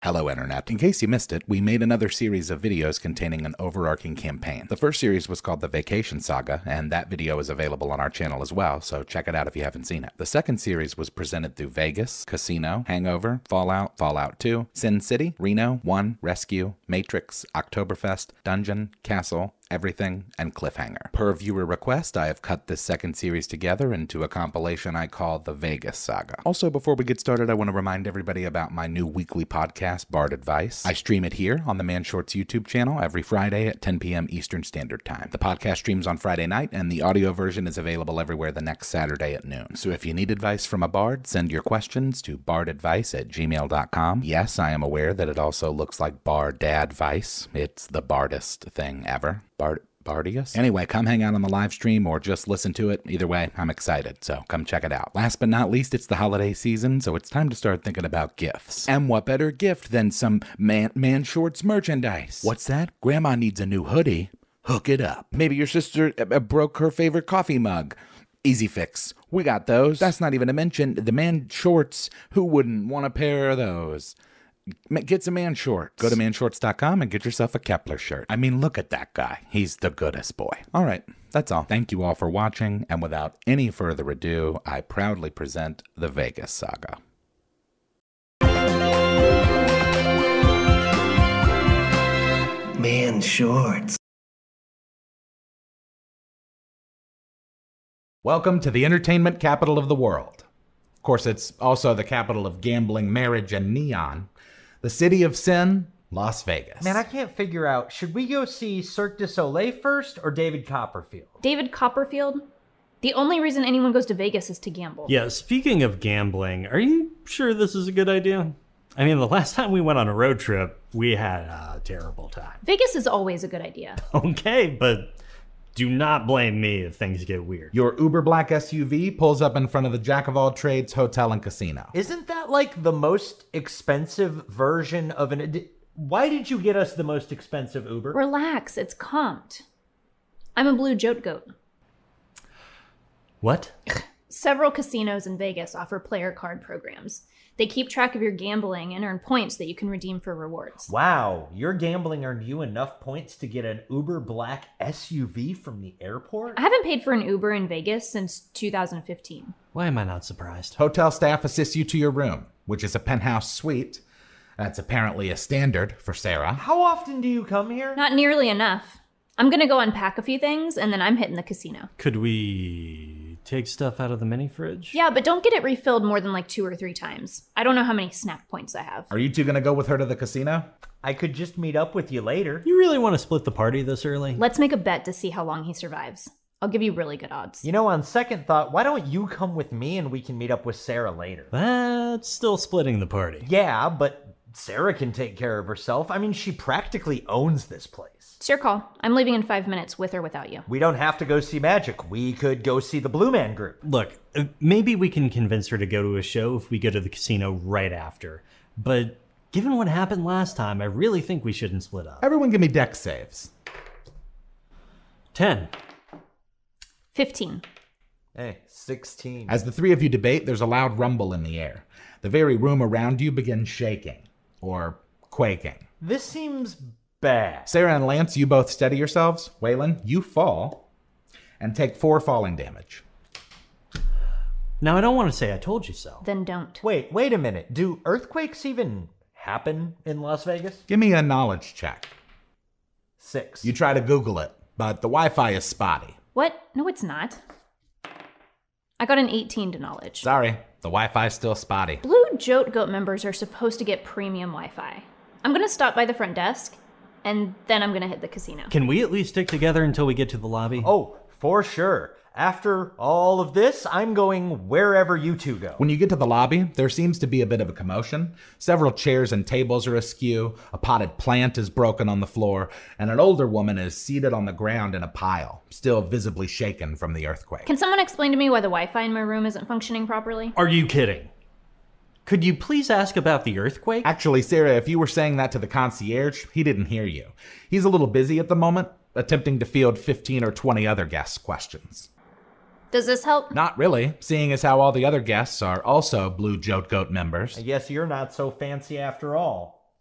Hello Internet. In case you missed it, we made another series of videos containing an overarching campaign. The first series was called the Vacation Saga, and that video is available on our channel as well, so check it out if you haven't seen it. The second series was presented through Vegas, Casino, Hangover, Fallout, Fallout 2, Sin City, Reno, One, Rescue, Matrix, Oktoberfest, Dungeon, Castle, Everything, and Cliffhanger. Per viewer request, I have cut this second series together into a compilation I call the Vegas Saga. Also, before we get started, I want to remind everybody about my new weekly podcast, Bard Advice. I stream it here on the Man Shorts YouTube channel every Friday at 10 p.m. Eastern Standard Time. The podcast streams on Friday night, and the audio version is available everywhere the next Saturday at noon. So if you need advice from a bard, send your questions to bardadvice@gmail.com. Yes, I am aware that it also looks like Bardadvice. It's the bardest thing ever. Bardius? Anyway, come hang out on the live stream or just listen to it. Either way, I'm excited, so come check it out. Last but not least, it's the holiday season, so it's time to start thinking about gifts. And what better gift than some Man Shorts merchandise? What's that? Grandma needs a new hoodie. Hook it up. Maybe your sister broke her favorite coffee mug. Easy fix. We got those. That's not even to mention the Man Shorts. Who wouldn't want a pair of those? Get some Man Shorts. Go to manshorts.com and get yourself a Kepler shirt. I mean, look at that guy. He's the goodest boy. All right, that's all. Thank you all for watching, and without any further ado, I proudly present the Vegas Saga. Man Shorts. Welcome to the entertainment capital of the world. Of course, it's also the capital of gambling, marriage, and neon. The city of sin, Las Vegas. Man, I can't figure out, should we go see Cirque du Soleil first or David Copperfield? David Copperfield? The only reason anyone goes to Vegas is to gamble. Yeah, speaking of gambling, are you sure this is a good idea? I mean, the last time we went on a road trip, we had a terrible time. Vegas is always a good idea. Okay, but do not blame me if things get weird. Your uber black SUV pulls up in front of the Jack of all trades hotel and casino. Isn't that like the most expensive version of an... Why did you get us the most expensive Uber? Relax, it's comped. I'm a blue jote goat. What? Several casinos in Vegas offer player card programs. They keep track of your gambling and earn points that you can redeem for rewards. Wow, your gambling earned you enough points to get an Uber black SUV from the airport? I haven't paid for an Uber in Vegas since 2015. Why am I not surprised? Hotel staff assists you to your room, which is a penthouse suite. That's apparently a standard for Sarah. How often do you come here? Not nearly enough. I'm gonna go unpack a few things and then I'm hitting the casino. Could we take stuff out of the mini fridge? Yeah, but don't get it refilled more than like 2 or 3 times. I don't know how many snack points I have. Are you two gonna go with her to the casino? I could just meet up with you later. You really want to split the party this early? Let's make a bet to see how long he survives. I'll give you really good odds. You know, on second thought, why don't you come with me and we can meet up with Sarah later? That's still splitting the party. Yeah, but Sarah can take care of herself. I mean, she practically owns this place. It's your call. I'm leaving in 5 minutes with or without you. We don't have to go see magic. We could go see the Blue Man Group. Look, maybe we can convince her to go to a show if we go to the casino right after. But given what happened last time, I really think we shouldn't split up. Everyone give me dex saves. 10. 15. Hey, 16. As the three of you debate, there's a loud rumble in the air. The very room around you begins shaking, or quaking. This seems bad. Sarah and Lance, you both steady yourselves. Waylon, you fall and take 4 falling damage. Now, I don't want to say I told you so. Then don't. Wait a minute. Do earthquakes even happen in Las Vegas? Give me a knowledge check. 6. You try to Google it, but the Wi-Fi is spotty. What? No, it's not. I got an 18 to knowledge. Sorry, the Wi-Fi's still spotty. Blue Jote Goat members are supposed to get premium Wi-Fi. I'm gonna stop by the front desk, and then I'm gonna hit the casino. Can we at least stick together until we get to the lobby? Oh, for sure. After all of this, I'm going wherever you two go. When you get to the lobby, there seems to be a bit of a commotion. Several chairs and tables are askew, a potted plant is broken on the floor, and an older woman is seated on the ground in a pile, still visibly shaken from the earthquake. Can someone explain to me why the Wi-Fi in my room isn't functioning properly? Are you kidding? Could you please ask about the earthquake? Actually, Sarah, if you were saying that to the concierge, he didn't hear you. He's a little busy at the moment, attempting to field 15 or 20 other guests' questions. Does this help? Not really, seeing as how all the other guests are also Blue Jote Goat members. I guess you're not so fancy after all.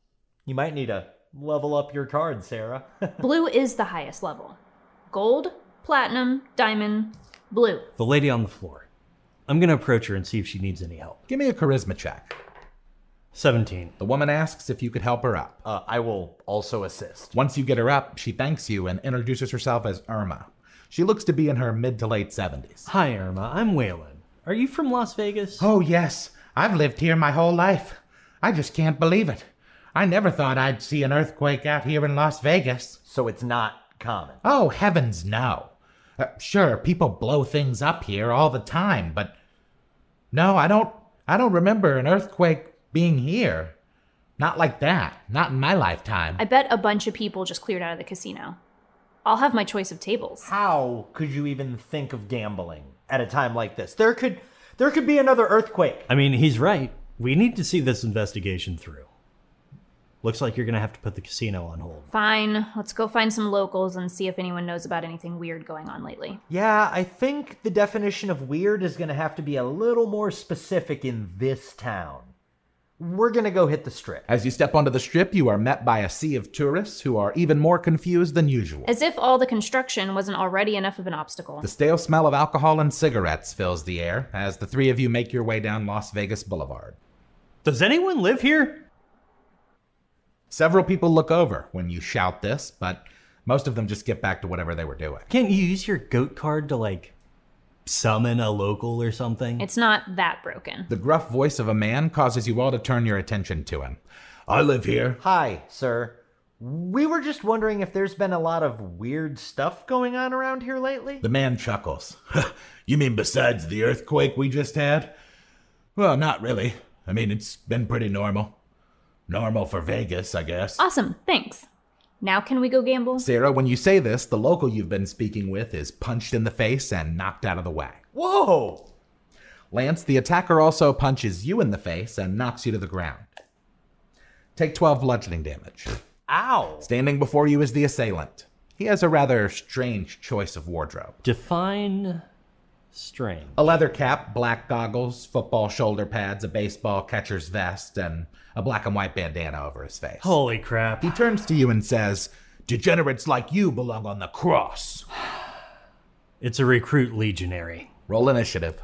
You might need to level up your card, Sarah. Blue is the highest level. Gold, platinum, diamond, blue. The lady on the floor. I'm gonna approach her and see if she needs any help. Give me a charisma check. 17. The woman asks if you could help her up. I will also assist. Once you get her up, she thanks you and introduces herself as Irma. She looks to be in her mid to late 70s. Hi, Irma. I'm Waylon. Are you from Las Vegas? Oh, yes. I've lived here my whole life. I just can't believe it. I never thought I'd see an earthquake out here in Las Vegas. So it's not common. Oh, heavens no. Sure, people blow things up here all the time, but no, I don't remember an earthquake being here. Not like that. Not in my lifetime. I bet a bunch of people just cleared out of the casino. I'll have my choice of tables. How could you even think of gambling at a time like this? There could be another earthquake. I mean, he's right. We need to see this investigation through. Looks like you're gonna have to put the casino on hold. Fine, let's go find some locals and see if anyone knows about anything weird going on lately. Yeah, I think the definition of weird is going to have to be a little more specific in this town. We're going to go hit the strip. As you step onto the strip, you are met by a sea of tourists who are even more confused than usual. As if all the construction wasn't already enough of an obstacle. The stale smell of alcohol and cigarettes fills the air as the three of you make your way down Las Vegas Boulevard. Does anyone live here? Several people look over when you shout this, but most of them just get back to whatever they were doing. Can't you use your goat card to, like, summon a local or something? It's not that broken. The gruff voice of a man causes you all to turn your attention to him. I live here. Hi, sir. We were just wondering if there's been a lot of weird stuff going on around here lately? The man chuckles. You mean besides the earthquake we just had? Well, not really. I mean, it's been pretty normal. Normal for Vegas, I guess. Awesome, thanks. Now can we go gamble? Sarah, when you say this, the local you've been speaking with is punched in the face and knocked out of the way. Whoa! Lance, the attacker also punches you in the face and knocks you to the ground. Take 12 bludgeoning damage. Ow! Standing before you is the assailant. He has a rather strange choice of wardrobe. Define strange. A leather cap, black goggles, football shoulder pads, a baseball catcher's vest, and a black and white bandana over his face. Holy crap. He turns to you and says, "Degenerates like you belong on the cross." It's a recruit legionary. Roll initiative.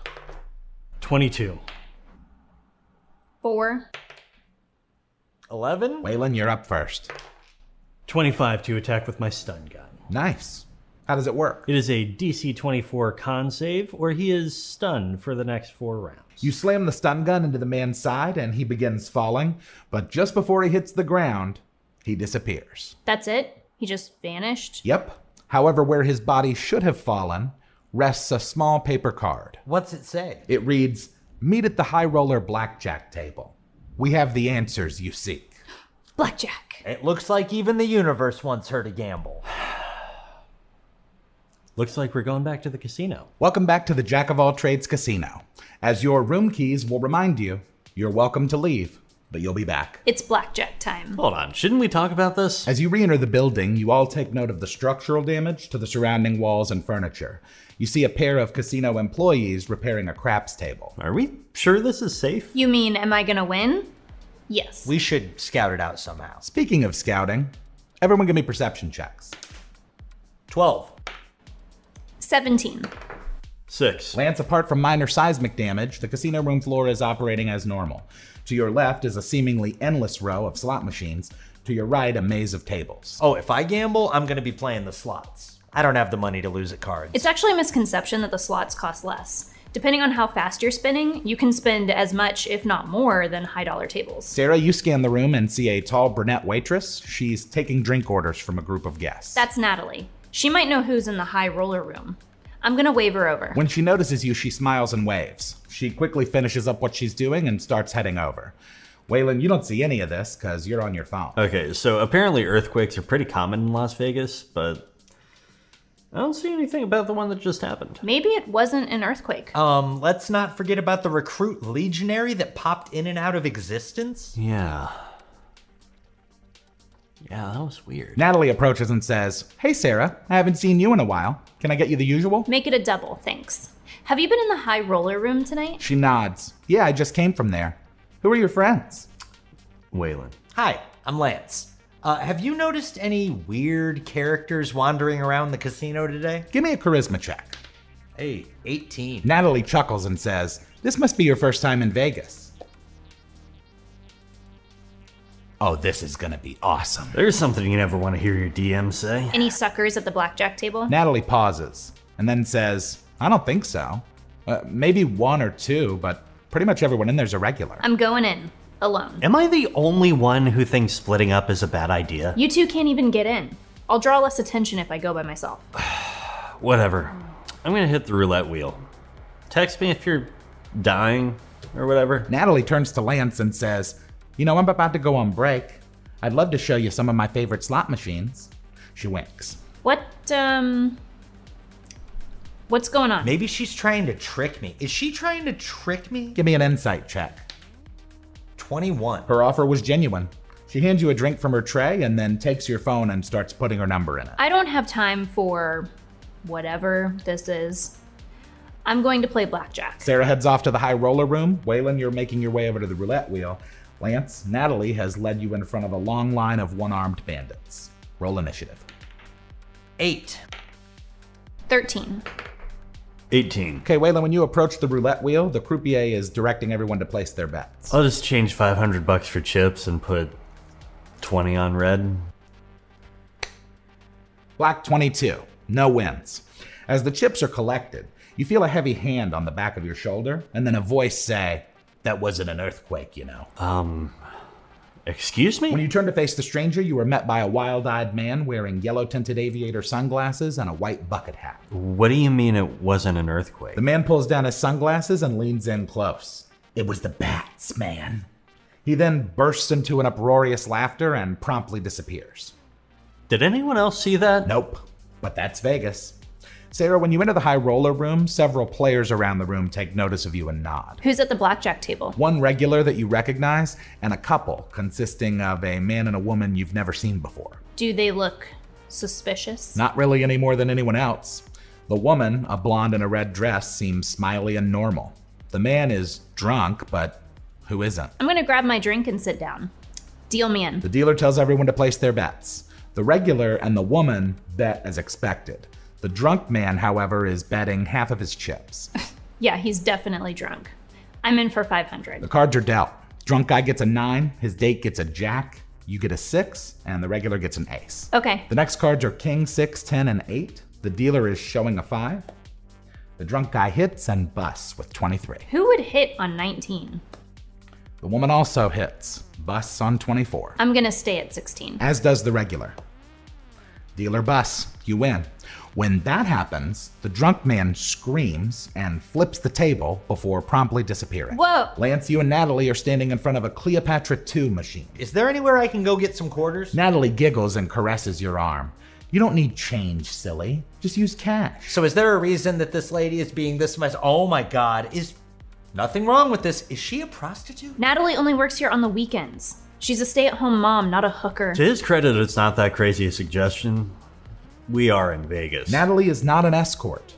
22. 4. 11? Waylon, you're up first. 25 to attack with my stun gun. Nice. How does it work? It is a DC 24 con save, or he is stunned for the next 4 rounds. You slam the stun gun into the man's side and he begins falling, but just before he hits the ground, he disappears. That's it? He just vanished? Yep. However, where his body should have fallen rests a small paper card. What's it say? It reads, "Meet at the high roller blackjack table. We have the answers you seek." Blackjack. It looks like even the universe wants her to gamble. Looks like we're going back to the casino. Welcome back to the Jack of All Trades Casino. As your room keys will remind you, you're welcome to leave, but you'll be back. It's blackjack time. Hold on, shouldn't we talk about this? As you re-enter the building, you all take note of the structural damage to the surrounding walls and furniture. You see a pair of casino employees repairing a craps table. Are we sure this is safe? You mean, am I gonna win? Yes. We should scout it out somehow. Speaking of scouting, everyone give me perception checks. 12. 17. 6. Lance, apart from minor seismic damage, the casino room floor is operating as normal. To your left is a seemingly endless row of slot machines. To your right, a maze of tables. Oh, if I gamble, I'm going to be playing the slots. I don't have the money to lose at cards. It's actually a misconception that the slots cost less. Depending on how fast you're spinning, you can spend as much, if not more, than high-dollar tables. Sarah, you scan the room and see a tall brunette waitress. She's taking drink orders from a group of guests. That's Natalie. She might know who's in the high roller room. I'm gonna wave her over. When she notices you, she smiles and waves. She quickly finishes up what she's doing and starts heading over. Waylon, you don't see any of this because you're on your phone. Okay, so apparently earthquakes are pretty common in Las Vegas, but I don't see anything about the one that just happened. Maybe it wasn't an earthquake. Let's not forget about the recruit legionary that popped in and out of existence. Yeah, that was weird. Natalie approaches and says, "Hey Sarah, I haven't seen you in a while. Can I get you the usual?" Make it a double, thanks. Have you been in the high roller room tonight? She nods. "Yeah, I just came from there. Who are your friends?" Waylon. Hi, I'm Lance. Have you noticed any weird characters wandering around the casino today? Give me a charisma check. Hey, 18. Natalie chuckles and says, "This must be your first time in Vegas." Oh, this is gonna be awesome. There's something you never want to hear your DM say. Any suckers at the blackjack table? Natalie pauses and then says, "I don't think so. Maybe one or two, but pretty much everyone in there's a regular." I'm going in. Alone. Am I the only one who thinks splitting up is a bad idea? You two can't even get in. I'll draw less attention if I go by myself. Whatever. I'm gonna hit the roulette wheel. Text me if you're dying or whatever. Natalie turns to Lance and says, "You know, I'm about to go on break. I'd love to show you some of my favorite slot machines." She winks. What's going on? Maybe she's trying to trick me. Is she trying to trick me? Give me an insight check. 21. Her offer was genuine. She hands you a drink from her tray and then takes your phone and starts putting her number in it. I don't have time for whatever this is. I'm going to play blackjack. Sarah heads off to the high roller room. Waylon, you're making your way over to the roulette wheel. Lance, Natalie has led you in front of a long line of one-armed bandits. Roll initiative. 8. 13. 18. Okay, Waylon, when you approach the roulette wheel, the croupier is directing everyone to place their bets. I'll just change $500 for chips and put 20 on red. Black 22. No wins. As the chips are collected, you feel a heavy hand on the back of your shoulder, and then a voice say, "That wasn't an earthquake, you know." Excuse me? When you turn to face the stranger, you are met by a wild-eyed man wearing yellow-tinted aviator sunglasses and a white bucket hat. What do you mean it wasn't an earthquake? The man pulls down his sunglasses and leans in close. "It was the bats, man." He then bursts into an uproarious laughter and promptly disappears. Did anyone else see that? Nope, but that's Vegas. Sarah, when you enter the high roller room, several players around the room take notice of you and nod. Who's at the blackjack table? One regular that you recognize, and a couple consisting of a man and a woman you've never seen before. Do they look suspicious? Not really any more than anyone else. The woman, a blonde in a red dress, seems smiley and normal. The man is drunk, but who isn't? I'm gonna grab my drink and sit down. Deal me in. The dealer tells everyone to place their bets. The regular and the woman bet as expected. The drunk man, however, is betting half of his chips. Yeah, he's definitely drunk. I'm in for 500. The cards are dealt. Drunk guy gets a 9, his date gets a jack, you get a 6, and the regular gets an ace. Okay. The next cards are king, 6, 10, and 8. The dealer is showing a 5. The drunk guy hits and busts with 23. Who would hit on 19? The woman also hits, busts on 24. I'm gonna stay at 16. As does the regular. Dealer busts, you win. When that happens, the drunk man screams and flips the table before promptly disappearing. Whoa! Lance, you and Natalie are standing in front of a Cleopatra II machine. Is there anywhere I can go get some quarters? Natalie giggles and caresses your arm. "You don't need change, silly. Just use cash." So is there a reason that this lady is being this much? Oh my God, is nothing wrong with this. Is she a prostitute? Natalie only works here on the weekends. She's a stay-at-home mom, not a hooker. To his credit, it's not that crazy a suggestion. We are in Vegas. Natalie is not an escort.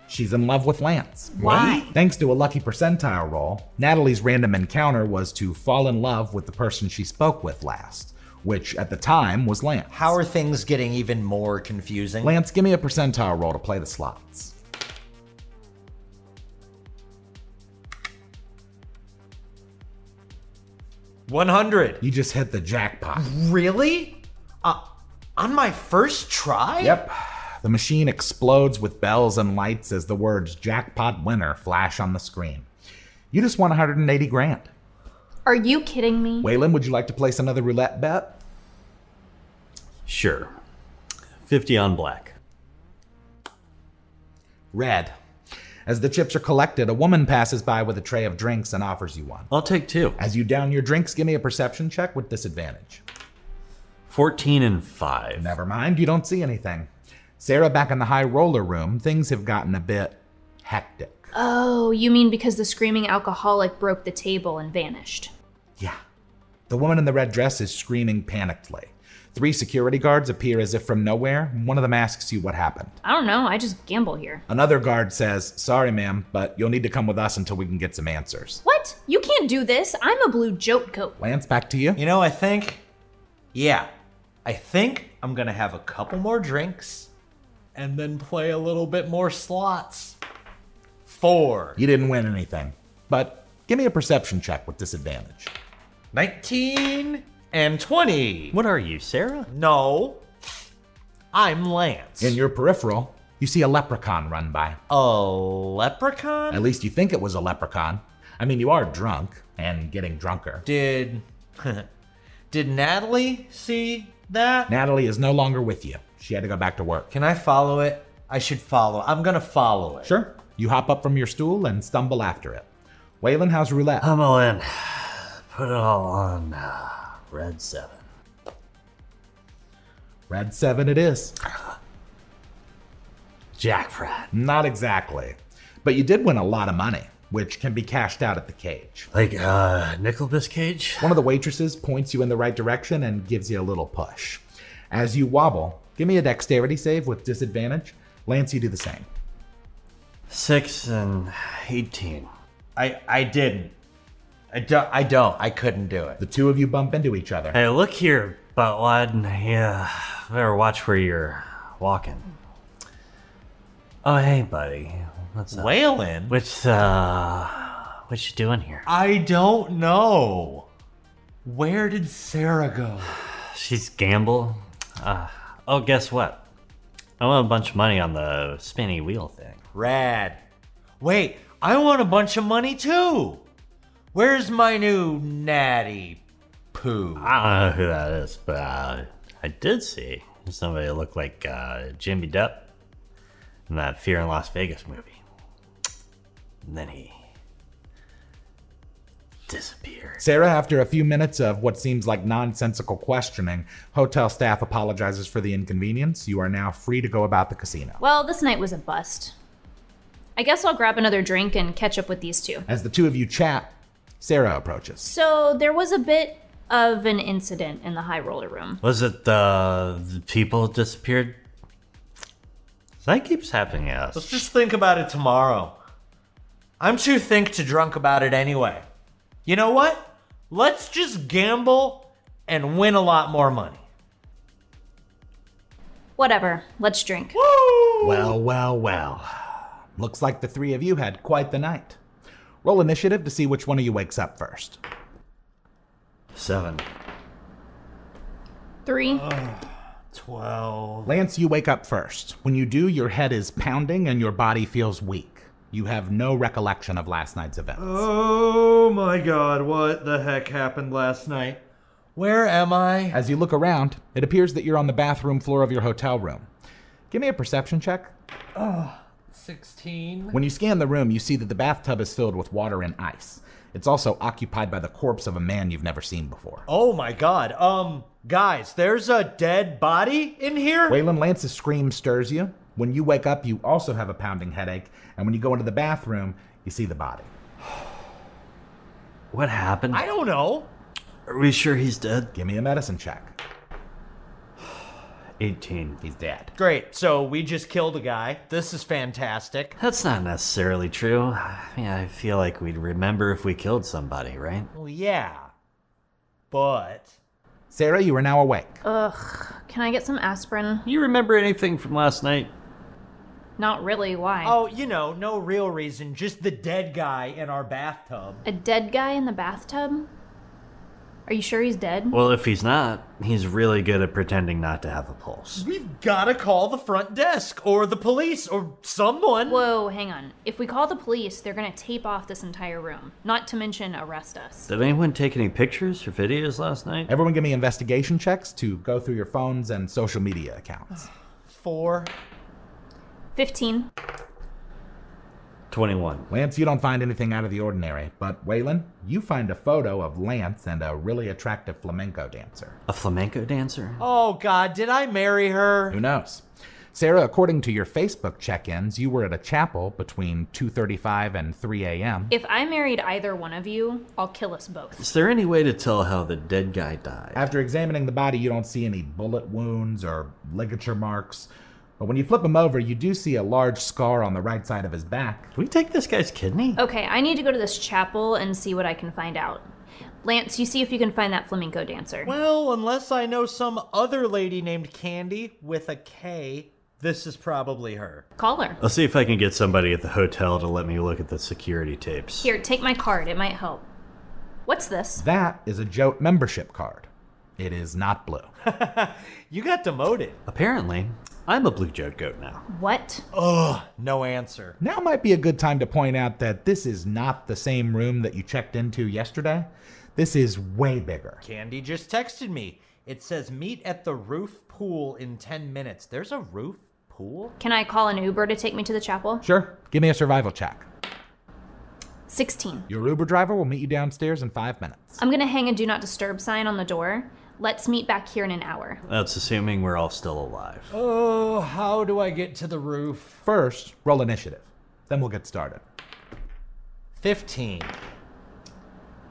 She's in love with Lance. Why? Thanks to a lucky percentile roll, Natalie's random encounter was to fall in love with the person she spoke with last, which at the time was Lance. How are things getting even more confusing? Lance, give me a percentile roll to play the slots. $100. You just hit the jackpot. Really? On my first try? Yep. The machine explodes with bells and lights as the words "jackpot winner" flash on the screen. You just won 180 grand. Are you kidding me? Waylon, would you like to place another roulette bet? Sure. 50 on black. Red. As the chips are collected, a woman passes by with a tray of drinks and offers you one. I'll take 2. As you down your drinks, give me a perception check with disadvantage. 14 and 5. Never mind, you don't see anything. Sarah, back in the high roller room, things have gotten a bit hectic. Oh, you mean because the screaming alcoholic broke the table and vanished? Yeah. The woman in the red dress is screaming panickedly. 3 security guards appear as if from nowhere. One of them asks you what happened. I don't know, I just gamble here. Another guard says, "Sorry, ma'am, but you'll need to come with us until we can get some answers." What? You can't do this. I'm a blue joke coat. Lance, back to you. You know, I think Yeah, I think I'm gonna have a couple more drinks and then play a little bit more slots. 4. You didn't win anything, but give me a perception check with disadvantage. 19 and 20. What are you, Sarah? No, I'm Lance. In your peripheral, you see a leprechaun run by. A leprechaun? At least you think it was a leprechaun. I mean, you are drunk and getting drunker. Did Natalie see that? Natalie is no longer with you. She had to go back to work. Can I follow it? I should follow. I'm gonna follow it. Sure. You hop up from your stool and stumble after it. Waylon, how's roulette? I'm all in. Put it all on red 7. Red 7 it is. Jackpot. Not exactly. But you did win a lot of money, which can be cashed out at the cage. Like Nickelback cage? One of the waitresses points you in the right direction and gives you a little push. As you wobble, give me a dexterity save with disadvantage. Lance, you do the same. 6 and 18. I didn't. I don't. I couldn't do it. The two of you bump into each other. Hey, look here, Buttwad. Yeah, better watch where you're walking. Oh, hey, buddy. What's up? Waylon? What you doing here? I don't know. Where did Sarah go? She's gamble. Oh, guess what? I won a bunch of money on the spinny wheel thing. Rad. Wait, I want a bunch of money too. Where's my new natty poo? I don't know who that is, but I did see somebody look like Jimmy Depp in that Fear in Las Vegas movie. And then he disappeared. Sarah, after a few minutes of what seems like nonsensical questioning, hotel staff apologizes for the inconvenience. You are now free to go about the casino. Well, this night was a bust. I guess I'll grab another drink and catch up with these two. As the two of you chat, Sarah approaches. So there was a bit of an incident in the high roller room. Was it the people disappeared? That keeps happening to us. Let's just think about it tomorrow. I'm too think to drunk about it anyway. You know what? Let's just gamble and win a lot more money. Whatever, let's drink. Woo! Well. Looks like the three of you had quite the night. Roll initiative to see which one of you wakes up first. 7. 3. 12. Lance, you wake up first. When you do, your head is pounding and your body feels weak. You have no recollection of last night's events. Oh my god, what the heck happened last night? Where am I? As you look around, it appears that you're on the bathroom floor of your hotel room. Give me a perception check. 16. When you scan the room, you see that the bathtub is filled with water and ice. It's also occupied by the corpse of a man you've never seen before. Oh my god. Guys, there's a dead body in here? Waylon, Lance's scream stirs you. When you wake up, you also have a pounding headache. And when you go into the bathroom, you see the body. What happened? I don't know. Are we sure he's dead? Give me a medicine check. 18. He's dead. Great, so we just killed a guy. This is fantastic. That's not necessarily true. I mean, I feel like we'd remember if we killed somebody, right? Well, yeah. But... Sarah, you are now awake. Ugh, can I get some aspirin? You remember anything from last night? Not really, why? Oh, no real reason. Just the dead guy in our bathtub. A dead guy in the bathtub? Are you sure he's dead? Well, if he's not, he's really good at pretending not to have a pulse. We've gotta call the front desk, or the police, or someone. Whoa, hang on. If we call the police, they're gonna tape off this entire room. Not to mention arrest us. Did anyone take any pictures or videos last night? Everyone give me investigation checks to go through your phones and social media accounts. 4. 15. 21. Lance, you don't find anything out of the ordinary, but Waylon, you find a photo of Lance and a really attractive flamenco dancer. A flamenco dancer? Oh god, did I marry her? Who knows? Sarah, according to your Facebook check-ins, you were at a chapel between 2:35 and 3 a.m. If I married either one of you, I'll kill us both. Is there any way to tell how the dead guy died? After examining the body, you don't see any bullet wounds or ligature marks. But when you flip him over, you do see a large scar on the right side of his back. Did we take this guy's kidney? Okay, I need to go to this chapel and see what I can find out. Lance, you see if you can find that flamenco dancer. Well, unless I know some other lady named Candy with a K, this is probably her. Call her. I'll see if I can get somebody at the hotel to let me look at the security tapes. Here, take my card. It might help. What's this? That is a Jote membership card. It is not blue. You got demoted. Apparently, I'm a blue Jote goat now. What? Ugh, no answer. Now might be a good time to point out that this is not the same room that you checked into yesterday. This is way bigger. Candy just texted me. It says meet at the roof pool in 10 minutes. There's a roof pool? Can I call an Uber to take me to the chapel? Sure, give me a survival check. 16. Your Uber driver will meet you downstairs in 5 minutes. I'm gonna hang a do not disturb sign on the door. Let's meet back here in an hour. That's assuming we're all still alive. Oh, how do I get to the roof? First, roll initiative. Then we'll get started. 15.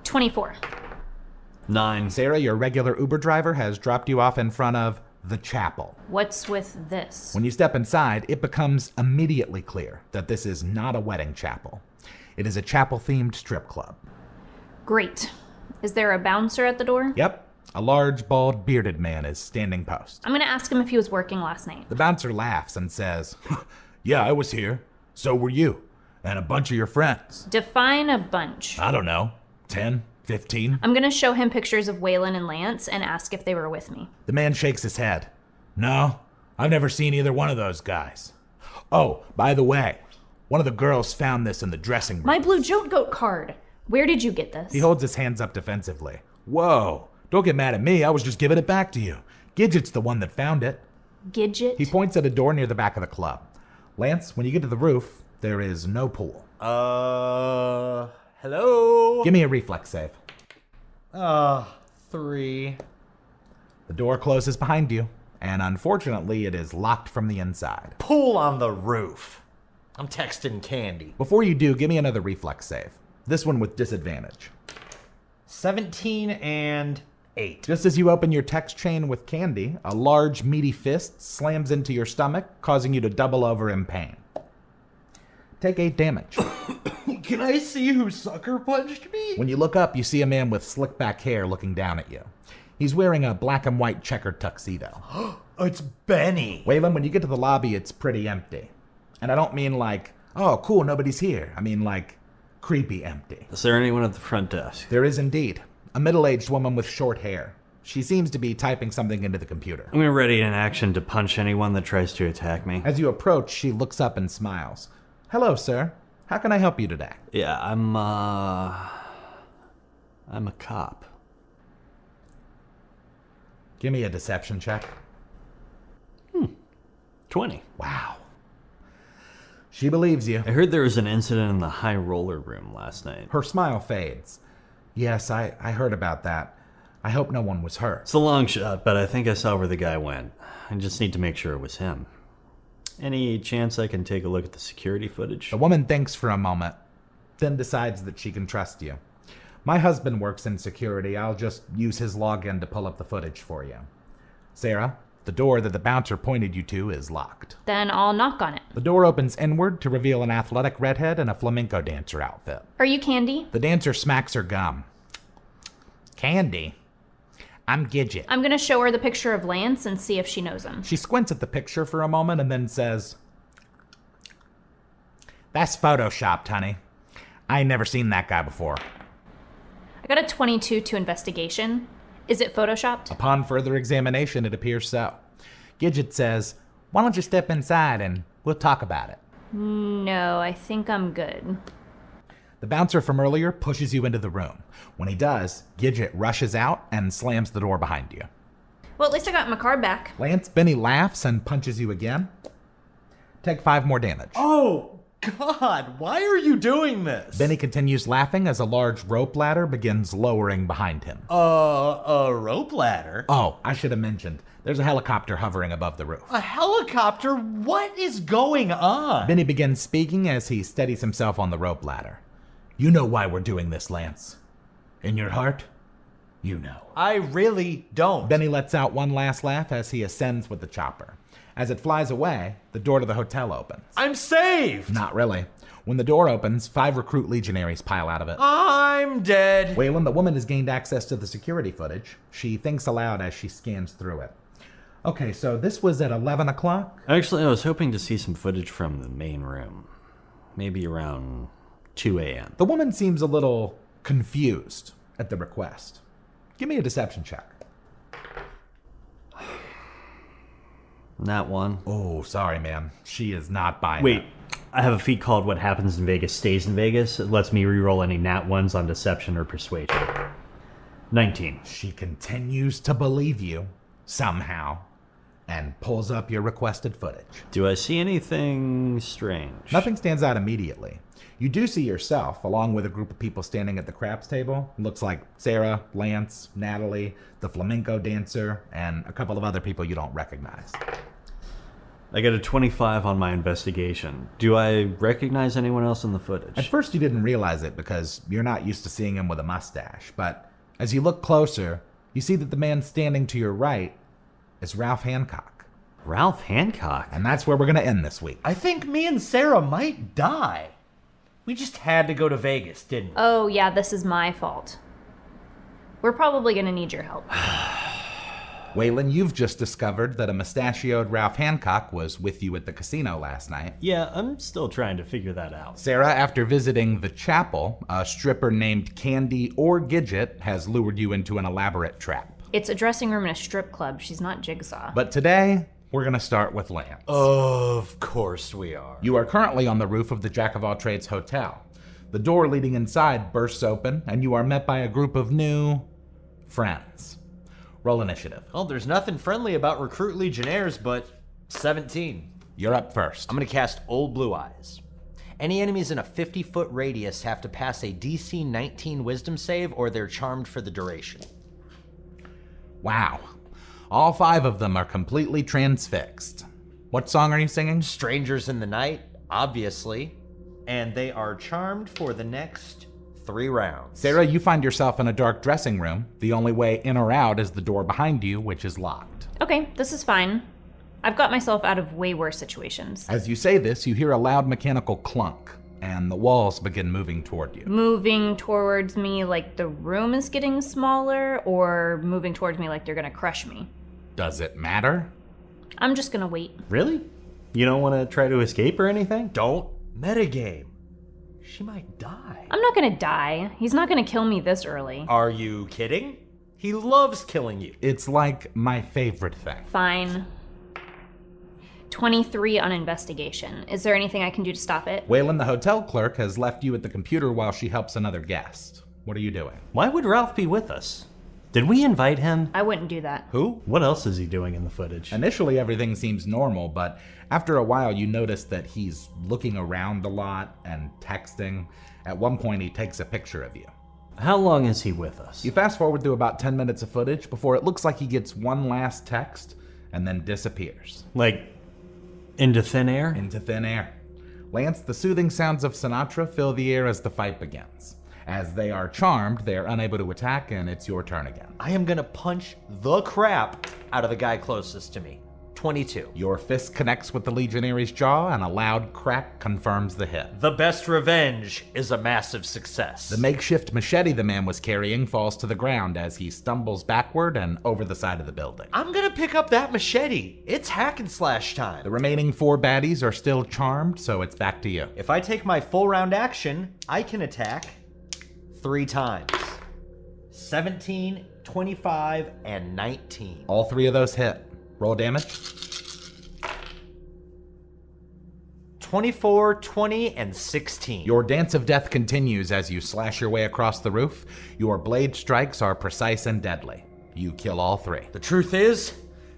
24. 9. Sarah, your regular Uber driver, has dropped you off in front of the chapel. What's with this? When you step inside, it becomes immediately clear that this is not a wedding chapel. It is a chapel-themed strip club. Great. Is there a bouncer at the door? Yep, a large, bald, bearded man is standing post. I'm gonna ask him if he was working last night. The bouncer laughs and says, "Yeah, I was here. So were you. And a bunch of your friends. Define a bunch. I don't know, 10, 15? I'm gonna show him pictures of Waylon and Lance and ask if they were with me. The man shakes his head. No, I've never seen either one of those guys. Oh, by the way, one of the girls found this in the dressing room." My blue Jote Goat card. Where did you get this? He holds his hands up defensively. Whoa, don't get mad at me. I was just giving it back to you. Gidget's the one that found it. Gidget? He points at a door near the back of the club. Lance, when you get to the roof, there is no pool. Hello? Give me a reflex save. 3. The door closes behind you, and unfortunately, it is locked from the inside. Pool on the roof. I'm texting Candy. Before you do, give me another reflex save. This one with disadvantage. 17 and 8. Just as you open your text chain with Candy, a large, meaty fist slams into your stomach, causing you to double over in pain. Take 8 damage. Can I see who sucker punched me? When you look up, you see a man with slick back hair looking down at you. He's wearing a black and white checkered tuxedo. It's Benny. Waylon, when you get to the lobby, it's pretty empty. And I don't mean like, oh, cool, nobody's here. I mean like, creepy empty. Is there anyone at the front desk? There is indeed. A middle-aged woman with short hair. She seems to be typing something into the computer. I'm ready in action to punch anyone that tries to attack me. As you approach, she looks up and smiles. "Hello, sir. How can I help you today?" Yeah, I'm a cop. Give me a deception check. 20. Wow. She believes you. I heard there was an incident in the high roller room last night. Her smile fades. Yes, I heard about that. I hope no one was hurt. It's a long shot, but I think I saw where the guy went. I just need to make sure it was him. Any chance I can take a look at the security footage? The woman thinks for a moment, then decides that she can trust you. "My husband works in security. I'll just use his login to pull up the footage for you." Sarah, the door that the bouncer pointed you to is locked. Then I'll knock on it. The door opens inward to reveal an athletic redhead in a flamenco dancer outfit. Are you Candy? The dancer smacks her gum. "Candy? I'm Gidget." I'm gonna show her the picture of Lance and see if she knows him. She squints at the picture for a moment and then says, "That's photoshopped, honey. I ain't never seen that guy before." I got a 22 to investigation. Is it photoshopped? Upon further examination, it appears so. Gidget says, "Why don't you step inside and we'll talk about it?" No, I think I'm good. The bouncer from earlier pushes you into the room. When he does, Gidget rushes out and slams the door behind you. Well, at least I got my card back. Lance, Benny laughs and punches you again. Take 5 more damage. Oh, God, why are you doing this? Benny continues laughing as a large rope ladder begins lowering behind him. A rope ladder? Oh, I should have mentioned. There's a helicopter hovering above the roof. A helicopter? What is going on? Benny begins speaking as he steadies himself on the rope ladder. "You know why we're doing this, Lance. In your heart, you know." I really don't. Benny lets out one last laugh as he ascends with the chopper. As it flies away, the door to the hotel opens. I'm saved! Not really. When the door opens, 5 recruit legionaries pile out of it. I'm dead. Waylon, the woman has gained access to the security footage. She thinks aloud as she scans through it. Okay, so this was at 11 o'clock? Actually, I was hoping to see some footage from the main room. Maybe around 2 a.m. The woman seems a little confused at the request. Give me a deception check. That one. Oh, sorry, ma'am. She is not buying Wait, it. I have a feat called What Happens in Vegas Stays in Vegas. It lets me reroll any nat ones on deception or persuasion. 19. She continues to believe you, somehow, and pulls up your requested footage. Do I see anything strange? Nothing stands out immediately. You do see yourself, along with a group of people standing at the craps table. Looks like Sarah, Lance, Natalie, the flamenco dancer, and a couple of other people you don't recognize. I got a 25 on my investigation. Do I recognize anyone else in the footage? At first you didn't realize it because you're not used to seeing him with a mustache, but as you look closer, you see that the man standing to your right is Ralph Hancock. Ralph Hancock? And that's where we're going to end this week. I think me and Sarah might die. We just had to go to Vegas, didn't we? Oh, yeah, this is my fault. We're probably gonna need your help. Waylon, you've just discovered that a mustachioed Ralph Hancock was with you at the casino last night. Yeah, I'm still trying to figure that out. Sarah, after visiting the chapel, a stripper named Candy or Gidget has lured you into an elaborate trap. It's a dressing room in a strip club. She's not Jigsaw. But today, we're going to start with Lance. Of course we are. You are currently on the roof of the Jack-of-all-trades hotel. The door leading inside bursts open, and you are met by a group of new friends. Roll initiative. Well, there's nothing friendly about recruit legionnaires, but 17. You're up first. I'm gonna cast Old Blue Eyes. Any enemies in a 50-foot radius have to pass a DC 19 Wisdom save, or they're charmed for the duration. Wow. All 5 of them are completely transfixed. What song are you singing? Strangers in the Night, obviously. And they are charmed for the next 3 rounds. Sarah, you find yourself in a dark dressing room. The only way in or out is the door behind you, which is locked. Okay, this is fine. I've got myself out of way worse situations. As you say this, you hear a loud mechanical clunk, and the walls begin moving toward you. Moving towards me like the room is getting smaller, or moving towards me like they're gonna crush me? Does it matter? I'm just gonna wait. Really? You don't want to try to escape or anything? Don't metagame. She might die. I'm not gonna die. He's not gonna kill me this early. Are you kidding? He loves killing you. It's like my favorite thing. Fine. 23 on investigation. Is there anything I can do to stop it? Waylon, the hotel clerk, has left you at the computer while she helps another guest. What are you doing? Why would Ralph be with us? Did we invite him? I wouldn't do that. Who? What else is he doing in the footage? Initially, everything seems normal, but after a while, you notice that he's looking around a lot and texting. At one point, he takes a picture of you. How long is he with us? You fast forward to about 10 minutes of footage before it looks like he gets one last text and then disappears. Like, into thin air? Into thin air. Lance, the soothing sounds of Sinatra fill the air as the fight begins. As they are charmed, they are unable to attack, and it's your turn again. I am gonna punch the crap out of the guy closest to me. 22. Your fist connects with the legionary's jaw, and a loud crack confirms the hit. The best revenge is a massive success. The makeshift machete the man was carrying falls to the ground as he stumbles backward and over the side of the building. I'm gonna pick up that machete. It's hack and slash time. The remaining 4 baddies are still charmed, so it's back to you. If I take my full round action, I can attack 3 times. 17, 25, and 19. All 3 of those hit. Roll damage. 24, 20, and 16. Your dance of death continues as you slash your way across the roof. Your blade strikes are precise and deadly. You kill all 3. The truth is,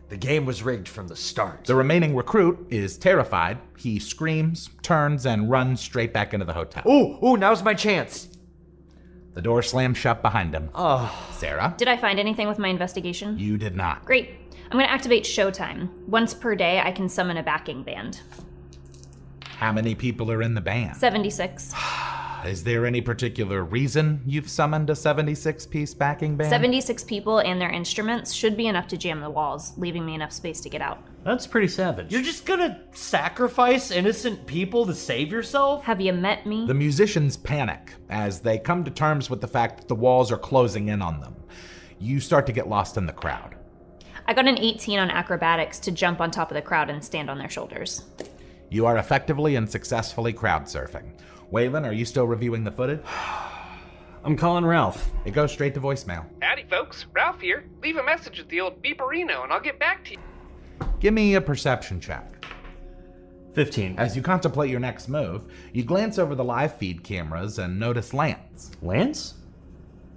the game was rigged from the start. The remaining recruit is terrified. He screams, turns, and runs straight back into the hotel. Ooh, now's my chance. The door slams shut behind him. Sarah? Did I find anything with my investigation? You did not. Great. I'm gonna activate Showtime. Once per day, I can summon a backing band. How many people are in the band? 76. Is there any particular reason you've summoned a 76-piece backing band? 76 people and their instruments should be enough to jam the walls, leaving me enough space to get out. That's pretty savage. You're just gonna sacrifice innocent people to save yourself? Have you met me? The musicians panic as they come to terms with the fact that the walls are closing in on them. You start to get lost in the crowd. I got an 18 on acrobatics to jump on top of the crowd and stand on their shoulders. You are effectively and successfully crowd surfing. Waylon, are you still reviewing the footage? I'm calling Ralph. It goes straight to voicemail. Howdy, folks. Ralph here. Leave a message with the old beeperino and I'll get back to you. Give me a perception check. 15. As you contemplate your next move, you glance over the live feed cameras and notice Lance. Lance?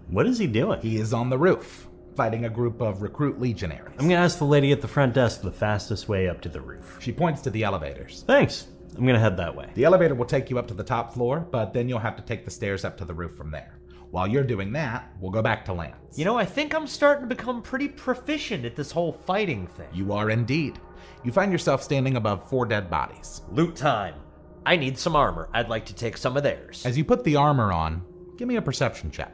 What is he doing? He is on the roof, fighting a group of recruit legionaries. I'm gonna ask the lady at the front desk the fastest way up to the roof. She points to the elevators. Thanks. I'm gonna head that way. The elevator will take you up to the top floor, but then you'll have to take the stairs up to the roof from there. While you're doing that, we'll go back to Lance. You know, I think I'm starting to become pretty proficient at this whole fighting thing. You are indeed. You find yourself standing above 4 dead bodies. Loot time. I need some armor. I'd like to take some of theirs. As you put the armor on, give me a perception check.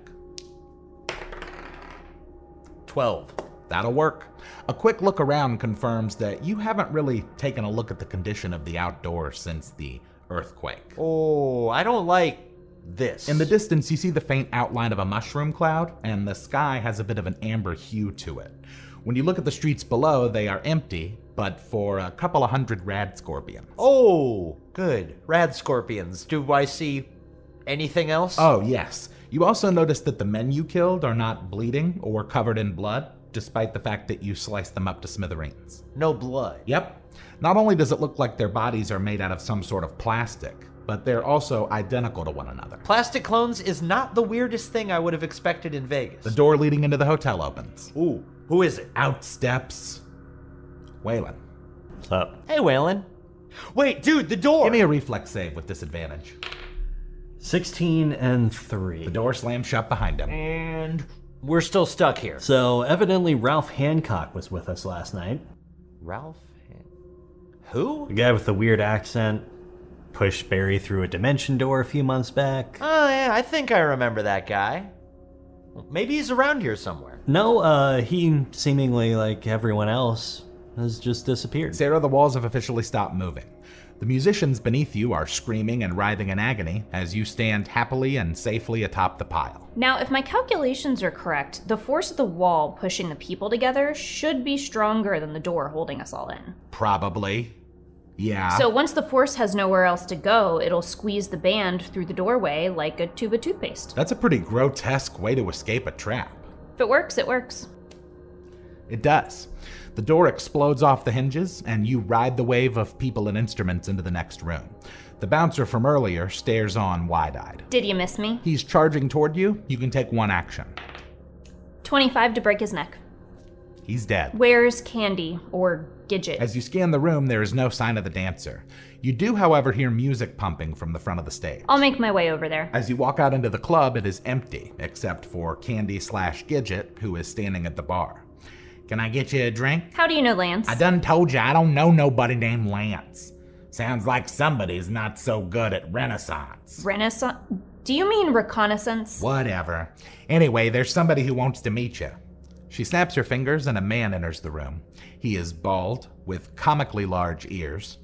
12. That'll work. A quick look around confirms that you haven't really taken a look at the condition of the outdoors since the earthquake. Oh, I don't like this. In the distance, you see the faint outline of a mushroom cloud, and the sky has a bit of an amber hue to it. When you look at the streets below, they are empty, but for a couple of hundred rad scorpions. Oh, good. Rad scorpions. Do I see anything else? Oh, yes. You also notice that the men you killed are not bleeding or covered in blood, despite the fact that you sliced them up to smithereens. No blood. Yep. Not only does it look like their bodies are made out of some sort of plastic, but they're also identical to one another. Plastic clones is not the weirdest thing I would have expected in Vegas. The door leading into the hotel opens. Ooh, who is it? Out steps Waylon. What's up? Hey, Waylon. Wait, dude, the door! Give me a reflex save with disadvantage. 16 and 3. The door slams shut behind him. And we're still stuck here. So evidently Ralph Hancock was with us last night. Ralph? Who? The guy with the weird accent pushed Barry through a dimension door a few months back. Oh, yeah, I think I remember that guy. Well, maybe he's around here somewhere. No, he seemingly, like everyone else, has just disappeared. Sarah, the walls have officially stopped moving. The musicians beneath you are screaming and writhing in agony as you stand happily and safely atop the pile. Now, if my calculations are correct, the force of the wall pushing the people together should be stronger than the door holding us all in. Probably. Yeah. So once the force has nowhere else to go, it'll squeeze the band through the doorway like a tube of toothpaste. That's a pretty grotesque way to escape a trap. If it works, it works. It does. The door explodes off the hinges, and you ride the wave of people and instruments into the next room. The bouncer from earlier stares on wide-eyed. Did you miss me? He's charging toward you. You can take one action. 25 to break his neck. He's dead. Where's Candy, or Gidget? As you scan the room, there is no sign of the dancer. You do, however, hear music pumping from the front of the stage. I'll make my way over there. As you walk out into the club, it is empty, except for Candy/Gidget, who is standing at the bar. Can I get you a drink? How do you know Lance? I done told you I don't know nobody named Lance. Sounds like somebody's not so good at Renaissance. Renaissance? Do you mean reconnaissance? Whatever. Anyway, there's somebody who wants to meet you. She snaps her fingers and a man enters the room. He is bald, with comically large ears.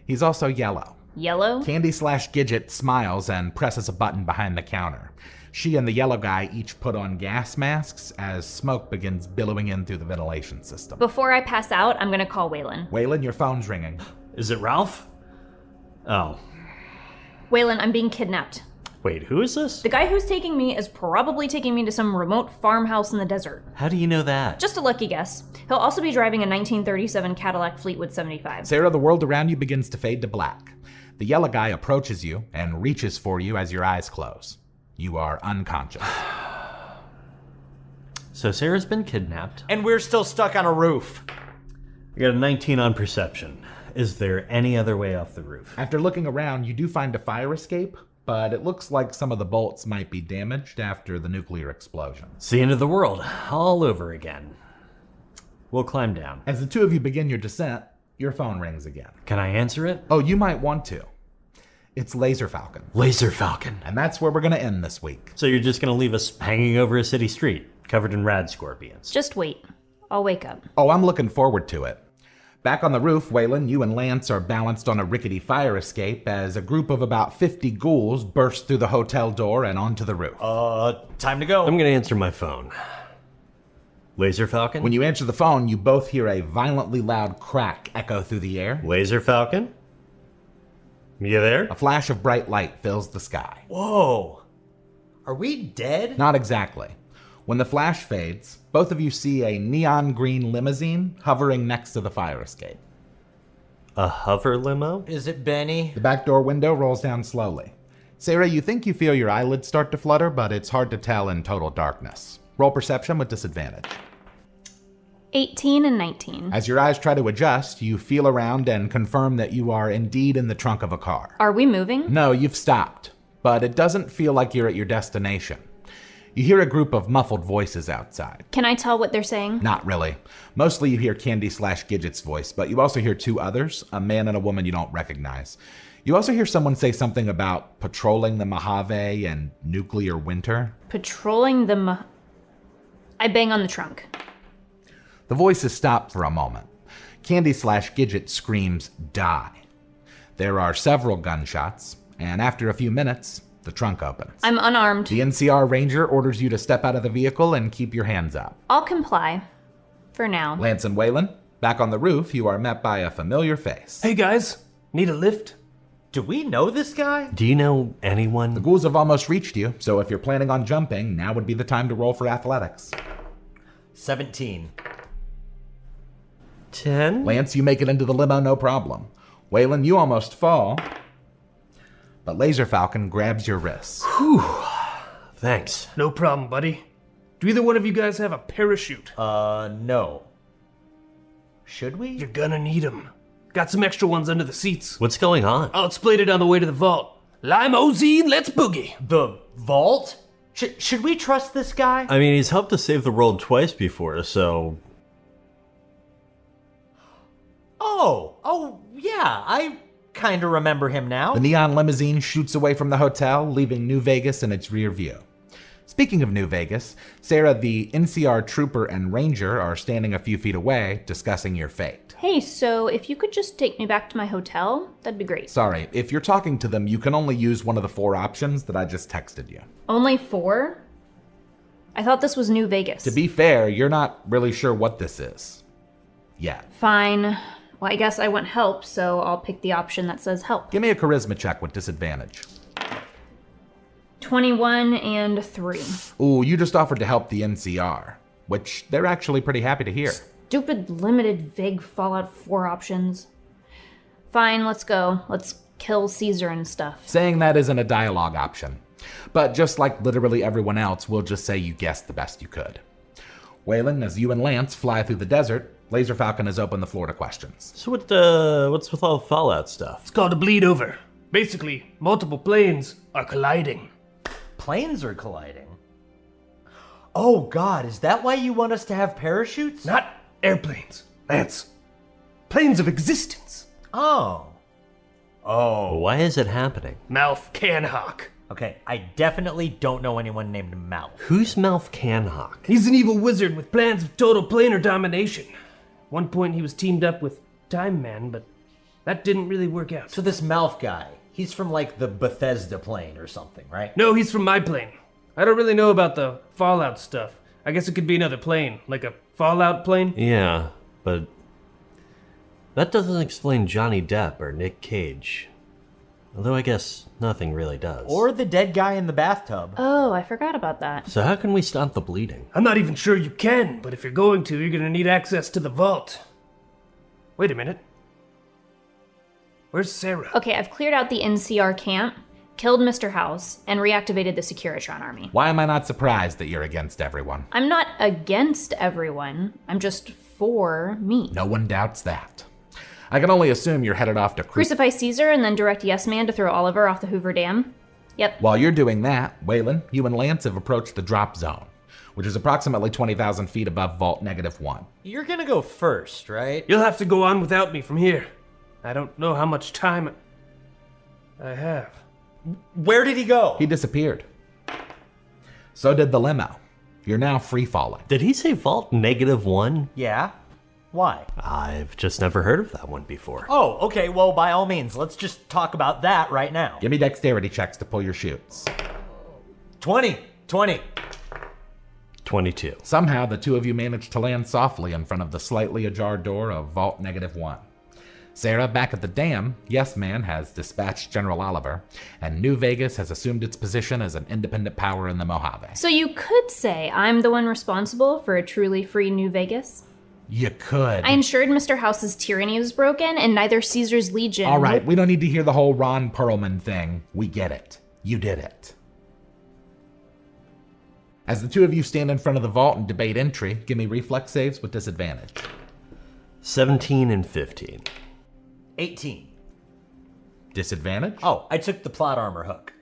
He's also yellow. Yellow? Candy/Gidget smiles and presses a button behind the counter. She and the yellow guy each put on gas masks as smoke begins billowing in through the ventilation system. Before I pass out, I'm gonna call Waylon. Waylon, your phone's ringing. Is it Ralph? Oh. Waylon, I'm being kidnapped. Wait, who is this? The guy who's taking me is probably taking me to some remote farmhouse in the desert. How do you know that? Just a lucky guess. He'll also be driving a 1937 Cadillac Fleetwood 75. Sarah, the world around you begins to fade to black. The yellow guy approaches you and reaches for you as your eyes close. You are unconscious. So Sarah's been kidnapped. And we're still stuck on a roof. I got a 19 on perception. Is there any other way off the roof? After looking around, you do find a fire escape, but it looks like some of the bolts might be damaged after the nuclear explosion. It's the end of the world, all over again. We'll climb down. As the two of you begin your descent, your phone rings again. Can I answer it? Oh, you might want to. It's Laser Falcon. Laser Falcon. And that's where we're going to end this week. So you're just gonna leave us hanging over a city street, covered in rad scorpions? Just wait. I'll wake up. Oh, I'm looking forward to it. Back on the roof, Waylon, you and Lance are balanced on a rickety fire escape as a group of about 50 ghouls burst through the hotel door and onto the roof. Time to go. I'm gonna answer my phone. Laser Falcon? When you answer the phone, you both hear a violently loud crack echo through the air. Laser Falcon? You there? A flash of bright light fills the sky. Whoa. Are we dead? Not exactly. When the flash fades, both of you see a neon green limousine hovering next to the fire escape. A hover limo? Is it Benny? The back door window rolls down slowly. Sarah, you think you feel your eyelids start to flutter, but it's hard to tell in total darkness. Roll perception with disadvantage. 18 and 19. As your eyes try to adjust, you feel around and confirm that you are indeed in the trunk of a car. Are we moving? No, you've stopped, but it doesn't feel like you're at your destination. You hear a group of muffled voices outside. Can I tell what they're saying? Not really. Mostly you hear Candy/Gidget's voice, but you also hear two others, a man and a woman you don't recognize. You also hear someone say something about patrolling the Mojave and nuclear winter. Patrolling the I bang on the trunk. The voices stop for a moment. Candy/Gidget screams, "Die." There are several gunshots, and after a few minutes, the trunk opens. I'm unarmed. The NCR ranger orders you to step out of the vehicle and keep your hands up. I'll comply. For now. Lance and Waylon, back on the roof, you are met by a familiar face. Hey guys, need a lift? Do we know this guy? Do you know anyone? The ghouls have almost reached you, so if you're planning on jumping, now would be the time to roll for athletics. 17. 10? Lance, you make it into the limo, no problem. Waylon, you almost fall, but Laser Falcon grabs your wrist. Thanks. No problem, buddy. Do either one of you guys have a parachute? No. Should we? You're gonna need them. Got some extra ones under the seats. What's going on? I'll explain it on the way to the vault. Limousine, let's boogie. The vault? Should we trust this guy? I mean, he's helped to save the world twice before, so... Oh, yeah, I kinda remember him now. The neon limousine shoots away from the hotel, leaving New Vegas in its rear view. Speaking of New Vegas, Sarah, the NCR trooper and ranger are standing a few feet away, discussing your fate. Hey, so if you could just take me back to my hotel, that'd be great. Sorry, if you're talking to them, you can only use one of the 4 options that I just texted you. Only 4? I thought this was New Vegas. To be fair, you're not really sure what this is. Yet. Fine. Well, I guess I want help, so I'll pick the option that says help. Give me a charisma check with disadvantage. 21 and 3. Ooh, you just offered to help the NCR, which they're actually pretty happy to hear. Stupid, limited, vague Fallout 4 options. Fine, let's go. Let's kill Caesar and stuff. Saying that isn't a dialogue option. But just like literally everyone else, we'll just say you guessed the best you could. Waylon, as you and Lance fly through the desert, Laser Falcon has opened the floor to questions. So what's with all the Fallout stuff? It's called a bleed over. Basically, multiple planes are colliding. Planes are colliding. Oh god, is that why you want us to have parachutes? Not airplanes, Lance. Planes of existence. Oh. Why is it happening? Mouth Canhawk. Okay, I definitely don't know anyone named Mouth. Who's Mouth Canhawk? He's an evil wizard with plans of total planar domination. At one point he was teamed up with Time Man, but that didn't really work out. So this Mouth guy, he's from like the Bethesda plane or something, right? No, he's from my plane. I don't really know about the Fallout stuff. I guess it could be another plane, like a Fallout plane. Yeah, but that doesn't explain Johnny Depp or Nick Cage. Although I guess nothing really does. Or the dead guy in the bathtub. Oh, I forgot about that. So how can we stop the bleeding? I'm not even sure you can, but if you're going to, you're gonna need access to the vault. Wait a minute. Where's Sarah? Okay, I've cleared out the NCR camp, killed Mr. House, and reactivated the Securitron army. Why am I not surprised that you're against everyone? I'm not against everyone. I'm just for me. No one doubts that. I can only assume you're headed off to Crucify Caesar and then direct Yes Man to throw Oliver off the Hoover Dam. Yep. While you're doing that, Waylon, you and Lance have approached the drop zone, which is approximately 20,000 feet above Vault -1. You're gonna go first, right? You'll have to go on without me from here. I don't know how much time... I have. Where did he go? He disappeared. So did the limo. You're now free falling. Did he say vault -1? Yeah? Why? I've just never heard of that one before. Oh, okay, well, by all means, let's just talk about that right now. Give me dexterity checks to pull your chutes. 20. 22. Somehow, the two of you manage to land softly in front of the slightly ajar door of Vault -1. Sarah, back at the dam, Yes Man has dispatched General Oliver, and New Vegas has assumed its position as an independent power in the Mojave. So you could say I'm the one responsible for a truly free New Vegas? You could. I ensured Mr. House's tyranny was broken, and neither Caesar's Legion... All right, we don't need to hear the whole Ron Perlman thing. We get it. You did it. As the two of you stand in front of the vault and debate entry, give me reflex saves with disadvantage. 17 and 15. 18. Disadvantage? Oh, I took the plot armor hook.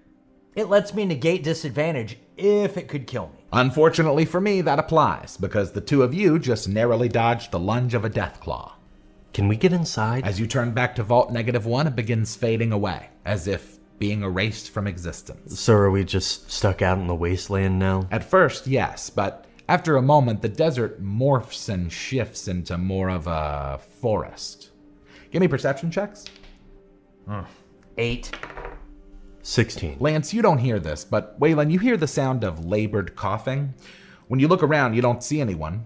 It lets me negate disadvantage if it could kill me. Unfortunately for me, that applies, because the two of you just narrowly dodged the lunge of a Deathclaw. Can we get inside? As you turn back to Vault -1, it begins fading away, as if being erased from existence. So are we just stuck out in the wasteland now? At first, yes, but after a moment, the desert morphs and shifts into more of a forest. Give me perception checks. 8. 16. Lance, you don't hear this, but Waylon, you hear the sound of labored coughing. When you look around, you don't see anyone,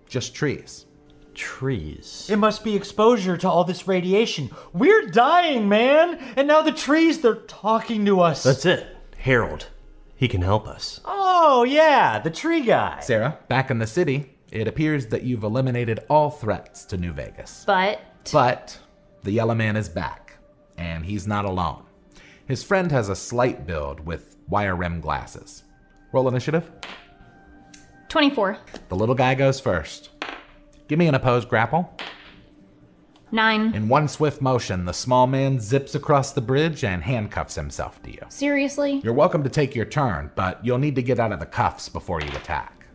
just trees. Trees. It must be exposure to all this radiation. We're dying, man! And now the trees, they're talking to us. That's it. Harold. He can help us. Oh, yeah, the tree guy. Sarah, back in the city, it appears that you've eliminated all threats to New Vegas. But the Yellow Man is back, and he's not alone. His friend has a slight build with wire rim glasses. Roll initiative. 24. The little guy goes first. Give me an opposed grapple. 9. In one swift motion, the small man zips across the bridge and handcuffs himself to you. Seriously? You're welcome to take your turn, but you'll need to get out of the cuffs before you attack.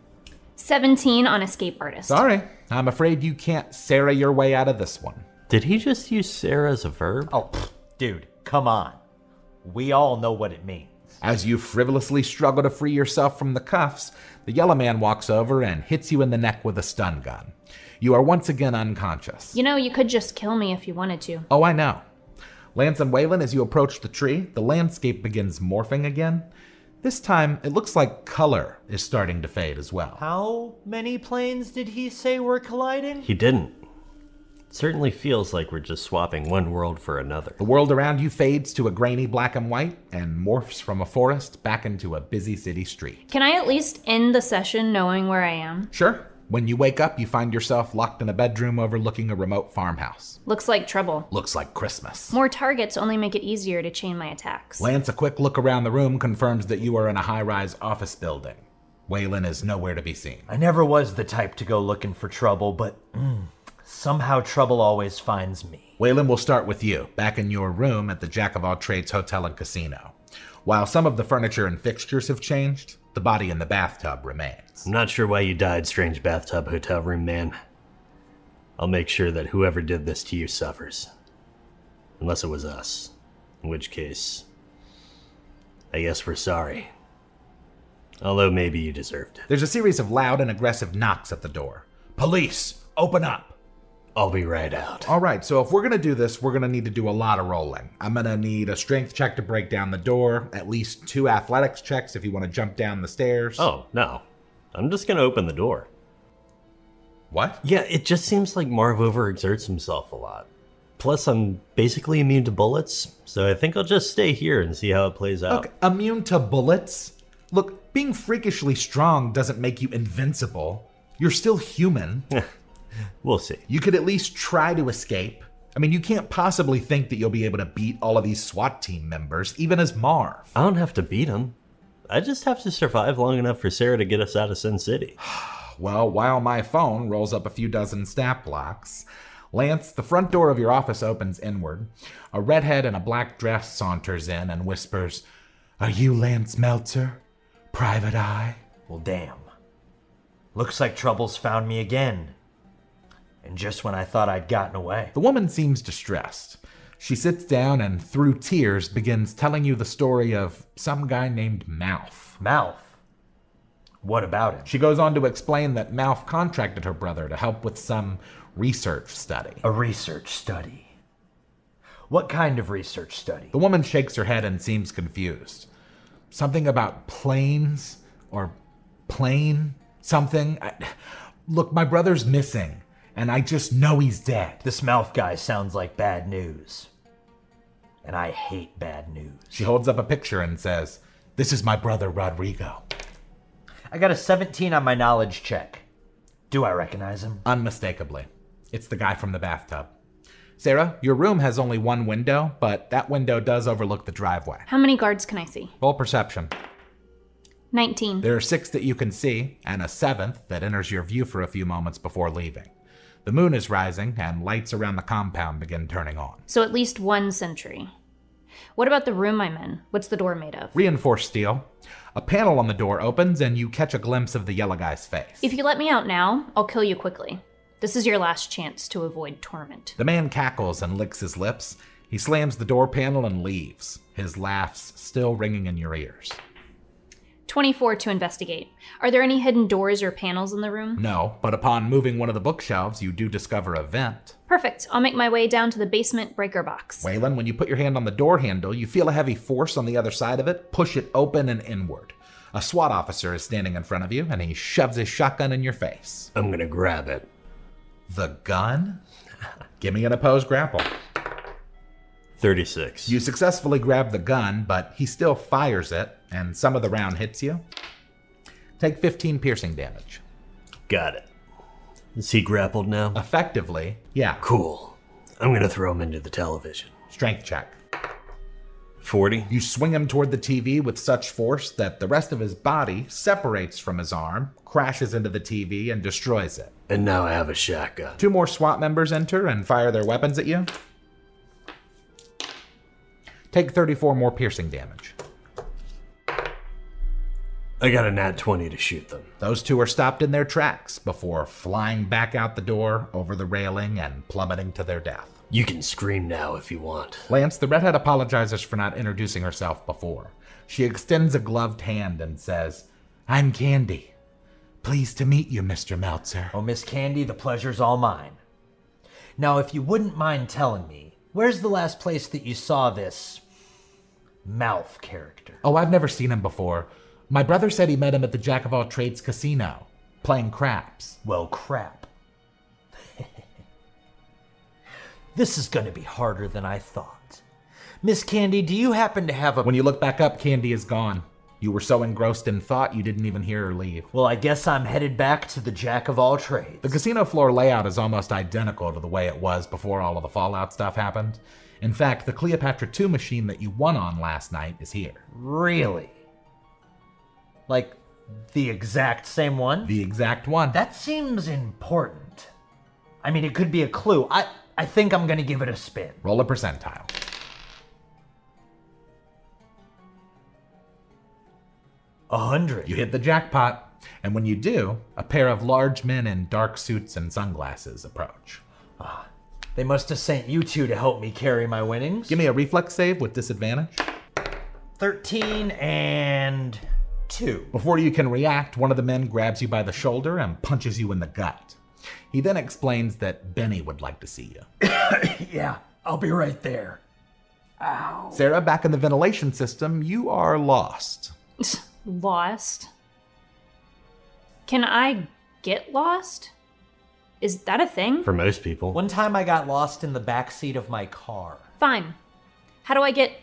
17 on escape artist. Sorry, I'm afraid you can't Sarah your way out of this one. Did he just use Sarah as a verb? Oh, dude, come on. We all know what it means. As you frivolously struggle to free yourself from the cuffs, the Yellow Man walks over and hits you in the neck with a stun gun. You are once again unconscious. You know, you could just kill me if you wanted to. Oh, I know. Lance and Waylon, as you approach the tree, the landscape begins morphing again. This time, it looks like color is starting to fade as well. How many planes did he say were colliding? He didn't. Certainly feels like we're just swapping one world for another. The world around you fades to a grainy black and white and morphs from a forest back into a busy city street. Can I at least end the session knowing where I am? Sure. When you wake up, you find yourself locked in a bedroom overlooking a remote farmhouse. Looks like trouble. Looks like Christmas. More targets only make it easier to chain my attacks. Lance, a quick look around the room confirms that you are in a high-rise office building. Waylon is nowhere to be seen. I never was the type to go looking for trouble, but somehow trouble always finds me. Waylon, will start with you, back in your room at the Jack-of-all-trades Hotel and Casino. While some of the furniture and fixtures have changed, the body in the bathtub remains. I'm not sure why you died, strange bathtub hotel room man. I'll make sure that whoever did this to you suffers. Unless it was us. In which case, I guess we're sorry. Although maybe you deserved it. There's a series of loud and aggressive knocks at the door. Police, open up! I'll be right out. All right, so if we're gonna do this, we're gonna need to do a lot of rolling. I'm gonna need a strength check to break down the door, at least 2 athletics checks if you want to jump down the stairs. Oh, no. I'm just gonna open the door. What? Yeah, it just seems like Marv overexerts himself a lot. Plus, I'm basically immune to bullets, so I think I'll just stay here and see how it plays out. Okay, immune to bullets? Look, being freakishly strong doesn't make you invincible. You're still human. We'll see. You could at least try to escape. I mean, you can't possibly think that you'll be able to beat all of these SWAT team members, even as Marv. I don't have to beat him. I just have to survive long enough for Sarah to get us out of Sin City. Well, while my phone rolls up a few dozen stat blocks, Lance, the front door of your office opens inward. A redhead in a black dress saunters in and whispers, "Are you Lance Meltzer, Private Eye?" Well, damn. Looks like trouble's found me again. And just when I thought I'd gotten away. The woman seems distressed. She sits down and, through tears, begins telling you the story of some guy named Mouth. Mouth? What about him? She goes on to explain that Mouth contracted her brother to help with some research study. A research study? What kind of research study? The woman shakes her head and seems confused. Something about planes or plane something. Look, my brother's missing, and I just know he's dead. This Mouth guy sounds like bad news. And I hate bad news. She holds up a picture and says, "This is my brother Rodrigo." I got a 17 on my knowledge check. Do I recognize him? Unmistakably. It's the guy from the bathtub. Sarah, your room has only one window, but that window does overlook the driveway. How many guards can I see? Roll perception. 19. There are 6 that you can see, and a 7th that enters your view for a few moments before leaving. The moon is rising, and lights around the compound begin turning on. So at least one sentry. What about the room I'm in? What's the door made of? Reinforced steel. A panel on the door opens, and you catch a glimpse of the yellow guy's face. If you let me out now, I'll kill you quickly. This is your last chance to avoid torment. The man cackles and licks his lips. He slams the door panel and leaves, his laughs still ringing in your ears. 24 to investigate. Are there any hidden doors or panels in the room? No, but upon moving one of the bookshelves, you do discover a vent. Perfect. I'll make my way down to the basement breaker box. Waylon, when you put your hand on the door handle, you feel a heavy force on the other side of it, push it open and inward. A SWAT officer is standing in front of you, and he shoves his shotgun in your face. I'm gonna grab it. The gun? Give me an opposed grapple. 36. You successfully grab the gun, but he still fires it, and some of the round hits you. Take 15 piercing damage. Got it. Is he grappled now? Effectively, yeah. Cool. I'm gonna throw him into the television. Strength check. 40. You swing him toward the TV with such force that the rest of his body separates from his arm, crashes into the TV, and destroys it. And now I have a shotgun. 2 more SWAT members enter and fire their weapons at you. Take 34 more piercing damage. I got a nat 20 to shoot them. Those 2 are stopped in their tracks before flying back out the door, over the railing, and plummeting to their death. You can scream now if you want. Lance, the redhead apologizes for not introducing herself before. She extends a gloved hand and says, "I'm Candy. Pleased to meet you, Mr. Meltzer." Oh, Miss Candy, the pleasure's all mine. Now, if you wouldn't mind telling me, where's the last place that you saw this Mouth character? Oh, I've never seen him before. My brother said he met him at the Jack of All Trades casino, playing craps. Well, crap. This is gonna be harder than I thought. Miss Candy, do you happen to have a... When you look back up, Candy is gone. You were so engrossed in thought, you didn't even hear her leave. Well, I guess I'm headed back to the Jack of All Trades. The casino floor layout is almost identical to the way it was before all of the Fallout stuff happened. In fact, the Cleopatra II machine that you won on last night is here. Really? Like, the exact same one? The exact one. That seems important. I mean, it could be a clue. I think I'm gonna give it a spin. Roll a percentile. 100. You hit the jackpot, and when you do, a pair of large men in dark suits and sunglasses approach. They must have sent you 2 to help me carry my winnings. Give me a reflex save with disadvantage. 13 and 2. Before you can react, one of the men grabs you by the shoulder and punches you in the gut. He then explains that Benny would like to see you. Yeah, I'll be right there. Sarah, back in the ventilation system, you are lost. Lost? Can I get lost? Is that a thing? For most people. One time I got lost in the backseat of my car. Fine. How do I get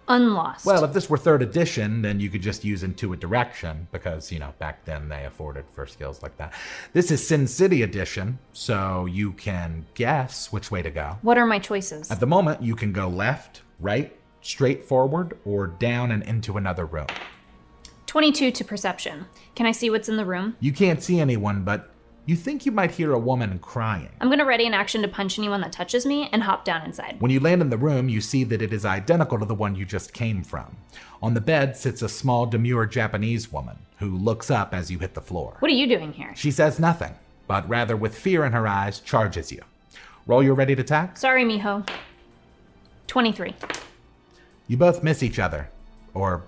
unlost? Well, if this were 3rd edition, then you could just use Intuit Direction, because, back then they afforded for skills like that. This is Sin City Edition, so you can guess which way to go. What are my choices? At the moment, you can go left, right, straight forward, or down and into another room. 22 to perception. Can I see what's in the room? You can't see anyone, but you think you might hear a woman crying. I'm gonna ready an action to punch anyone that touches me and hop down inside. When you land in the room, you see that it is identical to the one you just came from. On the bed sits a small, demure Japanese woman who looks up as you hit the floor. What are you doing here? She says nothing, but rather with fear in her eyes, charges you. Roll your ready to attack. Sorry, mijo. 23. You both miss each other. Or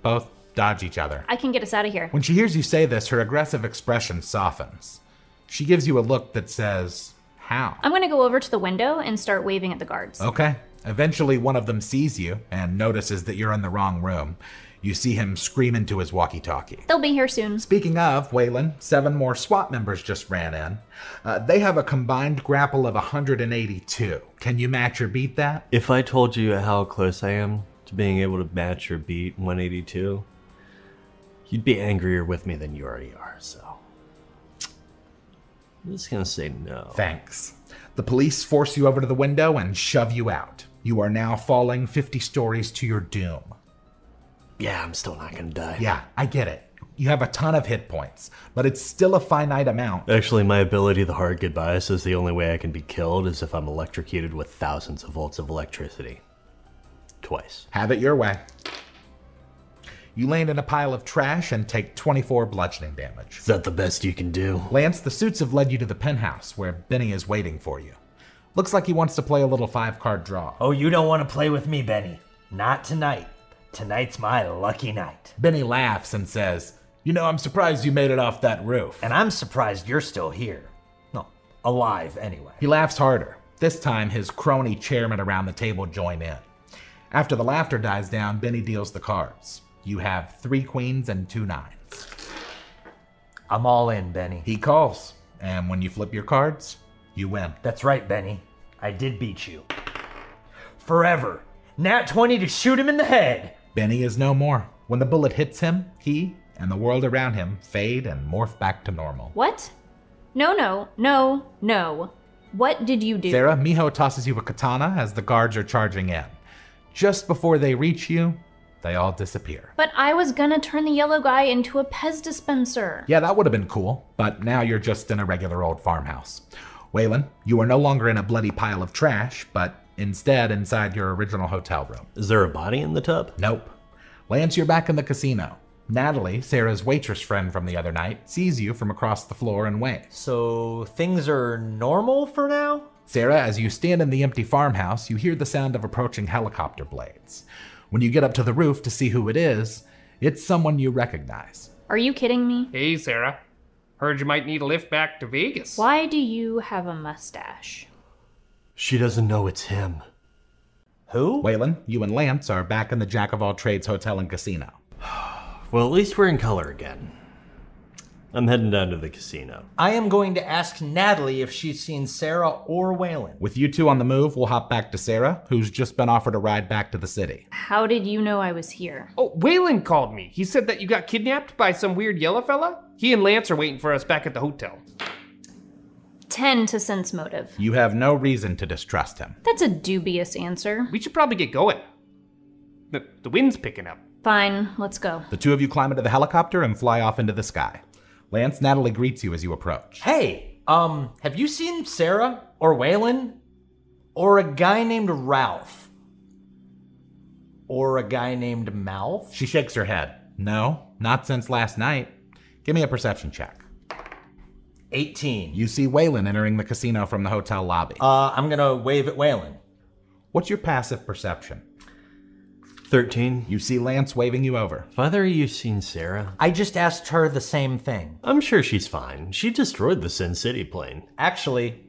both dodge each other. I can get us out of here. When she hears you say this, her aggressive expression softens. She gives you a look that says, how? I'm gonna go over to the window and start waving at the guards. Okay. Eventually, one of them sees you and notices that you're in the wrong room. You see him scream into his walkie-talkie. They'll be here soon. Speaking of, Waylon, 7 more SWAT members just ran in. They have a combined grapple of 182. Can you match or beat that? If I told you how close I am to being able to match or beat 182, you'd be angrier with me than you already are, so I'm just gonna say no. Thanks. The police force you over to the window and shove you out. You are now falling 50 stories to your doom. Yeah, I'm still not gonna die. Yeah, I get it. You have a ton of hit points, but it's still a finite amount. Actually, my ability to hard goodbye says the only way I can be killed is if I'm electrocuted with thousands of volts of electricity. Twice. Have it your way. You land in a pile of trash and take 24 bludgeoning damage. Is that the best you can do? Lance, the suits have led you to the penthouse where Benny is waiting for you. Looks like he wants to play a little 5-card draw. Oh, you don't want to play with me, Benny. Not tonight. Tonight's my lucky night. Benny laughs and says, "You know, I'm surprised you made it off that roof." And I'm surprised you're still here. No, alive anyway. He laughs harder. This time, his crony chairmen around the table join in. After the laughter dies down, Benny deals the cards. You have 3 queens and 2 nines. I'm all in, Benny. He calls, and when you flip your cards, you win. That's right, Benny. I did beat you. Forever. Nat 20 to shoot him in the head. Benny is no more. When the bullet hits him, he and the world around him fade and morph back to normal. What? No. What did you do? Sarah, Miho tosses you a katana as the guards are charging in. Just before they reach you, they all disappear. But I was gonna turn the yellow guy into a Pez dispenser. Yeah, that would have been cool, but now you're just in a regular old farmhouse. Waylon, you are no longer in a bloody pile of trash, but instead inside your original hotel room. Is there a body in the tub? Nope. Lance, you're back in the casino. Natalie, Sarah's waitress friend from the other night, sees you from across the floor and waves. So things are normal for now? Sarah, as you stand in the empty farmhouse, you hear the sound of approaching helicopter blades. When you get up to the roof to see who it is, it's someone you recognize. Are you kidding me? Hey, Sarah. Heard you might need a lift back to Vegas. Why do you have a mustache? She doesn't know it's him. Who? Waylon, you and Lance are back in the Jack-of-all-trades hotel and casino. Well, at least we're in color again. I'm heading down to the casino. I am going to ask Natalie if she's seen Sarah or Waylon. With you two on the move, we'll hop back to Sarah, who's just been offered a ride back to the city. How did you know I was here? Oh, Waylon called me. He said that you got kidnapped by some weird yellow fella. He and Lance are waiting for us back at the hotel. 10 to sense motive. You have no reason to distrust him. That's a dubious answer. We should probably get going. The wind's picking up. Fine, let's go. The two of you climb into the helicopter and fly off into the sky. Lance, Natalie greets you as you approach. Hey, have you seen Sarah or Waylon? Or a guy named Ralph? Or a guy named Mouth? She shakes her head. No, not since last night. Give me a perception check. 18. You see Waylon entering the casino from the hotel lobby. I'm gonna wave at Waylon. What's your passive perception? 13. You see Lance waving you over. Have either of you seen Sarah? I just asked her the same thing. I'm sure she's fine. She destroyed the Sin City plane. Actually,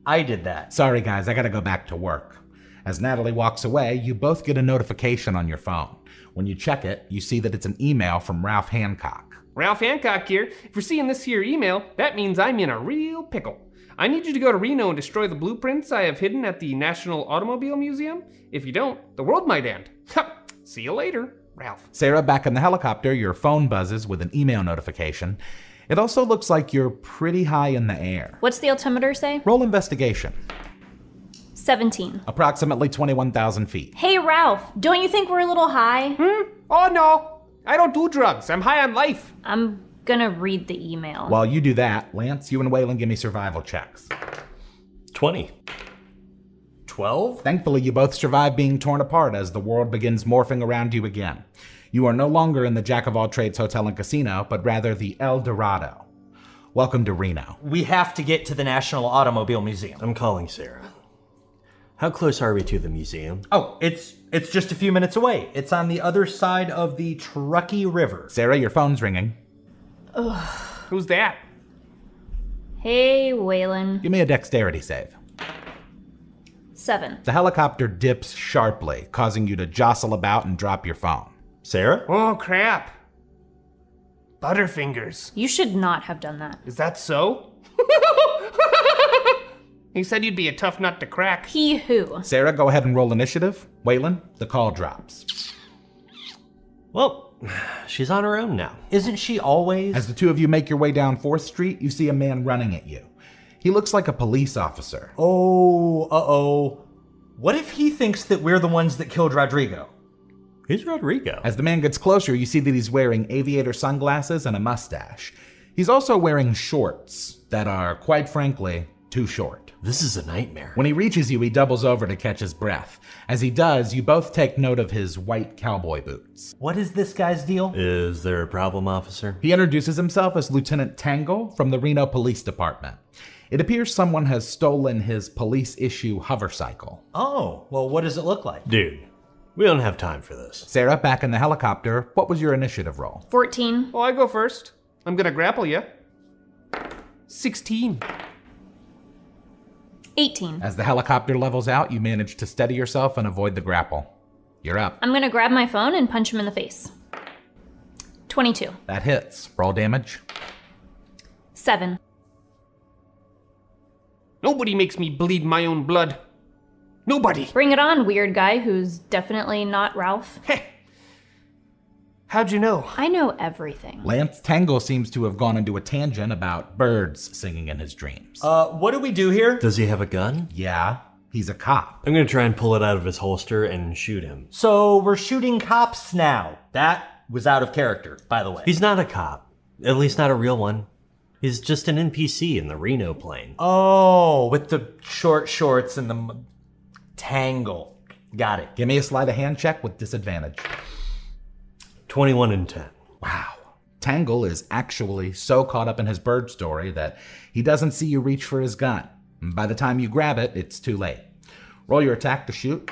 I did that. Sorry guys, I gotta go back to work. As Natalie walks away, you both get a notification on your phone. When you check it, you see that it's an email from Ralph Hancock. Ralph Hancock here. If you're seeing this here email, that means I'm in a real pickle. I need you to go to Reno and destroy the blueprints I have hidden at the National Automobile Museum. If you don't, the world might end. Ha! See you later, Ralph. Sarah, back in the helicopter, your phone buzzes with an email notification. It also looks like you're pretty high in the air. What's the altimeter say? Roll investigation. 17. Approximately 21,000 feet. Hey, Ralph, don't you think we're a little high? Oh no, I don't do drugs. I'm high on life. I'm gonna read the email. While you do that, Lance, you and Waylon give me survival checks. 20. 12? Thankfully, you both survive being torn apart as the world begins morphing around you again. You are no longer in the Jack-of-all-trades hotel and casino, but rather the El Dorado. Welcome to Reno. We have to get to the National Automobile Museum. I'm calling Sarah. How close are we to the museum? Oh, it's just a few minutes away. It's on the other side of the Truckee River. Sarah, your phone's ringing. Who's that? Hey, Waylon. Give me a dexterity save. 7. The helicopter dips sharply, causing you to jostle about and drop your phone. Sarah? Oh, crap. Butterfingers. You should not have done that. Is that so? He said you'd be a tough nut to crack. He who? Sarah, go ahead and roll initiative. Waylon, the call drops. Well, she's on her own now. Isn't she always? As the two of you make your way down 4th Street, you see a man running at you. He looks like a police officer. Oh, uh-oh. What if he thinks that we're the ones that killed Rodrigo? Who's Rodrigo? As the man gets closer, you see that he's wearing aviator sunglasses and a mustache. He's also wearing shorts that are, quite frankly, too short. This is a nightmare. When he reaches you, he doubles over to catch his breath. As he does, you both take note of his white cowboy boots. What is this guy's deal? Is there a problem, officer? He introduces himself as Lieutenant Tangle from the Reno Police Department. It appears someone has stolen his police-issue hovercycle. Oh, well, what does it look like? Dude, we don't have time for this. Sarah, back in the helicopter, what was your initiative roll? 14. Well, I go first. I'm gonna grapple you. 16. 18. As the helicopter levels out, you manage to steady yourself and avoid the grapple. You're up. I'm gonna grab my phone and punch him in the face. 22. That hits. Roll damage. 7. Nobody makes me bleed my own blood. Nobody. Bring it on, weird guy who's definitely not Ralph. How'd you know? I know everything. Lance Tangle seems to have gone into a tangent about birds singing in his dreams. What do we do here? Does he have a gun? Yeah, he's a cop. I'm gonna try and pull it out of his holster and shoot him. So we're shooting cops now. That was out of character, by the way. He's not a cop. At least not a real one. He's just an NPC in the Reno plane. Oh, with the short shorts and the tangle. Got it. Give me a sleight of hand check with disadvantage. 21 and 10. Wow. Tangle is actually so caught up in his bird story that he doesn't see you reach for his gun. By the time you grab it, it's too late. Roll your attack to shoot.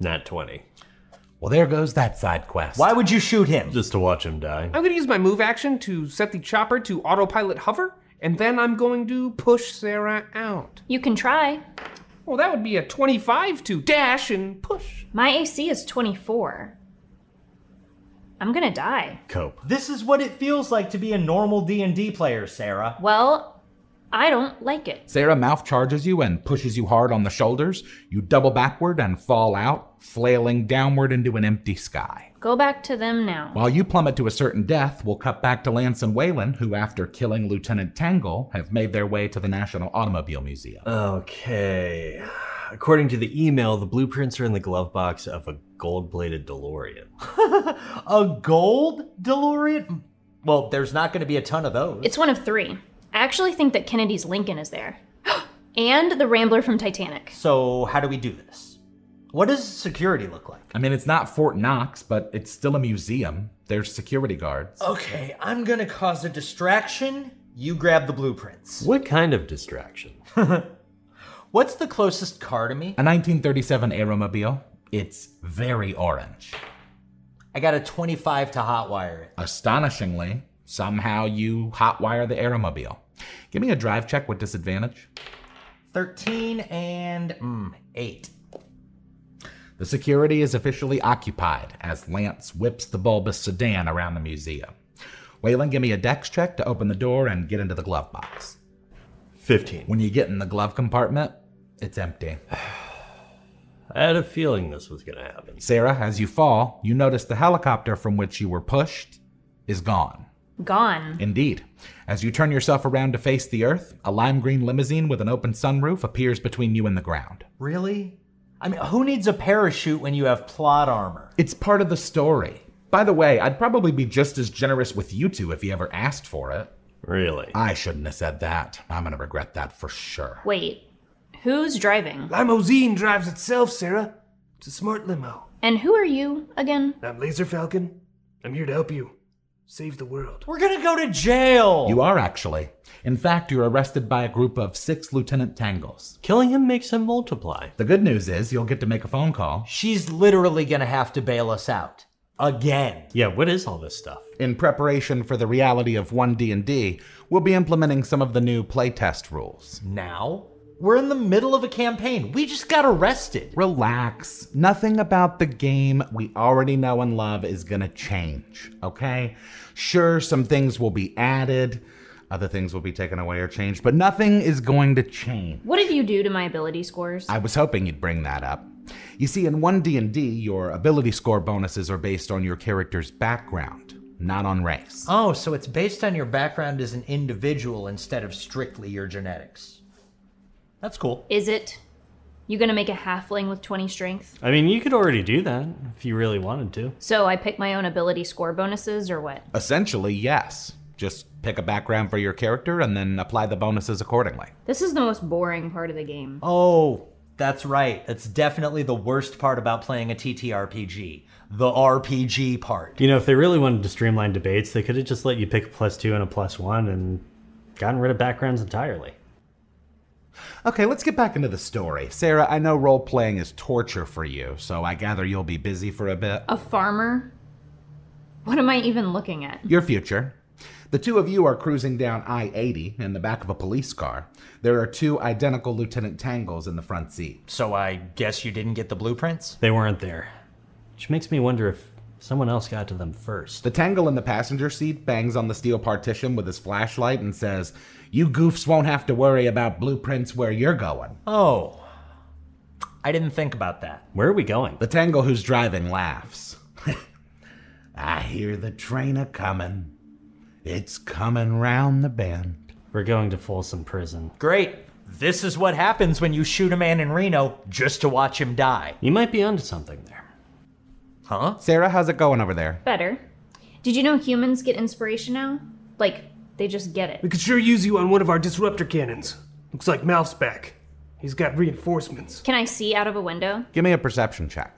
Nat 20. Well, there goes that side quest. Why would you shoot him? Just to watch him die. I'm gonna use my move action to set the chopper to autopilot hover, and then I'm going to push Sarah out. You can try. Well, that would be a 25 to dash and push. My AC is 24. I'm gonna die. Cope. This is what it feels like to be a normal D&D player, Sarah. Well, I don't like it. Sarah mouth charges you and pushes you hard on the shoulders. You double backward and fall out, flailing downward into an empty sky. Go back to them now. While you plummet to a certain death, we'll cut back to Lance and Waylon, who, after killing Lieutenant Tangle, have made their way to the National Automobile Museum. Okay. According to the email, the blueprints are in the glove box of a gold-bladed DeLorean. A gold DeLorean? Well, there's not going to be a ton of those. It's one of 3. I actually think that Kennedy's Lincoln is there. And the Rambler from Titanic. So how do we do this? What does security look like? I mean, it's not Fort Knox, but it's still a museum. There's security guards. Okay, I'm going to cause a distraction. You grab the blueprints. What kind of distraction? What's the closest car to me? A 1937 Aeromobile. It's very orange. I got a 25 to hotwire it. Astonishingly, somehow you hotwire the Aeromobile. Give me a drive check with disadvantage. 13 and 8. The security is officially occupied as Lance whips the bulbous sedan around the museum. Waylon, give me a dex check to open the door and get into the glove box. 15. When you get in the glove compartment, it's empty. I had a feeling this was gonna happen. Sarah, as you fall, you notice the helicopter from which you were pushed is gone. Gone. Indeed. As you turn yourself around to face the earth, a lime green limousine with an open sunroof appears between you and the ground. Really? I mean, who needs a parachute when you have plot armor? It's part of the story. By the way, I'd probably be just as generous with you two if you ever asked for it. Really? I shouldn't have said that. I'm gonna regret that for sure. Wait, who's driving? Limousine drives itself, Sarah. It's a smart limo. And who are you again? I'm Laser Falcon. I'm here to help you. save the world. We're gonna go to jail! You are actually. In fact, you're arrested by a group of 6 Lieutenant Tangles. Killing him makes him multiply. The good news is you'll get to make a phone call. She's literally gonna have to bail us out. Again. Yeah, what is all this stuff? In preparation for the reality of 1D&D, we'll be implementing some of the new playtest rules. Now? We're in the middle of a campaign. We just got arrested. Relax. Nothing about the game we already know and love is gonna change, okay? Sure, some things will be added, other things will be taken away or changed, but nothing is going to change. What did you do to my ability scores? I was hoping you'd bring that up. You see, in 1D&D, your ability score bonuses are based on your character's background, not on race. Oh, so it's based on your background as an individual instead of strictly your genetics. That's cool. Is it? You gonna make a halfling with 20 strength? I mean, you could already do that if you really wanted to. So I pick my own ability score bonuses, or what? Essentially, yes. Just pick a background for your character and then apply the bonuses accordingly. This is the most boring part of the game. Oh, that's right. That's definitely the worst part about playing a TTRPG. The RPG part. You know, if they really wanted to streamline debates, they could have just let you pick a +2 and a +1 and gotten rid of backgrounds entirely. Okay, let's get back into the story. Sarah, I know role-playing is torture for you, so I gather you'll be busy for a bit. A farmer? What am I even looking at? Your future. The two of you are cruising down I-80 in the back of a police car. There are 2 identical Lieutenant Tangles in the front seat. So I guess you didn't get the blueprints? They weren't there. Which makes me wonder if someone else got to them first. The Tangle in the passenger seat bangs on the steel partition with his flashlight and says, "You goofs won't have to worry about blueprints where you're going." Oh. I didn't think about that. Where are we going? The Tangle who's driving laughs. "I hear the train a-comin'. It's coming round the bend." We're going to Folsom Prison. Great. This is what happens when you shoot a man in Reno just to watch him die. You might be onto something there. Huh? Sarah, how's it going over there? Better. Did you know humans get inspiration now? Like, they just get it. We could sure use you on one of our disruptor cannons. Looks like Malf's back. He's got reinforcements. Can I see out of a window? Give me a perception check.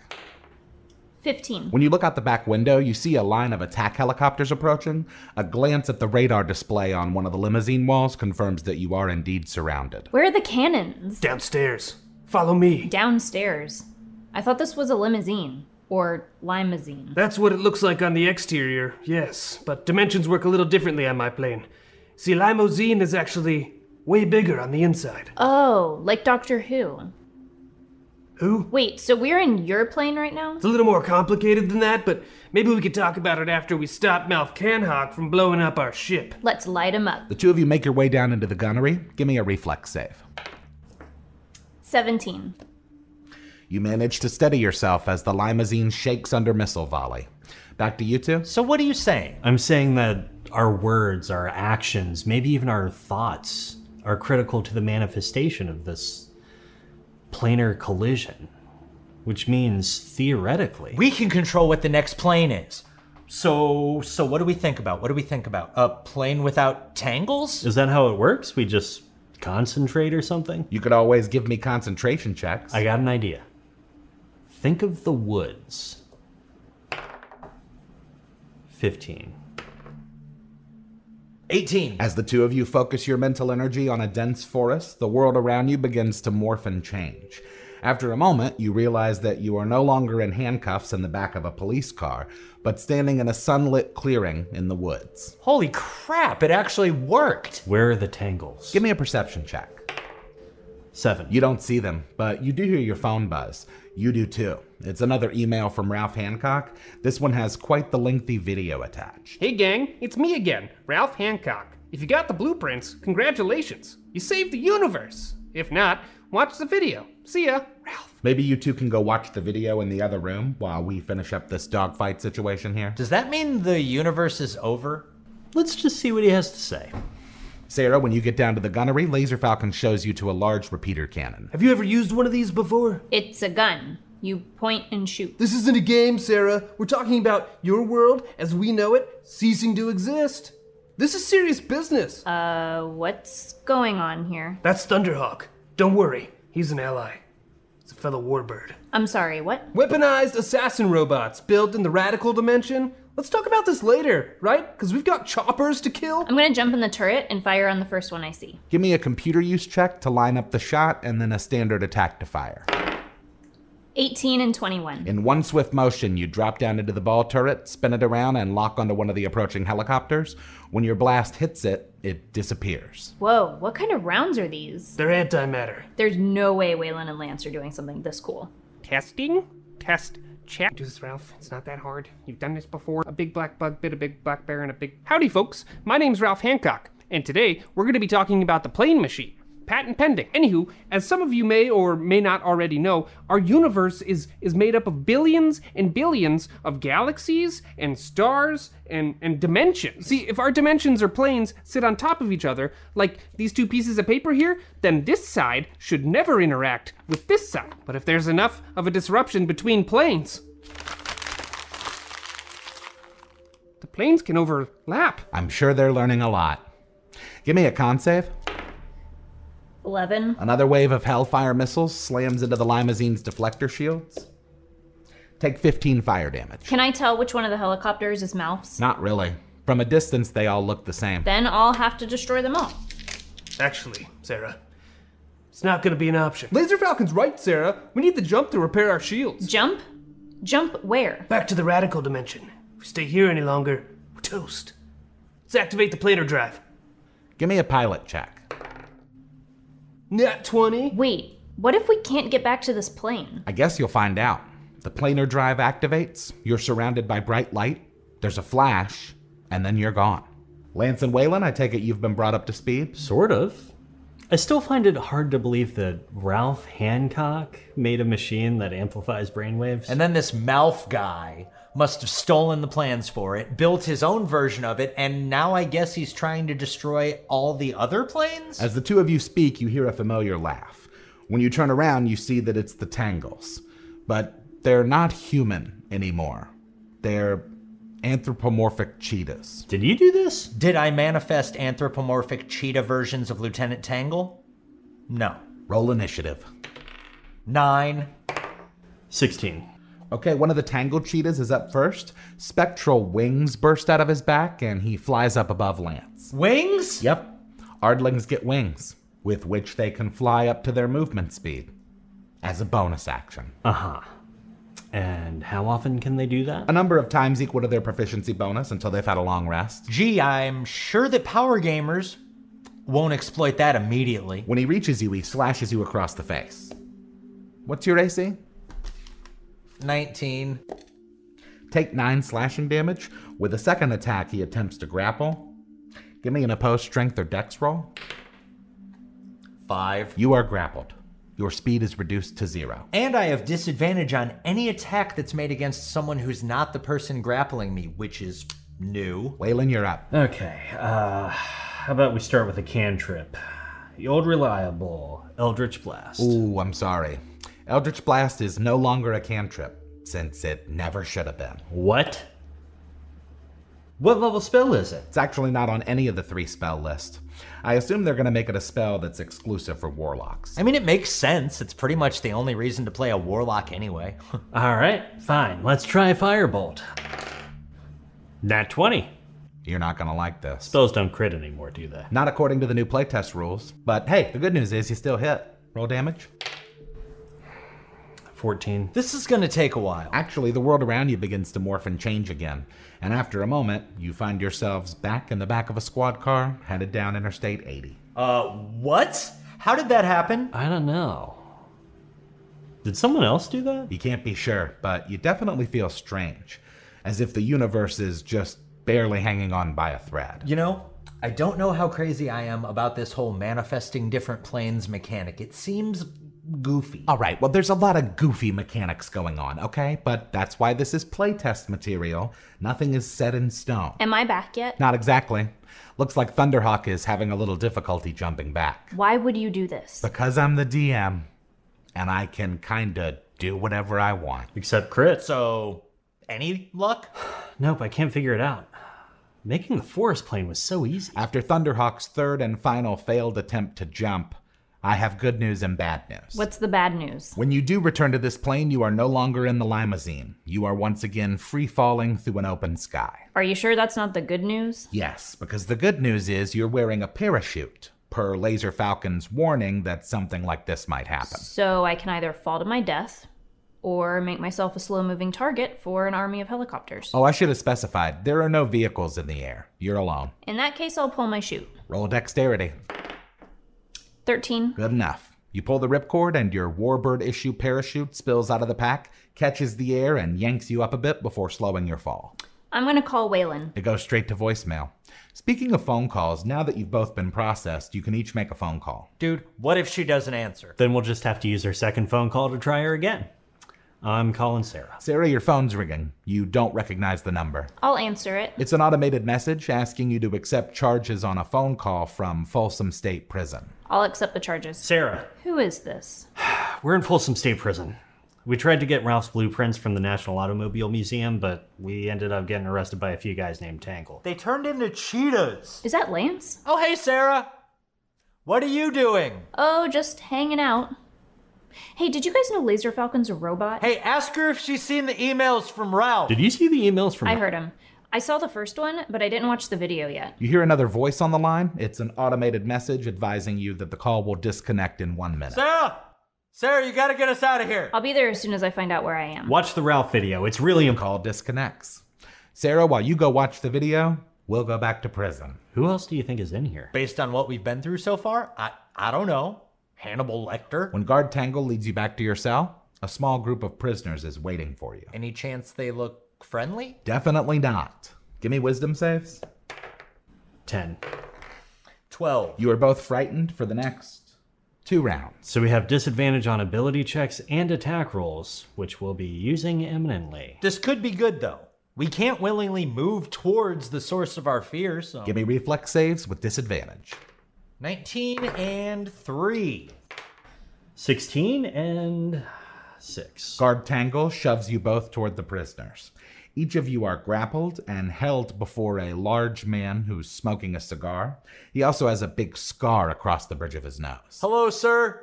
15. When you look out the back window, you see a line of attack helicopters approaching. A glance at the radar display on one of the limousine walls confirms that you are indeed surrounded. Where are the cannons? Downstairs. Follow me. Downstairs. I thought this was a limousine. Or limousine. That's what it looks like on the exterior, yes. But dimensions work a little differently on my plane. See, limousine is actually way bigger on the inside. Oh, like Doctor Who. Who? Wait, so we're in your plane right now? It's a little more complicated than that, but maybe we could talk about it after we stop Malf Canhawk from blowing up our ship. Let's light him up. The two of you make your way down into the gunnery. Give me a reflex save. 17. You manage to steady yourself as the limousine shakes under missile volley. Back to you two. So what are you saying? I'm saying that our words, our actions, maybe even our thoughts are critical to the manifestation of this planar collision. Which means, theoretically... We can control what the next plane is. So what do we think about? What do we think about? A plane without tangles? Is that how it works? We just concentrate or something? You could always give me concentration checks. I got an idea. Think of the woods. 15. 18. As the two of you focus your mental energy on a dense forest, the world around you begins to morph and change. After a moment, you realize that you are no longer in handcuffs in the back of a police car, but standing in a sunlit clearing in the woods. Holy crap, it actually worked. Where are the tangles? Give me a perception check. 7. You don't see them, but you do hear your phone buzz. You do too. It's another email from Ralph Hancock. This one has quite the lengthy video attached. Hey gang, it's me again, Ralph Hancock. If you got the blueprints, congratulations. You saved the universe. If not, watch the video. See ya, Ralph. Maybe you two can go watch the video in the other room while we finish up this dogfight situation here. Does that mean the universe is over? Let's just see what he has to say. Sarah, when you get down to the gunnery, Laser Falcon shows you to a large repeater cannon. Have you ever used one of these before? It's a gun. You point and shoot. This isn't a game, Sarah. We're talking about your world, as we know it, ceasing to exist. This is serious business. What's going on here? That's Thunderhawk. Don't worry, he's an ally. He's a fellow warbird. I'm sorry, what? Weaponized assassin robots built in the radical dimension Let's talk about this later, right? Because we've got choppers to kill. I'm gonna jump in the turret and fire on the first one I see. Give me a computer use check to line up the shot and then a standard attack to fire. 18 and 21. In one swift motion, you drop down into the ball turret, spin it around, and lock onto one of the approaching helicopters. When your blast hits it, it disappears. Whoa, what kind of rounds are these? They're antimatter. There's no way Waylon and Lance are doing something this cool. Testing? Test. Check. Do this, Ralph. It's not that hard. You've done this before. A big black bug bit a big black bear and a big... Howdy, folks. My name's Ralph Hancock, and today we're going to be talking about the plane machine. Patent pending. Anywho, as some of you may or may not already know, our universe is made up of billions and billions of galaxies and stars and dimensions. See, if our dimensions or planes sit on top of each other, like these two pieces of paper here, then this side should never interact with this side. But if there's enough of a disruption between planes, the planes can overlap. I'm sure they're learning a lot. Give me a con save. 11. Another wave of Hellfire missiles slams into the limousine's deflector shields. Take 15 fire damage. Can I tell which one of the helicopters is Mouth's? Not really. From a distance, they all look the same. Then I'll have to destroy them all. Actually, Sarah, it's not gonna be an option. Laser Falcon's right, Sarah. We need the jump to repair our shields. Jump? Jump where? Back to the radical dimension. If we stay here any longer, we're toast. Let's activate the planar drive. Give me a pilot check. Nat 20. Wait, what if we can't get back to this plane? I guess you'll find out. The planar drive activates, you're surrounded by bright light, there's a flash, and then you're gone. Lance and Waylon, I take it you've been brought up to speed? Sort of. I still find it hard to believe that Ralph Hancock made a machine that amplifies brainwaves. And then this Malf guy must have stolen the plans for it, built his own version of it, and now I guess he's trying to destroy all the other planes? As the two of you speak, you hear a familiar laugh. When you turn around, you see that it's the Tangles. But they're not human anymore. They're anthropomorphic cheetahs. Did you do this? Did I manifest anthropomorphic cheetah versions of Lieutenant Tangle? No. Roll initiative. 9. 16. Okay, one of the Tangled cheetahs is up first. Spectral wings burst out of his back, and he flies up above Lance. Wings? Yep. Ardlings get wings, with which they can fly up to their movement speed, as a bonus action. Uh-huh. And how often can they do that? A number of times equal to their proficiency bonus until they've had a long rest. Gee, I'm sure that power gamers won't exploit that immediately. When he reaches you, he slashes you across the face. What's your AC? 19. Take 9 slashing damage. With a second attack, he attempts to grapple. Give me an opposed strength or dex roll. 5. You are grappled. Your speed is reduced to 0. And I have disadvantage on any attack that's made against someone who's not the person grappling me, which is new. Waylon, you're up. Okay, how about we start with a cantrip? The old reliable Eldritch Blast. Ooh, I'm sorry. Eldritch Blast is no longer a cantrip, since it never should have been. What? What level spell is it? It's actually not on any of the 3 spell list. I assume they're going to make it a spell that's exclusive for warlocks. I mean, it makes sense. It's pretty much the only reason to play a warlock anyway. All right, fine. Let's try Firebolt. Nat 20. You're not going to like this. Spells don't crit anymore, do they? Not according to the new playtest rules. But hey, the good news is you still hit. Roll damage. 14. This is gonna take a while. Actually, the world around you begins to morph and change again. And after a moment, you find yourselves back in the back of a squad car, headed down Interstate 80. What? How did that happen? I don't know. Did someone else do that? You can't be sure, but you definitely feel strange. As if the universe is just barely hanging on by a thread. You know, I don't know how crazy I am about this whole manifesting different planes mechanic. It seems goofy. All right, well, there's a lot of goofy mechanics going on, okay? But that's why this is playtest material. Nothing is set in stone. Am I back yet? Not exactly. Looks like Thunderhawk is having a little difficulty jumping back. Why would you do this? Because I'm the DM, and I can kinda do whatever I want. Except crit. So, any luck? Nope, I can't figure it out. Making the forest plane was so easy. After Thunderhawk's third and final failed attempt to jump, I have good news and bad news. What's the bad news? When you do return to this plane, you are no longer in the limousine. You are once again free-falling through an open sky. Are you sure that's not the good news? Yes, because the good news is you're wearing a parachute, per Laser Falcon's warning that something like this might happen. So I can either fall to my death, or make myself a slow-moving target for an army of helicopters. Oh, I should have specified. There are no vehicles in the air. You're alone. In that case, I'll pull my chute. Roll dexterity. 13. Good enough. You pull the ripcord and your Warbird issue parachute spills out of the pack, catches the air, and yanks you up a bit before slowing your fall. I'm gonna call Waylon. It goes straight to voicemail. Speaking of phone calls, now that you've both been processed, you can each make a phone call. Dude, what if she doesn't answer? Then we'll just have to use her second phone call to try her again. I'm calling Sarah. Sarah, your phone's ringing. You don't recognize the number. I'll answer it. It's an automated message asking you to accept charges on a phone call from Folsom State Prison. I'll accept the charges. Sarah, Who is this? we're in Folsom State Prison. We tried to get Ralph's blueprints from the National Automobile Museum, but we ended up getting arrested by a few guys named Tangle. They turned into cheetahs. Is that Lance? Oh, hey, Sarah. What are you doing? Oh, just hanging out. Hey, did you guys know Laser Falcon's a robot? Hey, ask her if she's seen the emails from Ralph. Did you see the emails from... I heard him. I saw the first one, but I didn't watch the video yet. You hear another voice on the line. It's an automated message advising you that the call will disconnect in 1 minute. Sarah! Sarah, you gotta get us out of here. I'll be there as soon as I find out where I am. Watch the Ralph video. It's really The important. call disconnects. Sarah, while you go watch the video, we'll go back to prison. Who else do you think is in here? Based on what we've been through so far, I don't know. Hannibal Lecter? When Guard Tangle leads you back to your cell, a small group of prisoners is waiting for you. Any chance they look friendly? Definitely not. Give me wisdom saves. 10. 12. You are both frightened for the next 2 rounds. So we have disadvantage on ability checks and attack rolls, which we'll be using imminently. This could be good, though. We can't willingly move towards the source of our fear, so... Give me reflex saves with disadvantage. 19 and 3. 16 and 6. Guard Tangle shoves you both toward the prisoners. Each of you are grappled and held before a large man who's smoking a cigar. He also has a big scar across the bridge of his nose. Hello, sir.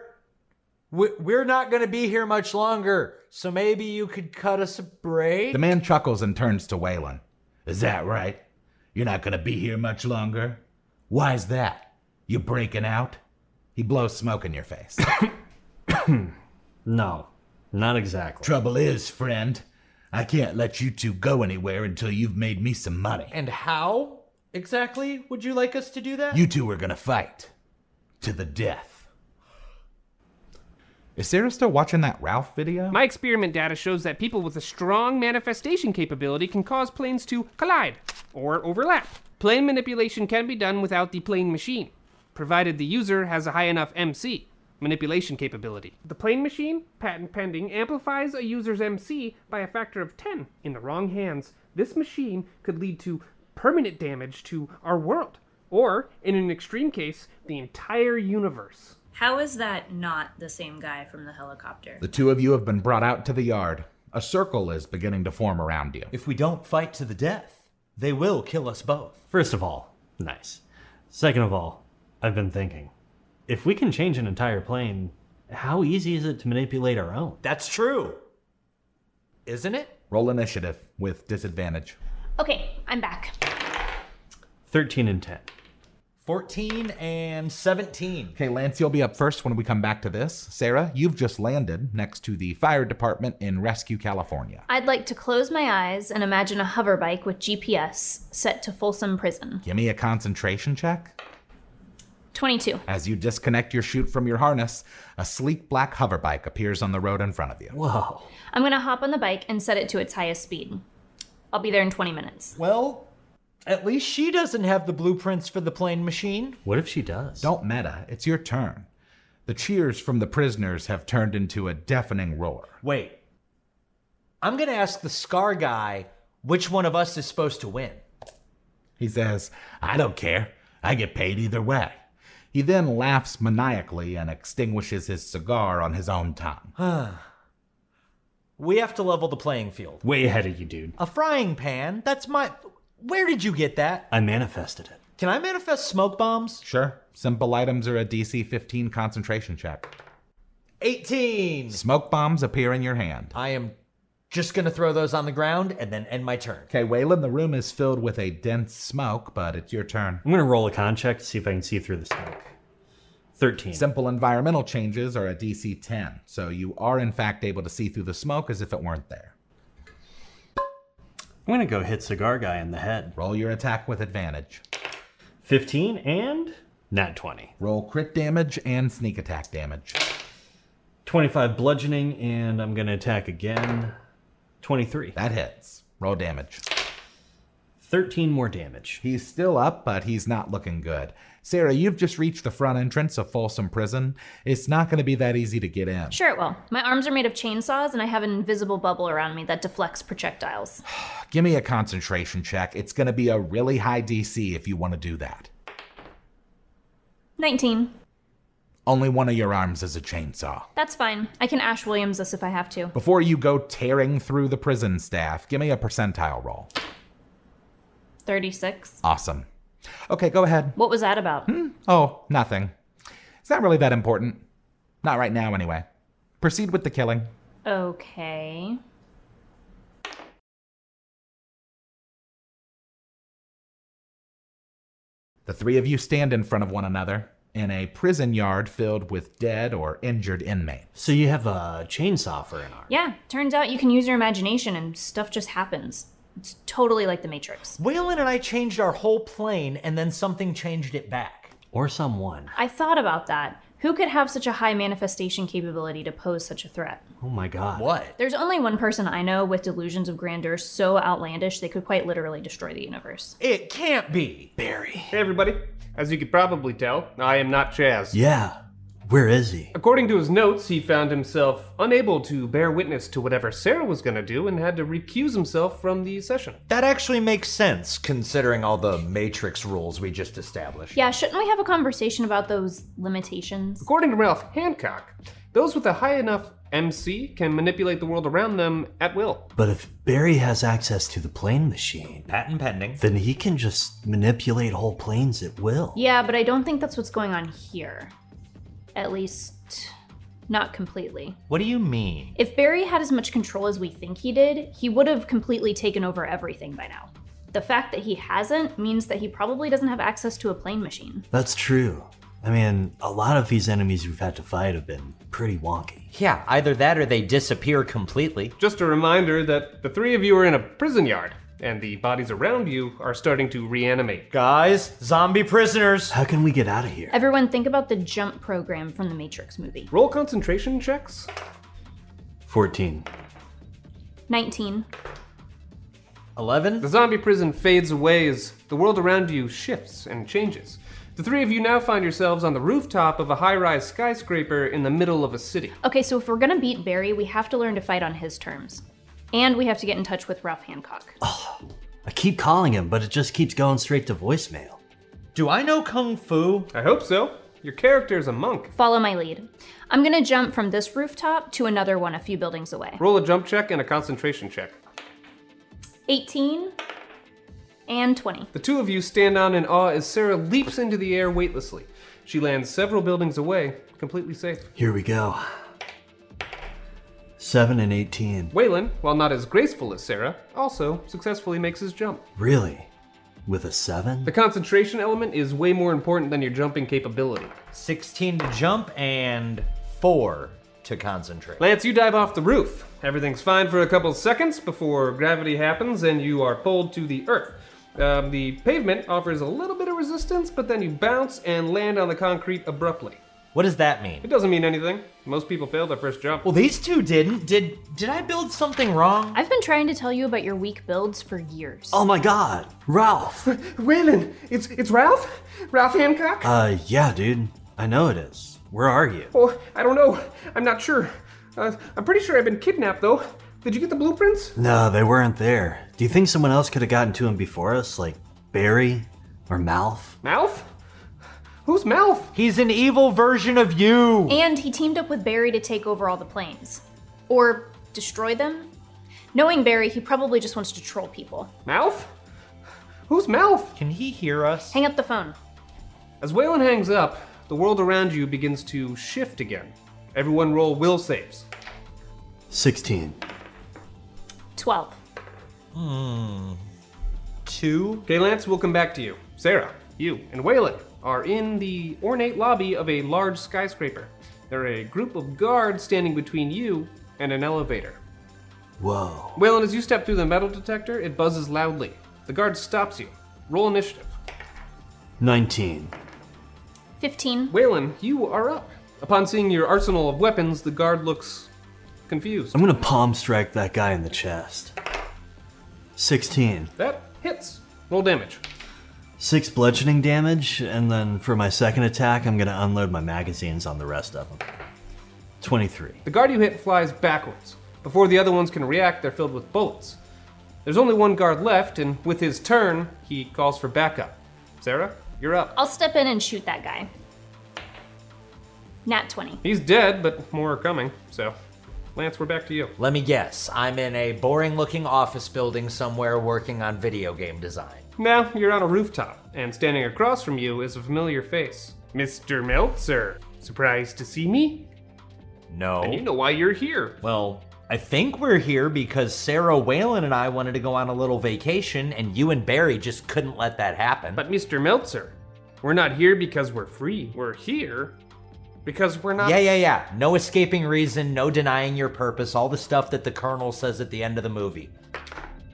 We're not going to be here much longer, so maybe you could cut us a break? The man chuckles and turns to Waylon. Is that right? You're not going to be here much longer? Why's that? You breaking out? He blows smoke in your face. No, not exactly. Trouble is, friend, I can't let you two go anywhere until you've made me some money. And how exactly would you like us to do that? You two are gonna fight. To the death. Is Sarah still watching that Ralph video? My experiment data shows that people with a strong manifestation capability can cause planes to collide or overlap. Plane manipulation can be done without the plane machine, provided the user has a high enough MC, manipulation capability. The plane machine, patent pending, amplifies a user's MC by a factor of 10. In the wrong hands, this machine could lead to permanent damage to our world, or, in an extreme case, the entire universe. How is that not the same guy from the helicopter? The two of you have been brought out to the yard. A circle is beginning to form around you. If we don't fight to the death, they will kill us both. First of all, nice. Second of all, I've been thinking, if we can change an entire plane, how easy is it to manipulate our own? That's true. Isn't it? Roll initiative with disadvantage. Okay, I'm back. 13 and 10. 14 and 17. Okay, Lance, you'll be up first when we come back to this. Sarah, you've just landed next to the fire department in Rescue, California. I'd like to close my eyes and imagine a hover bike with GPS set to Folsom Prison. Give me a concentration check. 22. As you disconnect your chute from your harness, a sleek black hover bike appears on the road in front of you. Whoa. I'm gonna hop on the bike and set it to its highest speed. I'll be there in 20 minutes. Well, at least she doesn't have the blueprints for the plane machine. What if she does? Don't meta, it's your turn. The cheers from the prisoners have turned into a deafening roar. Wait. I'm gonna ask the Scar guy which one of us is supposed to win. He says, I don't care. I get paid either way. He then laughs maniacally and extinguishes his cigar on his own tongue. We have to level the playing field. Way ahead of you, dude. A frying pan? That's my... Where did you get that? I manifested it. Can I manifest smoke bombs? Sure. Simple items are a DC 15 concentration check. 18! Smoke bombs appear in your hand. I am just gonna throw those on the ground and then end my turn. Okay, Waylon, the room is filled with a dense smoke, but it's your turn. I'm gonna roll a con check to see if I can see through the smoke. 13. Simple environmental changes are a DC 10, so you are in fact able to see through the smoke as if it weren't there. I'm gonna go hit Cigar Guy in the head. Roll your attack with advantage. 15 and nat 20. Roll crit damage and sneak attack damage. 25 bludgeoning, and I'm gonna attack again. 23. That hits. Roll damage. 13 more damage. He's still up, but he's not looking good. Sarah, you've just reached the front entrance of Folsom Prison. It's not going to be that easy to get in. Sure it will. My arms are made of chainsaws, and I have an invisible bubble around me that deflects projectiles. Give me a concentration check. It's going to be a really high DC if you want to do that. 19. Only one of your arms is a chainsaw. That's fine. I can Ash Williams this if I have to. Before you go tearing through the prison staff, give me a percentile roll. 36. Awesome. Okay, go ahead. What was that about? Oh, nothing. It's not really that important. Not right now, anyway. Proceed with the killing. Okay. The three of you stand in front of one another in a prison yard filled with dead or injured inmates. So you have a chainsaw for an arm. Yeah, turns out you can use your imagination and stuff just happens. It's totally like the Matrix. Waylon and I changed our whole plane and then something changed it back. Or someone. I thought about that. Who could have such a high manifestation capability to pose such a threat? Oh my god. What? There's only one person I know with delusions of grandeur so outlandish they could quite literally destroy the universe. It can't be. Barry. Hey everybody, as you could probably tell, I am not Chaz. Yeah. Where is he? According to his notes, he found himself unable to bear witness to whatever Sarah was going to do and had to recuse himself from the session. That actually makes sense, considering all the Matrix rules we just established. Yeah, shouldn't we have a conversation about those limitations? According to Ralph Hancock, those with a high enough MC can manipulate the world around them at will. But if Barry has access to the plane machine, Patent pending. then he can just manipulate whole planes at will. Yeah, but I don't think that's what's going on here. At least, not completely. What do you mean? If Barry had as much control as we think he did, he would have completely taken over everything by now. The fact that he hasn't means that he probably doesn't have access to a plane machine. That's true. I mean, a lot of these enemies we've had to fight have been pretty wonky. Yeah, either that or they disappear completely. Just a reminder that the three of you are in a prison yard, and the bodies around you are starting to reanimate. Guys, zombie prisoners. How can we get out of here? Everyone think about the jump program from the Matrix movie. Roll concentration checks. 14. 19. 11? The zombie prison fades away as the world around you shifts and changes. The three of you now find yourselves on the rooftop of a high-rise skyscraper in the middle of a city. Okay, so if we're gonna beat Barry, we have to learn to fight on his terms. And we have to get in touch with Ralph Hancock. I keep calling him, but it just keeps going straight to voicemail. Do I know Kung Fu? I hope so. Your character is a monk. Follow my lead. I'm gonna jump from this rooftop to another one a few buildings away. Roll a jump check and a concentration check. 18 and 20. The two of you stand on in awe as Sarah leaps into the air weightlessly. She lands several buildings away, completely safe. Here we go. 7 and 18. Waylon, while not as graceful as Sarah, also successfully makes his jump. Really? With a 7? The concentration element is way more important than your jumping capability. 16 to jump and 4 to concentrate. Lance, you dive off the roof. Everything's fine for a couple seconds before gravity happens and you are pulled to the earth. The pavement offers a little bit of resistance, but then you bounce and land on the concrete abruptly. What does that mean? It doesn't mean anything. Most people fail their first jump. Well, these two didn't. Did I build something wrong? I've been trying to tell you about your weak builds for years. Oh my god, Ralph! Waylon, it's Ralph? Ralph Hancock? Yeah, dude. I know it is. Where are you? Oh, I don't know. I'm not sure. I'm pretty sure I've been kidnapped, though. Did you get the blueprints? No, they weren't there. Do you think someone else could have gotten to him before us, like Barry or Mouth? Mouth? Who's Mouth? He's an evil version of you. And he teamed up with Barry to take over all the planes. Or destroy them? Knowing Barry, he probably just wants to troll people. Mouth? Whose mouth? Can he hear us? Hang up the phone. As Waylon hangs up, the world around you begins to shift again. Everyone roll will saves. 16. 12. 2. Okay, Lance, we'll come back to you. Sarah, you, and Waylon are in the ornate lobby of a large skyscraper. There are a group of guards standing between you and an elevator. Whoa. Waylon, as you step through the metal detector, it buzzes loudly. The guard stops you. Roll initiative. 19. 15. Waylon, you are up. Upon seeing your arsenal of weapons, the guard looks confused. I'm gonna palm strike that guy in the chest. 16. That hits. Roll damage. 6 bludgeoning damage, and then for my second attack, I'm gonna unload my magazines on the rest of them. 23. The guard you hit flies backwards. Before the other ones can react, they're filled with bullets. There's only one guard left, and with his turn, he calls for backup. Sarah, you're up. I'll step in and shoot that guy. Nat 20. He's dead, but more are coming, so Lance, we're back to you. Let me guess. I'm in a boring-looking office building somewhere working on video game design. Now you're on a rooftop, and standing across from you is a familiar face. Mr. Meltzer, surprised to see me? No. And you know why you're here. Well, I think we're here because Sarah Whalen and I wanted to go on a little vacation, and you and Barry just couldn't let that happen. But Mr. Meltzer, we're not here because we're free. We're here because we're not... Yeah. No escaping reason, no denying your purpose, all the stuff that the Colonel says at the end of the movie.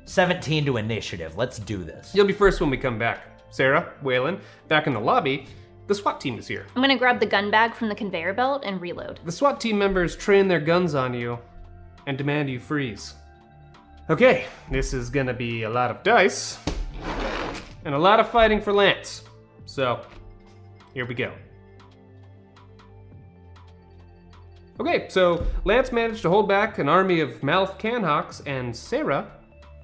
17 to initiative. Let's do this. You'll be first when we come back. Sarah, Whalen, back in the lobby. The SWAT team is here. I'm gonna grab the gun bag from the conveyor belt and reload. The SWAT team members train their guns on you and demand you freeze. Okay, this is gonna be a lot of dice and a lot of fighting for Lance. So, here we go. Okay, so Lance managed to hold back an army of mouth canhawks, and Sarah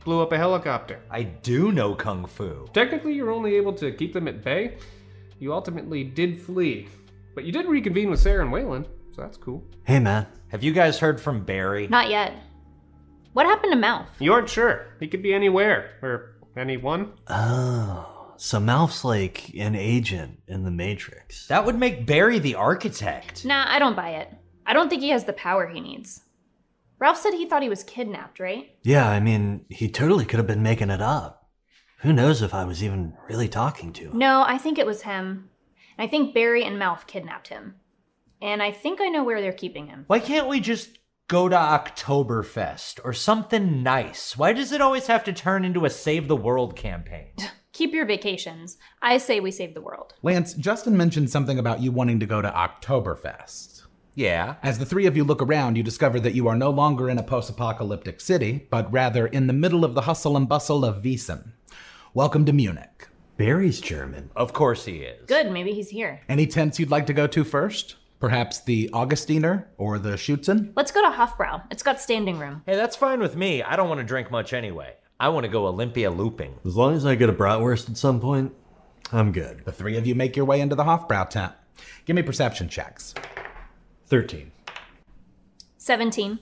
blew up a helicopter. I do know Kung Fu. Technically, you're only able to keep them at bay. You ultimately did flee, but you did reconvene with Sarah and Whalen, so that's cool. Hey, man. Have you guys heard from Barry? Not yet. What happened to Mouth? You aren't sure. He could be anywhere, or anyone. Oh, so Malph's like an agent in the Matrix. That would make Barry the architect. Nah, I don't buy it. I don't think he has the power he needs. Ralph said he thought he was kidnapped, right? Yeah, I mean, he totally could have been making it up. Who knows if I was even really talking to him? No, I think it was him. And I think Barry and Mouth kidnapped him. And I think I know where they're keeping him. Why can't we just go to Oktoberfest or something nice? Why does it always have to turn into a Save the World campaign? Keep your vacations. I say we save the world. Lance, Justin mentioned something about you wanting to go to Oktoberfest. Yeah. As the three of you look around, you discover that you are no longer in a post-apocalyptic city, but rather in the middle of the hustle and bustle of Wiesn. Welcome to Munich. Barry's German. Of course he is. Good, maybe he's here. Any tents you'd like to go to first? Perhaps the Augustiner or the Schutzen? Let's go to Hofbrau. It's got standing room. Hey, that's fine with me. I don't want to drink much anyway. I want to go Olympia looping. As long as I get a bratwurst at some point, I'm good. The three of you make your way into the Hofbrau tent. Give me perception checks. 13. 17.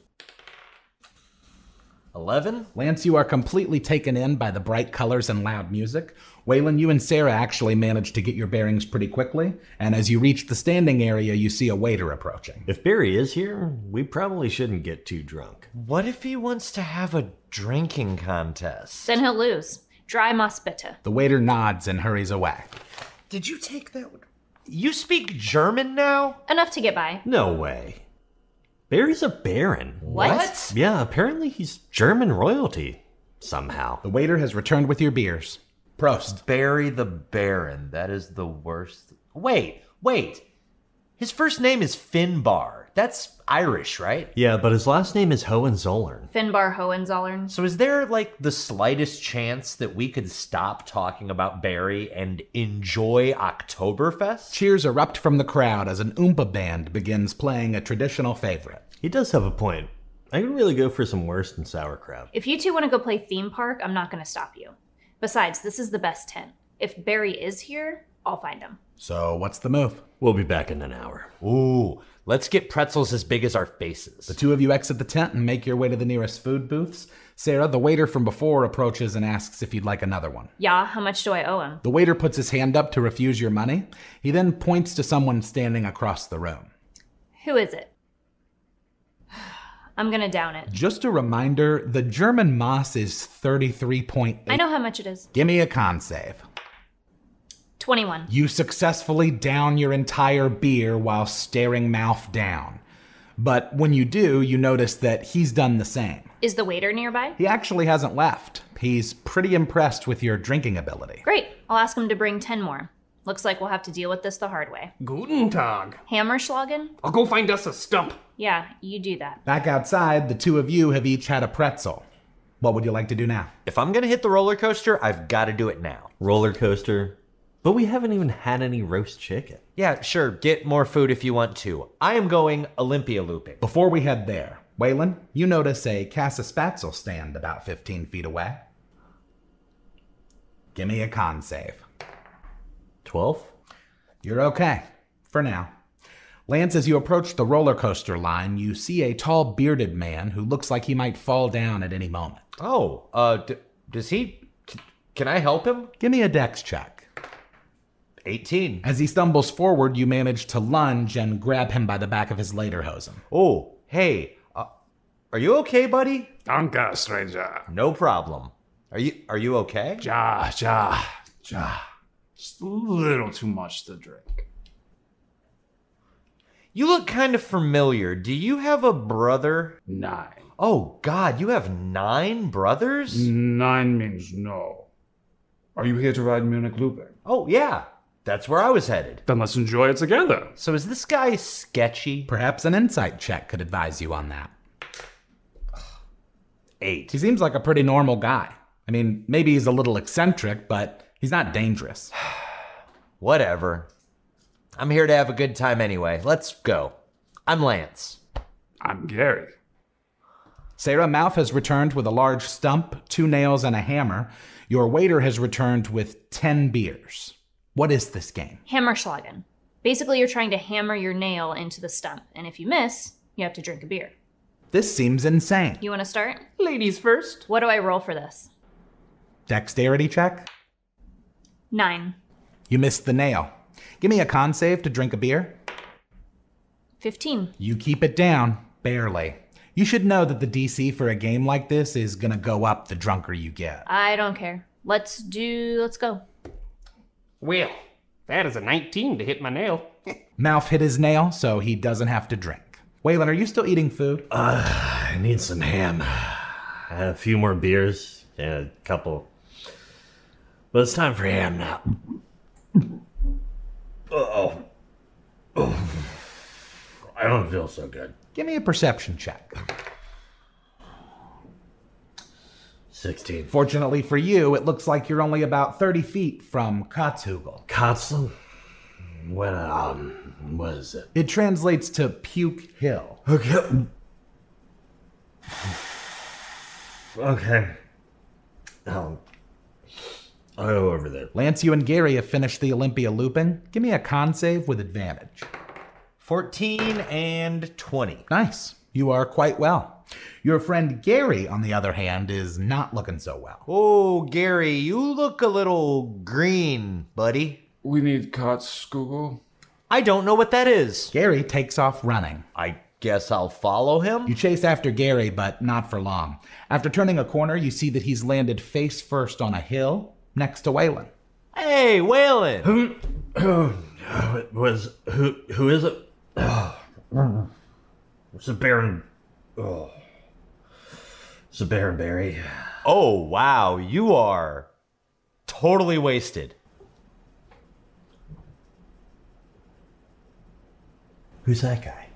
11? Lance, you are completely taken in by the bright colors and loud music. Whalen, you and Sarah actually managed to get your bearings pretty quickly, and as you reach the standing area, you see a waiter approaching. If Barry is here, we probably shouldn't get too drunk. What if he wants to have a drinking contest? Then he'll lose. Dry moss bitte. The waiter nods and hurries away. Did you take that? You speak German now? Enough to get by. No way. Barry's a baron. What? Yeah, apparently he's German royalty. Somehow. The waiter has returned with your beers. Prost. Barry the Baron. That is the worst. Wait. His first name is Finbar. That's Irish, right? Yeah, but his last name is Hohenzollern. Finbar Hohenzollern. So is there, like, the slightest chance that we could stop talking about Barry and enjoy Oktoberfest? Cheers erupt from the crowd as an Oompa band begins playing a traditional favorite. He does have a point. I could really go for some worse than sauerkraut. If you two want to go play theme park, I'm not going to stop you. Besides, this is the best tent. If Barry is here, I'll find him. So what's the move? We'll be back in an hour. Ooh, Let's get pretzels as big as our faces. The two of you exit the tent and make your way to the nearest food booths. Sarah, the waiter from before, approaches and asks if you'd like another one. Yeah, how much do I owe him? The waiter puts his hand up to refuse your money. He then points to someone standing across the room. Who is it? I'm gonna down it. Just a reminder, the German Moss is 33.8. I know how much it is. Give me a con save. 21. You successfully down your entire beer while staring Mouth down. But when you do, you notice that he's done the same. Is the waiter nearby? He actually hasn't left. He's pretty impressed with your drinking ability. Great. I'll ask him to bring 10 more. Looks like we'll have to deal with this the hard way. Guten Tag. Hammerschlagen? I'll go find us a stump. Yeah, you do that. Back outside, the two of you have each had a pretzel. What would you like to do now? If I'm gonna hit the roller coaster, I've gotta do it now. Roller coaster. But we haven't even had any roast chicken. Yeah, sure, get more food if you want to. I am going Olympia looping. Before we head there, Waylon, you notice a Casa Spatzel stand about 15 feet away. Give me a con save. 12? You're okay, for now. Lance, as you approach the roller coaster line, you see a tall bearded man who looks like he might fall down at any moment. Oh, does he... Can I help him? Give me a dex check. 18. As he stumbles forward, you manage to lunge and grab him by the back of his lederhosen. Oh, hey, are you okay, buddy? Danke, stranger. No problem. Are you okay? Ja. Just a little too much to drink. You look kind of familiar. Do you have a brother? 9. Oh, God, you have 9 brothers? 9 means no. Are you here to ride Munich looping? Oh, yeah. That's where I was headed. Then let's enjoy it together. So is this guy sketchy? Perhaps an insight check could advise you on that. 8. He seems like a pretty normal guy. I mean, maybe he's a little eccentric, but he's not dangerous. Whatever. I'm here to have a good time anyway. Let's go. I'm Lance. I'm Gary. Sarah, Mouth has returned with a large stump, 2 nails, and a hammer. Your waiter has returned with 10 beers. What is this game? Hammerschlagen. Basically, you're trying to hammer your nail into the stump, and if you miss, you have to drink a beer. This seems insane. You want to start? Ladies first. What do I roll for this? Dexterity check? 9. You missed the nail. Give me a con save to drink a beer. 15. You keep it down, barely. You should know that the DC for a game like this is gonna go up the drunker you get. I don't care. Let's go. Well, that is a 19 to hit my nail. Mouth hit his nail, so he doesn't have to drink. Waylon, are you still eating food? I need some ham. I had a few more beers and a couple. But it's time for ham now. Oh. I don't feel so good. Give me a perception check. 16. Fortunately for you, it looks like you're only about 30 feet from Kotzhugel. Kotzl? What is it? It translates to Puke Hill. Okay. Okay. I'll go over there. Lance, you and Gary have finished the Olympia looping. Give me a con save with advantage. 14 and 20. Nice. You are quite well. Your friend Gary, on the other hand, is not looking so well. Oh, Gary, you look a little green, buddy. We need Kotzhugel. I don't know what that is. Gary takes off running. I guess I'll follow him. You chase after Gary, but not for long. After turning a corner, you see that he's landed face first on a hill next to Waylon. Hey, Waylon! Who is it? It's a Baron. Oh. It's a Baron Berry. Oh, wow, you are totally wasted. Who's that guy?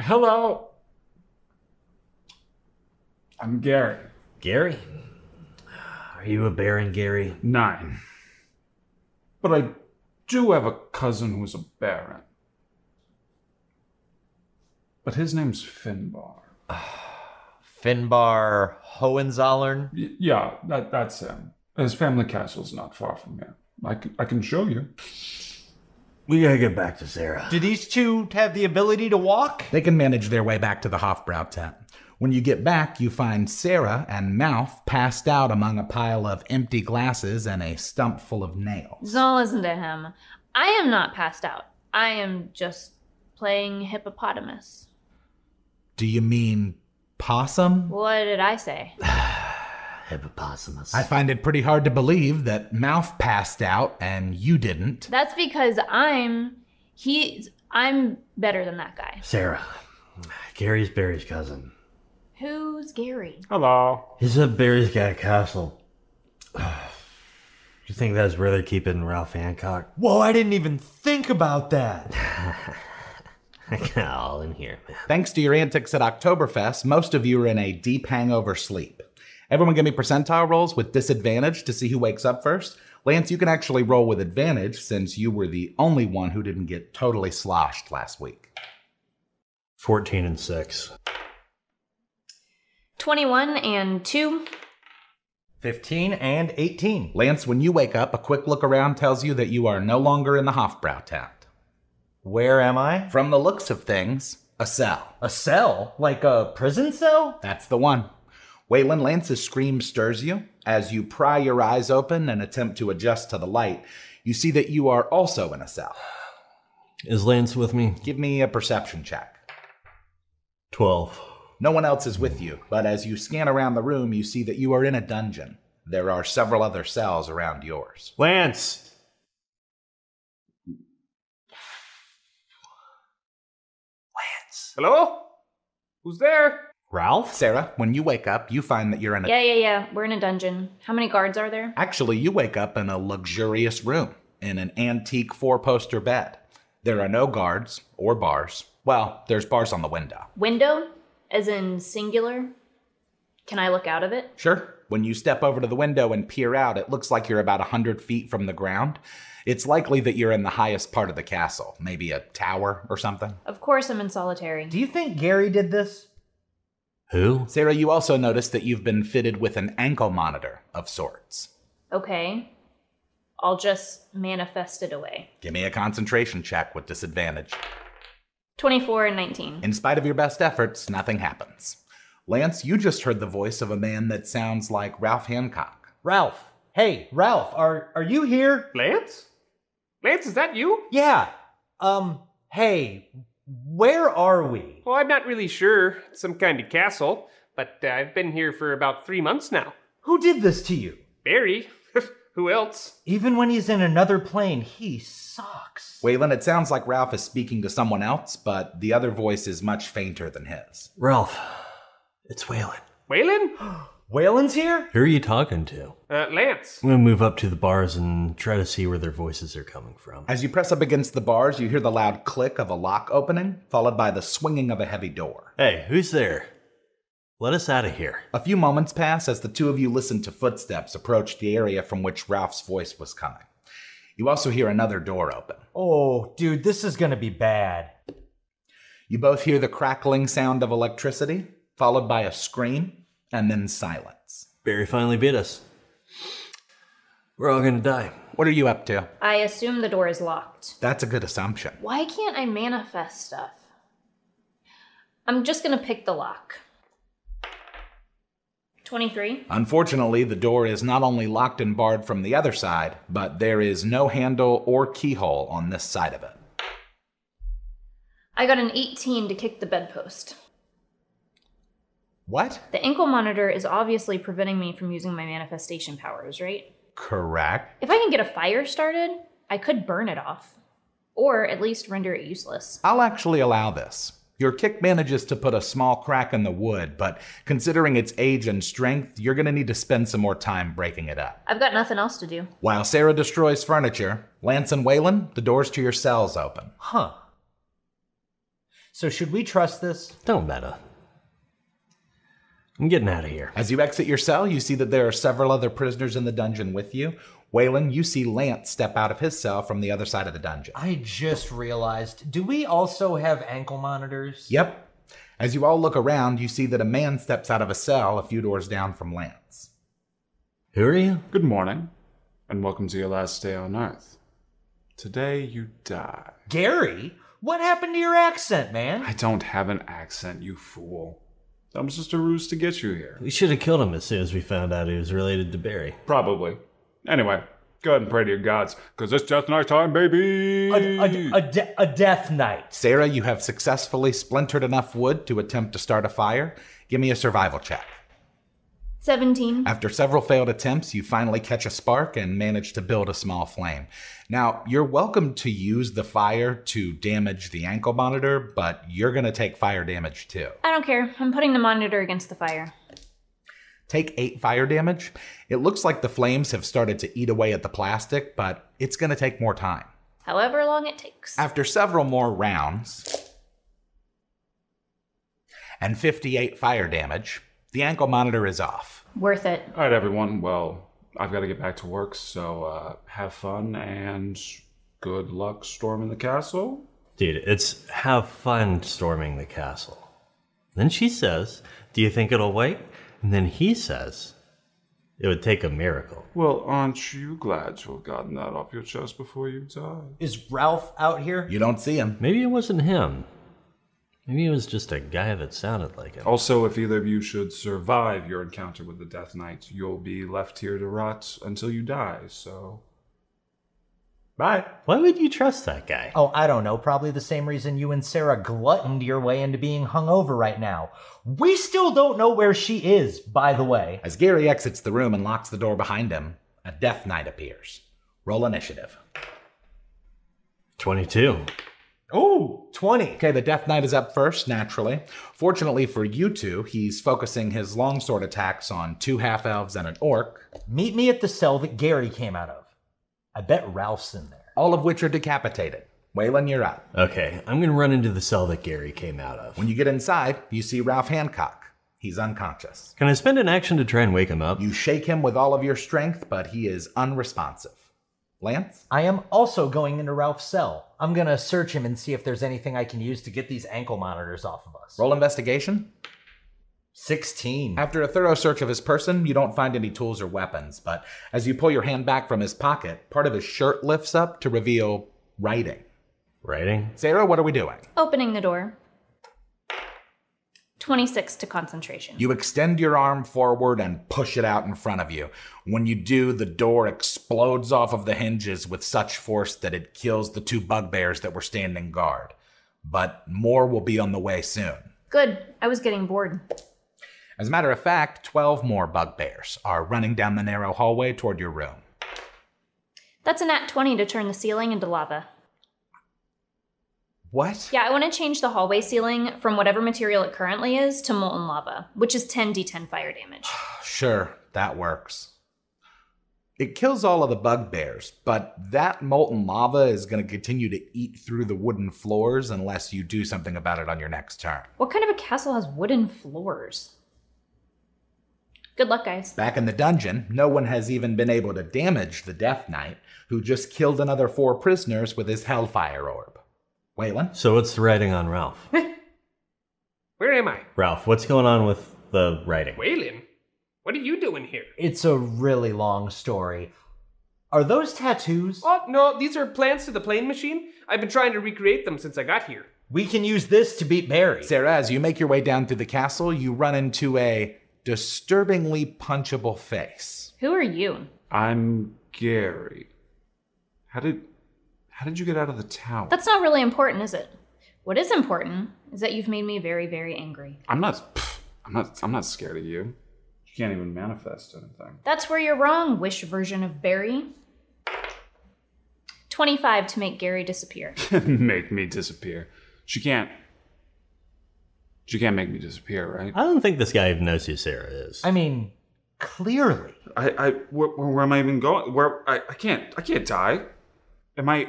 Hello. I'm Gary. Gary? Are you a Baron, Gary? 9. But I do have a cousin who's a baron. But his name's Finbar. Finbar Hohenzollern? Yeah, that's him. His family castle's not far from here. I can show you. We gotta get back to Sarah. Do these two have the ability to walk? They can manage their way back to the Hofbrau tent. When you get back, you find Sarah and Mouth passed out among a pile of empty glasses and a stump full of nails. Don't listen to him. I am not passed out. I am just playing hippopotamus. Do you mean possum? What did I say? Hippopotamus. I find it pretty hard to believe that Mouth passed out and you didn't. That's because I'm better than that guy. Sarah. Gary's Barry's cousin. Who's Gary? Hello. He's at Barry's got a castle. Do you think that's where they're keeping Ralph Hancock? Whoa, I didn't even think about that. I got all in here, man. Thanks to your antics at Oktoberfest, most of you are in a deep hangover sleep. Everyone give me percentile rolls with disadvantage to see who wakes up first. Lance, you can actually roll with advantage since you were the only one who didn't get totally sloshed last week. 14 and 6. 21 and 2. 15 and 18. Lance, when you wake up, a quick look around tells you that you are no longer in the Hofbrau tent. Where am I? From the looks of things, a cell. A cell? Like a prison cell? That's the one. Waylon, Lance's scream stirs you. As you pry your eyes open and attempt to adjust to the light, you see that you are also in a cell. Is Lance with me? Give me a perception check. 12. No one else is with you, but as you scan around the room, you see that you are in a dungeon. There are several other cells around yours. Lance! Hello? Who's there? Ralph? Sarah, when you wake up, you find that you're in a... Yeah. We're in a dungeon. How many guards are there? Actually, you wake up in a luxurious room, in an antique 4-poster bed. There are no guards or bars. Well, there's bars on the window. Window? As in singular? Can I look out of it? Sure. When you step over to the window and peer out, it looks like you're about 100 feet from the ground. It's likely that you're in the highest part of the castle, maybe a tower or something. Of course I'm in solitary. Do you think Gary did this? Who? Sarah, you also notice that you've been fitted with an ankle monitor of sorts. Okay. I'll just manifest it away. Give me a concentration check with disadvantage. 24 and 19. In spite of your best efforts, nothing happens. Lance, you just heard the voice of a man that sounds like Ralph Hancock. Ralph. Hey, Ralph, are you here? Lance? Lance, is that you? Yeah. Hey, where are we? Well, I'm not really sure. It's some kind of castle, but I've been here for about 3 months now. Who did this to you? Barry? Who else? Even when he's in another plane, he sucks. Waylon, it sounds like Ralph is speaking to someone else, but the other voice is much fainter than his. Ralph. It's Waylon. Waylon? Waylon's here? Who are you talking to? Lance. I'm gonna move up to the bars and try to see where their voices are coming from. As you press up against the bars, you hear the loud click of a lock opening, followed by the swinging of a heavy door. Hey, who's there? Let us out of here. A few moments pass as the two of you listen to footsteps approach the area from which Ralph's voice was coming. You also hear another door open. Oh, dude, this is gonna be bad. You both hear the crackling sound of electricity, followed by a scream, and then silence. Barry finally beat us. We're all gonna die. What are you up to? I assume the door is locked. That's a good assumption. Why can't I manifest stuff? I'm just gonna pick the lock. 23. Unfortunately, the door is not only locked and barred from the other side, but there is no handle or keyhole on this side of it. I got an 18 to kick the bedpost. What? The ankle monitor is obviously preventing me from using my manifestation powers, right? Correct. If I can get a fire started, I could burn it off. Or at least render it useless. I'll actually allow this. Your kick manages to put a small crack in the wood, but considering its age and strength, you're going to need to spend some more time breaking it up. I've got nothing else to do. While Sarah destroys furniture, Lance and Waylon, the doors to your cells open. Huh. So should we trust this? Don't matter. I'm getting out of here. As you exit your cell, you see that there are several other prisoners in the dungeon with you. Waylon, you see Lance step out of his cell from the other side of the dungeon. I just realized, do we also have ankle monitors? Yep. As you all look around, you see that a man steps out of a cell a few doors down from Lance. Who are you? Good morning, and welcome to your last day on Earth. Today you die. Gary, what happened to your accent, man? I don't have an accent, you fool. That was just a ruse to get you here. We should have killed him as soon as we found out he was related to Barry. Probably. Anyway, go ahead and pray to your gods, because it's death night time, baby! A death knight. Sarah, you have successfully splintered enough wood to attempt to start a fire. Give me a survival check. 17. After several failed attempts, you finally catch a spark and manage to build a small flame. Now, you're welcome to use the fire to damage the ankle monitor, but you're going to take fire damage too. I don't care. I'm putting the monitor against the fire. Take 8 fire damage. It looks like the flames have started to eat away at the plastic, but it's going to take more time. However long it takes. After several more rounds and 58 fire damage, the ankle monitor is off. Worth it. All right, everyone. Well, I've got to get back to work, so have fun and good luck storming the castle. Dude, it's have fun storming the castle. Then she says, do you think it'll wait? And then he says, it would take a miracle. Well, aren't you glad to have gotten that off your chest before you died? Is Ralph out here? You don't see him. Maybe it wasn't him. Maybe it was just a guy that sounded like him. Also, if either of you should survive your encounter with the Death Knight, you'll be left here to rot until you die, so... Bye. Why would you trust that guy? Oh, I don't know. Probably the same reason you and Sarah gluttoned your way into being hungover right now. We still don't know where she is, by the way. As Gary exits the room and locks the door behind him, a Death Knight appears. Roll initiative. 22. Ooh, 20. Okay, the Death Knight is up first, naturally. Fortunately for you two, he's focusing his longsword attacks on 2 half-elves and an orc. Meet me at the cell that Gary came out of. I bet Ralph's in there. All of which are decapitated. Waylon, you're up. Okay, I'm gonna run into the cell that Gary came out of. When you get inside, you see Ralph Hancock. He's unconscious. Can I spend an action to try and wake him up? You shake him with all of your strength, but he is unresponsive. Lance? I am also going into Ralph's cell. I'm gonna search him and see if there's anything I can use to get these ankle monitors off of us. Roll investigation. 16. After a thorough search of his person, you don't find any tools or weapons, but as you pull your hand back from his pocket, part of his shirt lifts up to reveal writing. Writing? Sarah, what are we doing? Opening the door. 26 to concentration. You extend your arm forward and push it out in front of you. When you do, the door explodes off of the hinges with such force that it kills the 2 bugbears that were standing guard. But more will be on the way soon. Good. I was getting bored. As a matter of fact, 12 more bugbears are running down the narrow hallway toward your room. That's a nat 20 to turn the ceiling into lava. What? Yeah, I want to change the hallway ceiling from whatever material it currently is to molten lava, which is 10d10 fire damage. Sure, that works. It kills all of the bugbears, but that molten lava is going to continue to eat through the wooden floors unless you do something about it on your next turn. What kind of a castle has wooden floors? Good luck, guys. Back in the dungeon, no one has even been able to damage the Death Knight, who just killed another 4 prisoners with his Hellfire Orb. Waylon? So what's the writing on Ralph? Where am I? Ralph, what's going on with the writing? Waylon, what are you doing here? It's a really long story. Are those tattoos? Oh, no, these are plans to the plane machine. I've been trying to recreate them since I got here. We can use this to beat Barry. Sarah, as you make your way down through the castle, you run into a disturbingly punchable face. Who are you? I'm Gary. How did you get out of the tower? That's not really important, is it? What is important is that you've made me very, very angry. I'm not scared of you. You can't even manifest anything. That's where you're wrong, wish version of Barry. 25 to make Gary disappear. Make me disappear. She can't make me disappear, right? I don't think this guy even knows who Sarah is. I mean, clearly. Where am I even going? I can't die. Am I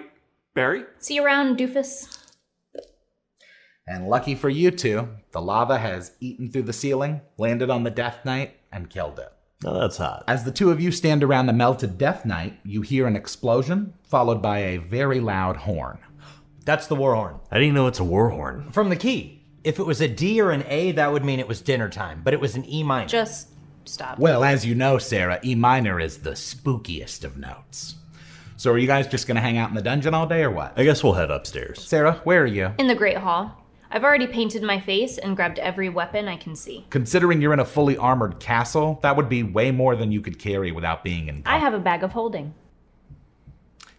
Barry? See you around, doofus. And lucky for you two, the lava has eaten through the ceiling, landed on the Death Knight, and killed it. Oh, that's hot. As the two of you stand around the melted Death Knight, you hear an explosion, followed by a very loud horn. That's the war horn. How do you know it's a war horn? From the key. If it was a D or an A, that would mean it was dinner time, but it was an E minor. Just stop. Well, as you know, Sarah, E minor is the spookiest of notes. So are you guys just gonna hang out in the dungeon all day or what? I guess we'll head upstairs. Sarah, where are you? In the Great Hall. I've already painted my face and grabbed every weapon I can see. Considering you're in a fully armored castle, that would be way more than you could carry without being in. I have a bag of holding.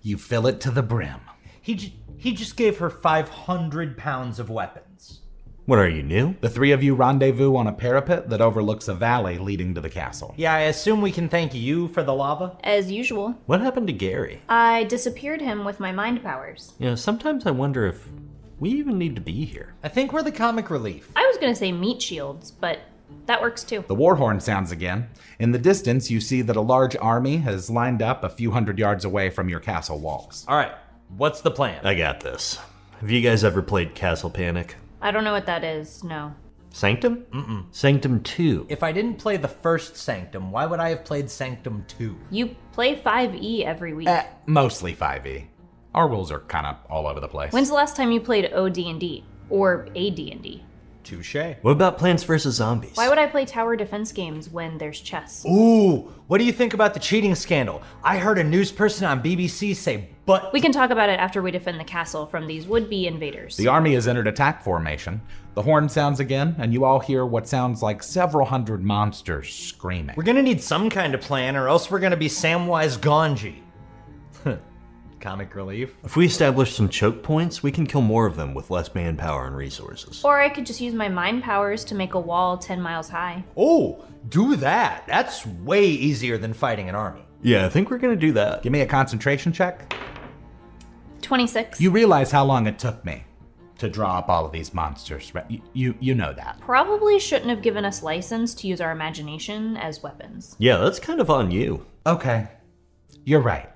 You fill it to the brim. He just gave her 500 pounds of weapons. What are you, new? The three of you rendezvous on a parapet that overlooks a valley leading to the castle. Yeah, I assume we can thank you for the lava? As usual. What happened to Gary? I disappeared him with my mind powers. You know, sometimes I wonder if we even need to be here. I think we're the comic relief. I was gonna say meat shields, but that works too. The war horn sounds again. In the distance, you see that a large army has lined up a few hundred yards away from your castle walls. All right, what's the plan? I got this. Have you guys ever played Castle Panic? I don't know what that is, no. Sanctum? Mm-mm. Sanctum 2. If I didn't play the first Sanctum, why would I have played Sanctum 2? You play 5e every week. Mostly 5e. Our rules are kind of all over the place. When's the last time you played OD&D? Or AD&D? Touche. What about Plants vs. Zombies? Why would I play tower defense games when there's chess? Ooh, what do you think about the cheating scandal? I heard a news person on BBC say, but... We can talk about it after we defend the castle from these would-be invaders. The army has entered attack formation. The horn sounds again, and you all hear what sounds like several hundred monsters screaming. We're gonna need some kind of plan, or else we're gonna be Samwise Ganji. Comic relief. If we establish some choke points, we can kill more of them with less manpower and resources. Or I could just use my mind powers to make a wall 10 miles high. Oh, do that. That's way easier than fighting an army. Yeah, I think we're gonna do that. Give me a concentration check. 26. You realize how long it took me to draw up all of these monsters, right? You know that. Probably shouldn't have given us license to use our imagination as weapons. Yeah, that's kind of on you. Okay, you're right.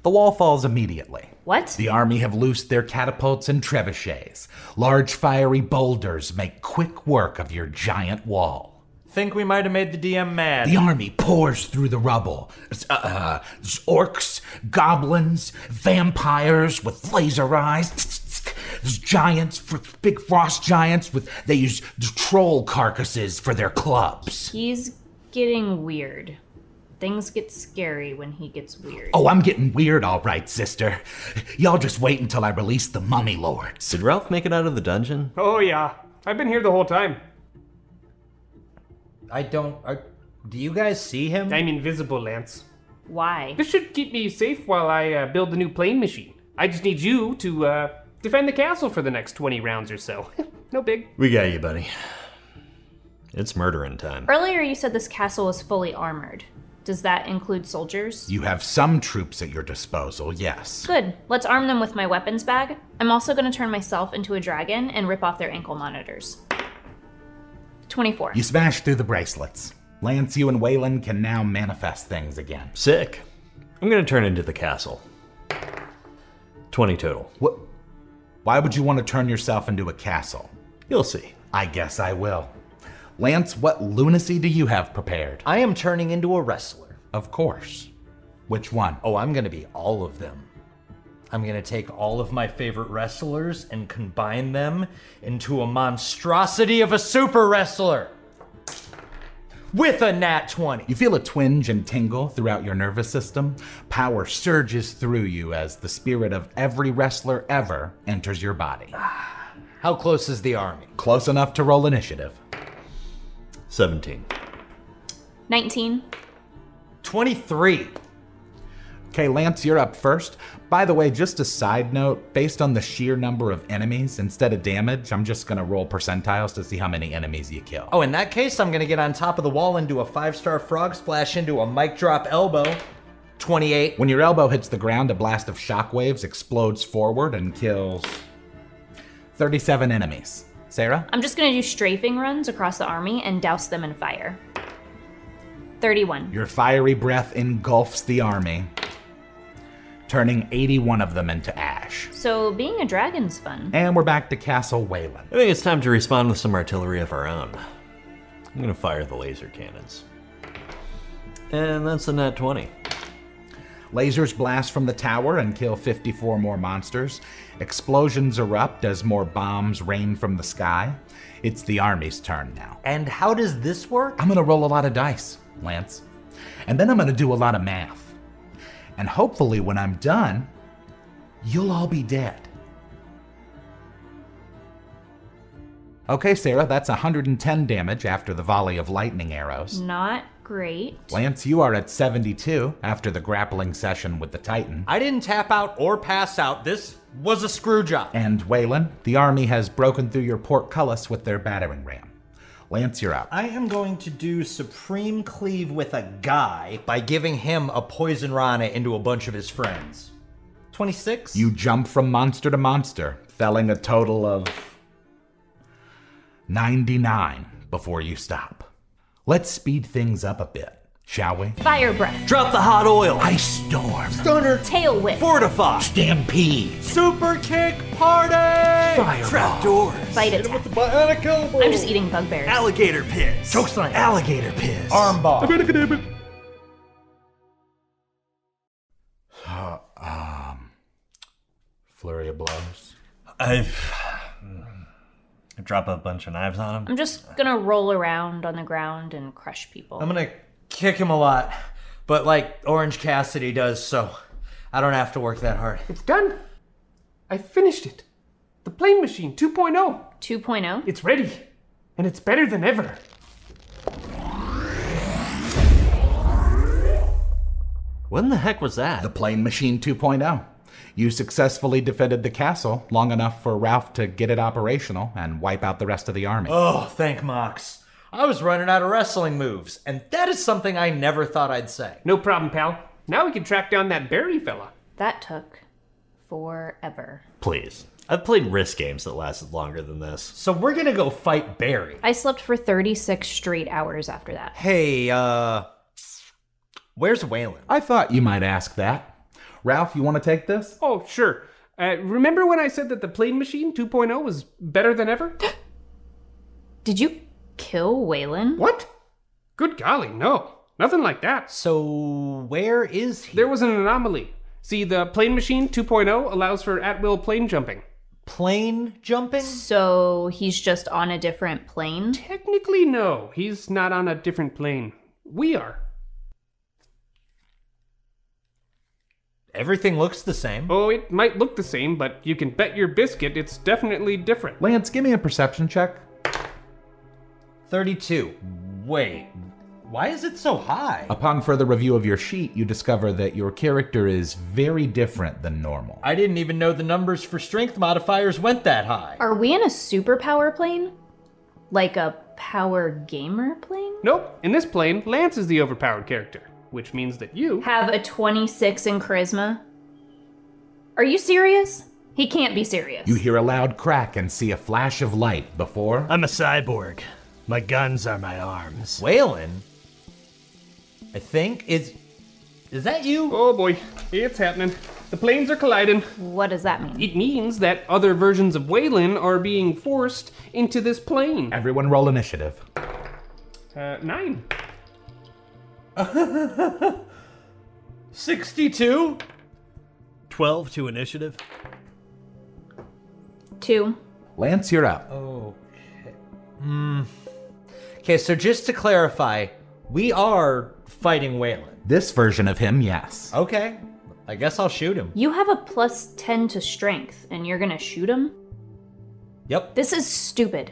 The wall falls immediately. What? The army have loosed their catapults and trebuchets. Large fiery boulders make quick work of your giant wall. Think we might have made the DM mad. The army pours through the rubble. There's orcs, goblins, vampires with laser eyes. There's giants, big frost giants they use troll carcasses for their clubs. He's getting weird. Things get scary when he gets weird. Oh, I'm getting weird all right, sister. Y'all just wait until I release the mummy lords. Did Ralph make it out of the dungeon? Oh yeah, I've been here the whole time. Do you guys see him? I'm invisible, Lance. Why? This should keep me safe while I build the new plane machine. I just need you to defend the castle for the next 20 rounds or so. No big. We got you, buddy. It's murdering time. Earlier you said this castle is fully armored. Does that include soldiers? You have some troops at your disposal, yes. Good. Let's arm them with my weapons bag. I'm also going to turn myself into a dragon and rip off their ankle monitors. 24. You smash through the bracelets. Lance, you and Waylon can now manifest things again. Sick. I'm gonna turn into the castle. 20 total. What? Why would you want to turn yourself into a castle? You'll see. I guess I will. Lance, what lunacy do you have prepared? I am turning into a wrestler. Of course. Which one? Oh, I'm gonna be all of them. I'm gonna take all of my favorite wrestlers and combine them into a monstrosity of a super wrestler. With a nat 20. You feel a twinge and tingle throughout your nervous system. Power surges through you as the spirit of every wrestler ever enters your body. How close is the army? Close enough to roll initiative. 17. 19. 23. Okay, Lance, you're up first. By the way, just a side note, based on the sheer number of enemies, instead of damage, I'm just gonna roll percentiles to see how many enemies you kill. Oh, in that case, I'm gonna get on top of the wall and do a 5-star frog splash into a mic drop elbow. 28. When your elbow hits the ground, a blast of shockwaves explodes forward and kills 37 enemies. Sarah? I'm just gonna do strafing runs across the army and douse them in fire. 31. Your fiery breath engulfs the army, turning 81 of them into ash. So being a dragon's fun. And we're back to Castle Waylon. I think it's time to respond with some artillery of our own. I'm gonna fire the laser cannons. And that's a nat 20. Lasers blast from the tower and kill 54 more monsters. Explosions erupt as more bombs rain from the sky. It's the army's turn now. And how does this work? I'm gonna roll a lot of dice, Lance. And then I'm gonna do a lot of math. And hopefully when I'm done, you'll all be dead. Okay, Sarah, that's 110 damage after the volley of lightning arrows. Not great. Lance, you are at 72 after the grappling session with the Titan. I didn't tap out or pass out. This was a screw job. And Waylon, the army has broken through your portcullis with their battering ram. Lance, you're up. I am going to do Supreme Cleave with a guy by giving him a poison rana into a bunch of his friends. 26? You jump from monster to monster, felling a total of 99 before you stop. Let's speed things up a bit, shall we? Fire breath. Drop the hot oil. Ice storm. Stunner. Tail whip. Fortify. Stampede. Super kick party! Fireball. Trapdoors. Bite attack. Bionic elbow. I'm just eating bugbears. Alligator piss. Chokeslam. Alligator piss. Armbar. Flurry of blows. I drop a bunch of knives on him. I'm just gonna roll around on the ground and crush people. I'm gonna kick him a lot, but like Orange Cassidy does, so I don't have to work that hard. It's done. I finished it. The Plane Machine 2.0. 2.0? It's ready. And it's better than ever. What in the heck was that? The Plane Machine 2.0. You successfully defended the castle long enough for Ralph to get it operational and wipe out the rest of the army. Oh, thank Mox. I was running out of wrestling moves, and that is something I never thought I'd say. No problem, pal. Now we can track down that Barry fella. That took forever. Please. I've played risk games that lasted longer than this. So we're gonna go fight Barry. I slept for 36 straight hours after that. Hey, where's Waylon? I thought you might ask that. Ralph, you want to take this? Oh, sure. Remember when I said that the Plane Machine 2.0 was better than ever? Did you kill Waylon? What? Good golly, no. Nothing like that. So where is he? There was an anomaly. See, the Plane Machine 2.0 allows for at-will plane jumping. Plane jumping? So he's just on a different plane? Technically, no. He's not on a different plane. We are. Everything looks the same. Oh, it might look the same, but you can bet your biscuit it's definitely different. Lance, give me a perception check. 32. Wait, why is it so high? Upon further review of your sheet, you discover that your character is very different than normal. I didn't even know the numbers for strength modifiers went that high. Are we in a superpower plane? Like a power gamer plane? Nope, in this plane, Lance is the overpowered character, which means that you Have a 26 in charisma? Are you serious? He can't be serious. You hear a loud crack and see a flash of light before... I'm a cyborg. My guns are my arms. Waylon? I think is that you? Oh boy, it's happening. The planes are colliding. What does that mean? It means that other versions of Waylon are being forced into this plane. Everyone roll initiative. 9. 62? 12 to initiative. 2. Lance, you're up. Okay, so just to clarify, we are fighting Waylon. This version of him, yes. Okay, I guess I'll shoot him. You have a plus 10 to strength, and you're gonna shoot him? Yep. This is stupid.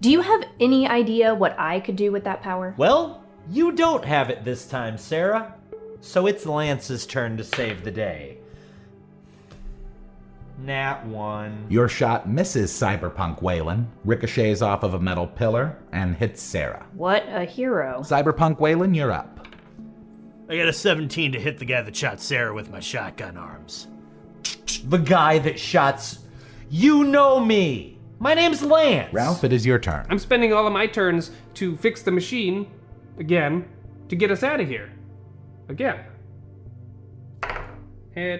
Do you have any idea what I could do with that power? Well, you don't have it this time, Sarah. So it's Lance's turn to save the day. Nat 1. Your shot misses Cyberpunk Waylon, ricochets off of a metal pillar, and hits Sarah. What a hero. Cyberpunk Waylon, you're up. I got a 17 to hit the guy that shot Sarah with my shotgun arms. The guy that shots. You know me. My name's Lance. Ralph, it is your turn. I'm spending all of my turns to fix the machine, again, to get us out of here. Again.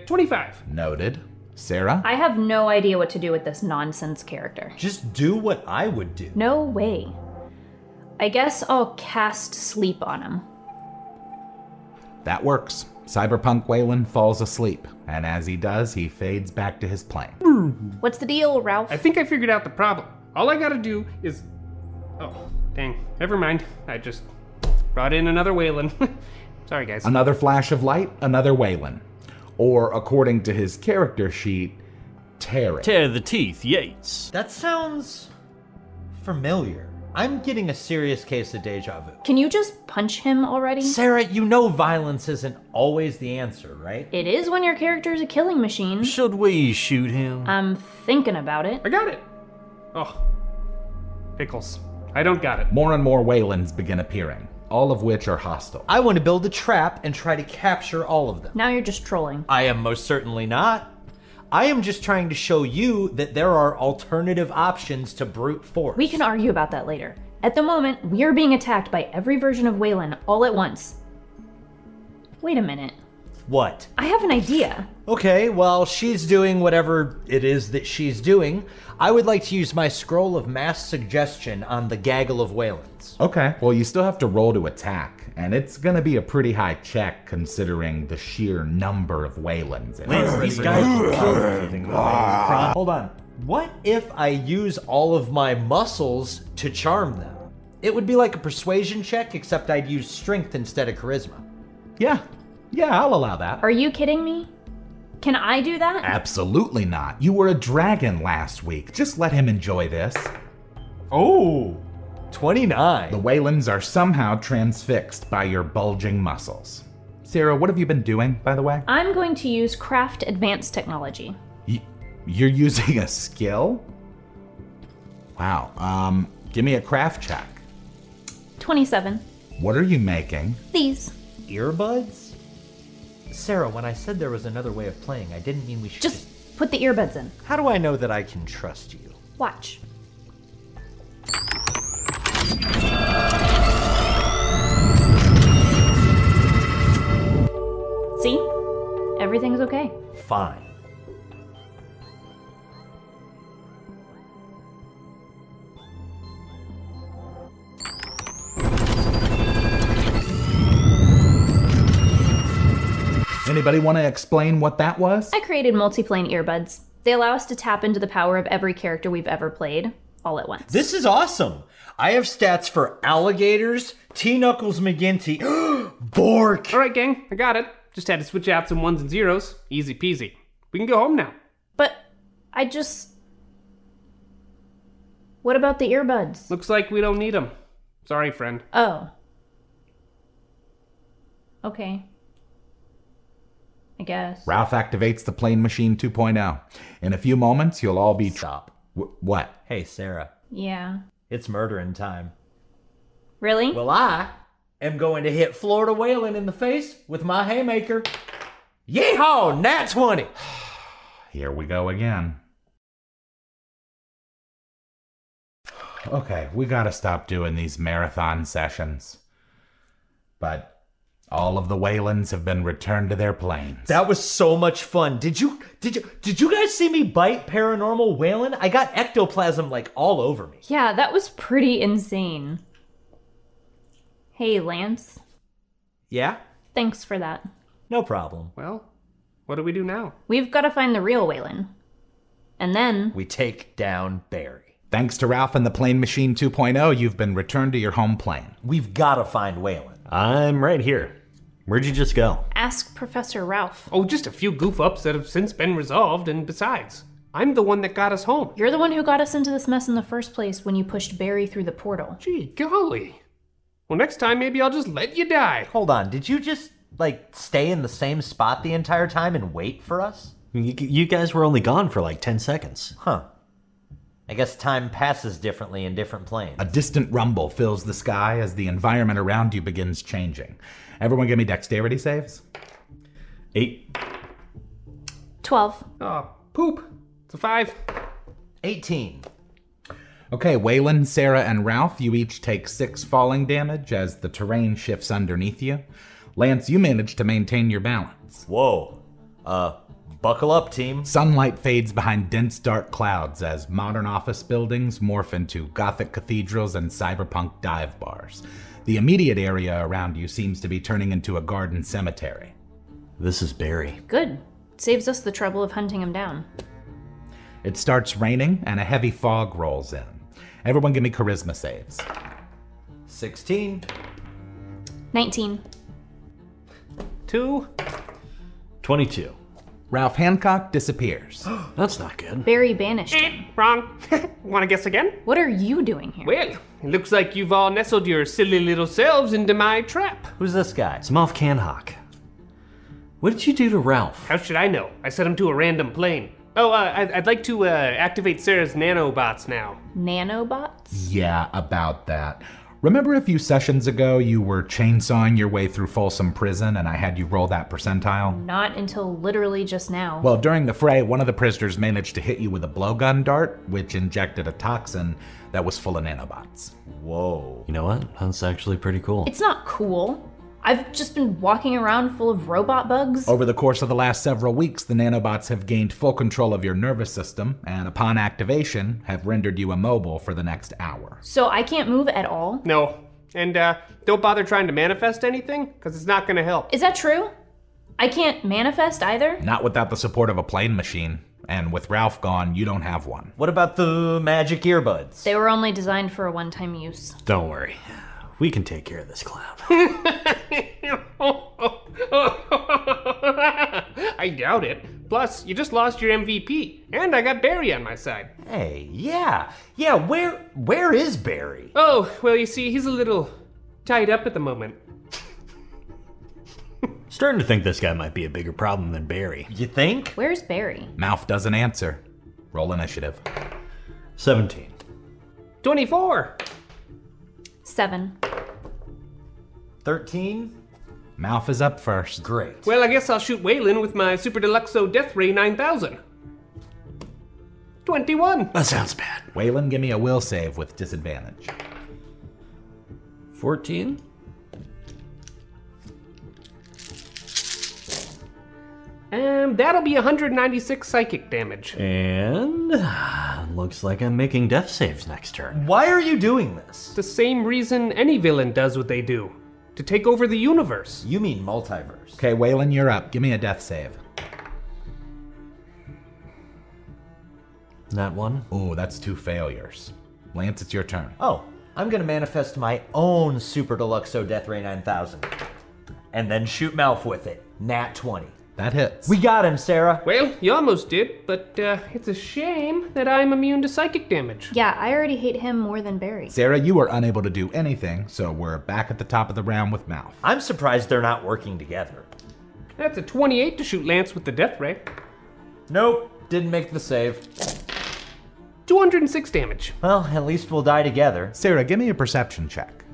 25. Noted. Sarah? I have no idea what to do with this nonsense character. Just do what I would do. No way. I guess I'll cast sleep on him. That works. Cyberpunk Waylon falls asleep, and as he does, he fades back to his plane. What's the deal, Ralph? I think I figured out the problem. All I gotta do is... Oh, dang. Never mind. I just brought in another Waylon. Sorry, guys. Another flash of light, another Waylon. Or, according to his character sheet, Terry. Tear the teeth, Yates. That sounds familiar. I'm getting a serious case of deja vu. Can you just punch him already? Sarah, you know violence isn't always the answer, right? It is when your character's a killing machine. Should we shoot him? I'm thinking about it. I got it. Oh. Pickles. I don't got it. More and more Waylons begin appearing, all of which are hostile. I want to build a trap and try to capture all of them. Now you're just trolling. I am most certainly not. I am just trying to show you that there are alternative options to brute force. We can argue about that later. At the moment, we are being attacked by every version of Waylon all at once. Wait a minute. What? I have an idea. Okay, while she's doing whatever it is that she's doing, I would like to use my scroll of mass suggestion on the gaggle of Waylons. Okay, well, you still have to roll to attack, and it's gonna be a pretty high check considering the sheer number of Waylons. These guys will kill everything. Hold on. What if I use all of my muscles to charm them? It would be like a persuasion check, except I'd use strength instead of charisma. Yeah, I'll allow that. Are you kidding me? Can I do that? Absolutely not. You were a dragon last week. Just let him enjoy this. Oh, 29. The Waylons are somehow transfixed by your bulging muscles. Sarah, what have you been doing, by the way? I'm going to use craft advanced technology. You're using a skill? Wow, give me a craft check. 27. What are you making? These. Earbuds? Sarah, when I said there was another way of playing, I didn't mean we should Just put the earbuds in. How do I know that I can trust you? Watch. See? Everything's okay. Fine. Anybody want to explain what that was? I created multiplane earbuds. They allow us to tap into the power of every character we've ever played, all at once. This is awesome. I have stats for alligators, T-Knuckles McGinty, Bork. All right, gang. I got it. Just had to switch out some ones and zeros. Easy peasy. We can go home now. But what about the earbuds? Looks like we don't need them. Sorry, friend. Oh. Okay. I guess. Ralph activates the Plane Machine 2.0. In a few moments, you'll all be... Stop. What? Hey, Sarah. Yeah. It's murdering time. Really? Well, I am going to hit Florida Whalen in the face with my haymaker. Yeehaw! Nat 20! Here we go again. Okay, we gotta stop doing these marathon sessions. But all of the Waylons have been returned to their planes. That was so much fun. Did you guys see me bite Paranormal Whalen? I got ectoplasm like all over me. Yeah, that was pretty insane. Hey, Lance. Yeah? Thanks for that. No problem. Well, what do we do now? We've got to find the real Waylon. And then... We take down Barry. Thanks to Ralph and the Plane Machine 2.0, you've been returned to your home plane. We've got to find Whalen. I'm right here. Where'd you just go? Ask Professor Ralph. Oh, just a few goof-ups that have since been resolved, and besides, I'm the one that got us home. You're the one who got us into this mess in the first place when you pushed Barry through the portal. Gee, golly. Well, next time maybe I'll just let you die. Hold on, did you just, stay in the same spot the entire time and wait for us? You guys were only gone for like 10 seconds. Huh. I guess time passes differently in different planes. A distant rumble fills the sky as the environment around you begins changing. Everyone give me dexterity saves. 8. 12. Oh, poop. It's a 5. 18. Okay, Waylon, Sarah, and Ralph, you each take 6 falling damage as the terrain shifts underneath you. Lance, you manage to maintain your balance. Whoa. Buckle up, team. Sunlight fades behind dense dark clouds as modern office buildings morph into Gothic cathedrals and cyberpunk dive bars. The immediate area around you seems to be turning into a garden cemetery. This is Barry. Good. Saves us the trouble of hunting him down. It starts raining and a heavy fog rolls in. Everyone give me charisma saves. 16. 19. 2. 22. Ralph Hancock disappears. That's not good. Barry banished him. Wrong. Want to guess again? What are you doing here? Well, it looks like you've all nestled your silly little selves into my trap. Who's this guy? It's Moff Canhawk. What did you do to Ralph? How should I know? I set him to a random plane. Oh, I'd like to activate Sarah's nanobots now. Nanobots? Yeah, about that. Remember a few sessions ago you were chainsawing your way through Folsom Prison and I had you roll that percentile? Not until literally just now. Well, during the fray, one of the prisoners managed to hit you with a blowgun dart, which injected a toxin that was full of nanobots. Whoa. You know what? That's actually pretty cool. It's not cool. I've just been walking around full of robot bugs. Over the course of the last several weeks, the nanobots have gained full control of your nervous system, and upon activation, have rendered you immobile for the next hour. So I can't move at all? No. And don't bother trying to manifest anything, because it's not going to help. Is that true? I can't manifest either? Not without the support of a plane machine. And with Ralph gone, you don't have one. What about the magic earbuds? They were only designed for a one-time use. Don't worry. We can take care of this clown. I doubt it. Plus, you just lost your MVP, and I got Barry on my side. Hey, yeah, where is Barry? Oh, well, you see, he's a little tied up at the moment. Starting to think this guy might be a bigger problem than Barry. You think? Where's Barry? Mouth doesn't answer. Roll initiative. 17. 24. 7. 13? Mouth is up first. Great. Well, I guess I'll shoot Waylon with my Super Deluxo Death Ray 9000. 21. That sounds bad. Waylon, give me a will save with disadvantage. 14? That'll be 196 psychic damage. And looks like I'm making death saves next turn. Why are you doing this? The same reason any villain does what they do. To take over the universe. You mean multiverse. Okay, Waylon, you're up. Give me a death save. That one? Ooh, that's 2 failures. Lance, it's your turn. Oh, I'm gonna manifest my own Super Deluxo Death Ray 9000. And then shoot Malf with it. Nat 20. That hits. We got him, Sarah. Well, you almost did, but it's a shame that I'm immune to psychic damage. Yeah, I already hate him more than Barry. Sarah, you were unable to do anything, so we're back at the top of the round with Mouth. I'm surprised they're not working together. That's a 28 to shoot Lance with the Death Ray. Nope, didn't make the save. 206 damage. Well, at least we'll die together. Sarah, give me a perception check.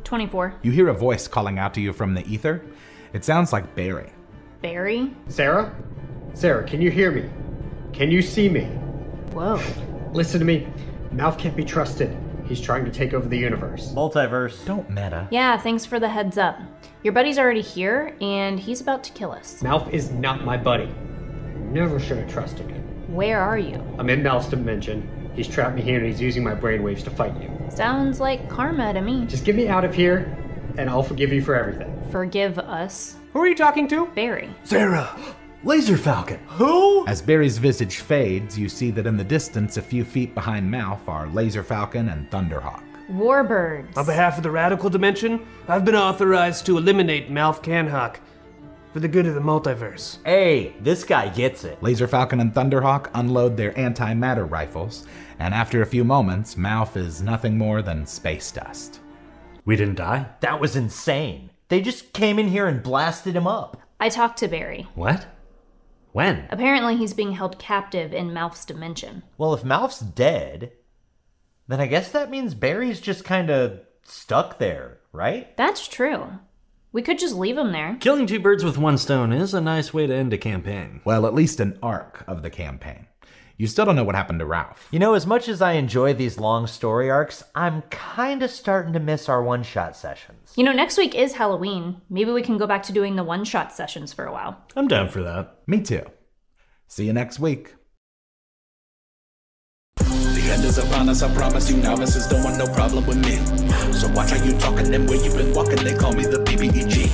24. You hear a voice calling out to you from the ether. It sounds like Barry. Barry? Sarah? Sarah, can you hear me? Can you see me? Whoa. Listen to me. Malf can't be trusted. He's trying to take over the universe. Multiverse. Don't meta. Yeah, thanks for the heads up. Your buddy's already here, and he's about to kill us. Malf is not my buddy. Never should have trusted him. Where are you? I'm in Malf's dimension. He's trapped me here and he's using my brainwaves to fight you. Sounds like karma to me. Just get me out of here, and I'll forgive you for everything. Forgive us. Who are you talking to? Barry. Sarah! Laser Falcon! Who? As Barry's visage fades, you see that in the distance, a few feet behind Mouth, are Laser Falcon and Thunderhawk. Warbirds. On behalf of the Radical Dimension, I've been authorized to eliminate Malf Canhawk for the good of the multiverse. Hey, this guy gets it. Laser Falcon and Thunderhawk unload their antimatter rifles, and after a few moments, Mouth is nothing more than space dust. We didn't die? That was insane. They just came in here and blasted him up. I talked to Barry. What? When? Apparently he's being held captive in Malf's dimension. Well, if Malf's dead, then I guess that means Barry's just kinda stuck there, right? That's true. We could just leave him there. Killing 2 birds with 1 stone is a nice way to end a campaign. Well, at least an arc of the campaign. You still don't know what happened to Ralph. You know, as much as I enjoy these long story arcs, I'm kinda starting to miss our one-shot sessions. You know, next week is Halloween. Maybe we can go back to doing the one-shot sessions for a while. I'm down for that. Me too. See you next week. The end is upon us, I promise you novices don't want no problem with me. So watch how you talking and where you been walking, they call me the BBEG.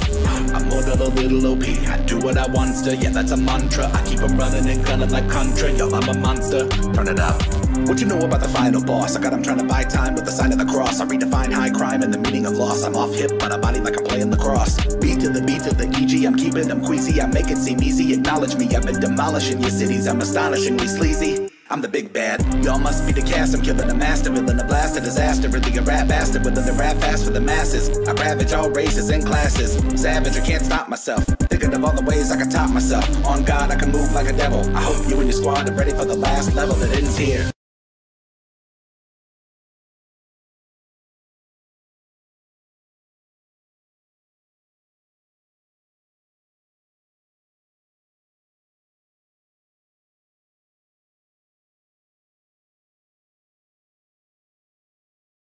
I'm more than a little OP, I do what I want to, yeah that's a mantra. I keep 'em running and gunning like Contra, yo I'm a monster, turn it up. What you know about the final boss? I got him trying to buy time with the sign of the cross. I redefine high crime and the meaning of loss. I'm off hip, but I body like I'm playing lacrosse. Beat to the EG, I'm keeping them queasy. I make it seem easy, acknowledge me. I've been demolishing your cities, I'm astonishingly sleazy. I'm the big bad, y'all must be the cast. I'm killing a master, villain, a blast, a disaster. Really a rap bastard, within the rap fast for the masses. I ravage all races and classes. Savage, I can't stop myself. Thinking of all the ways I can top myself. On God, I can move like a devil. I hope you and your squad are ready for the last level that ends here.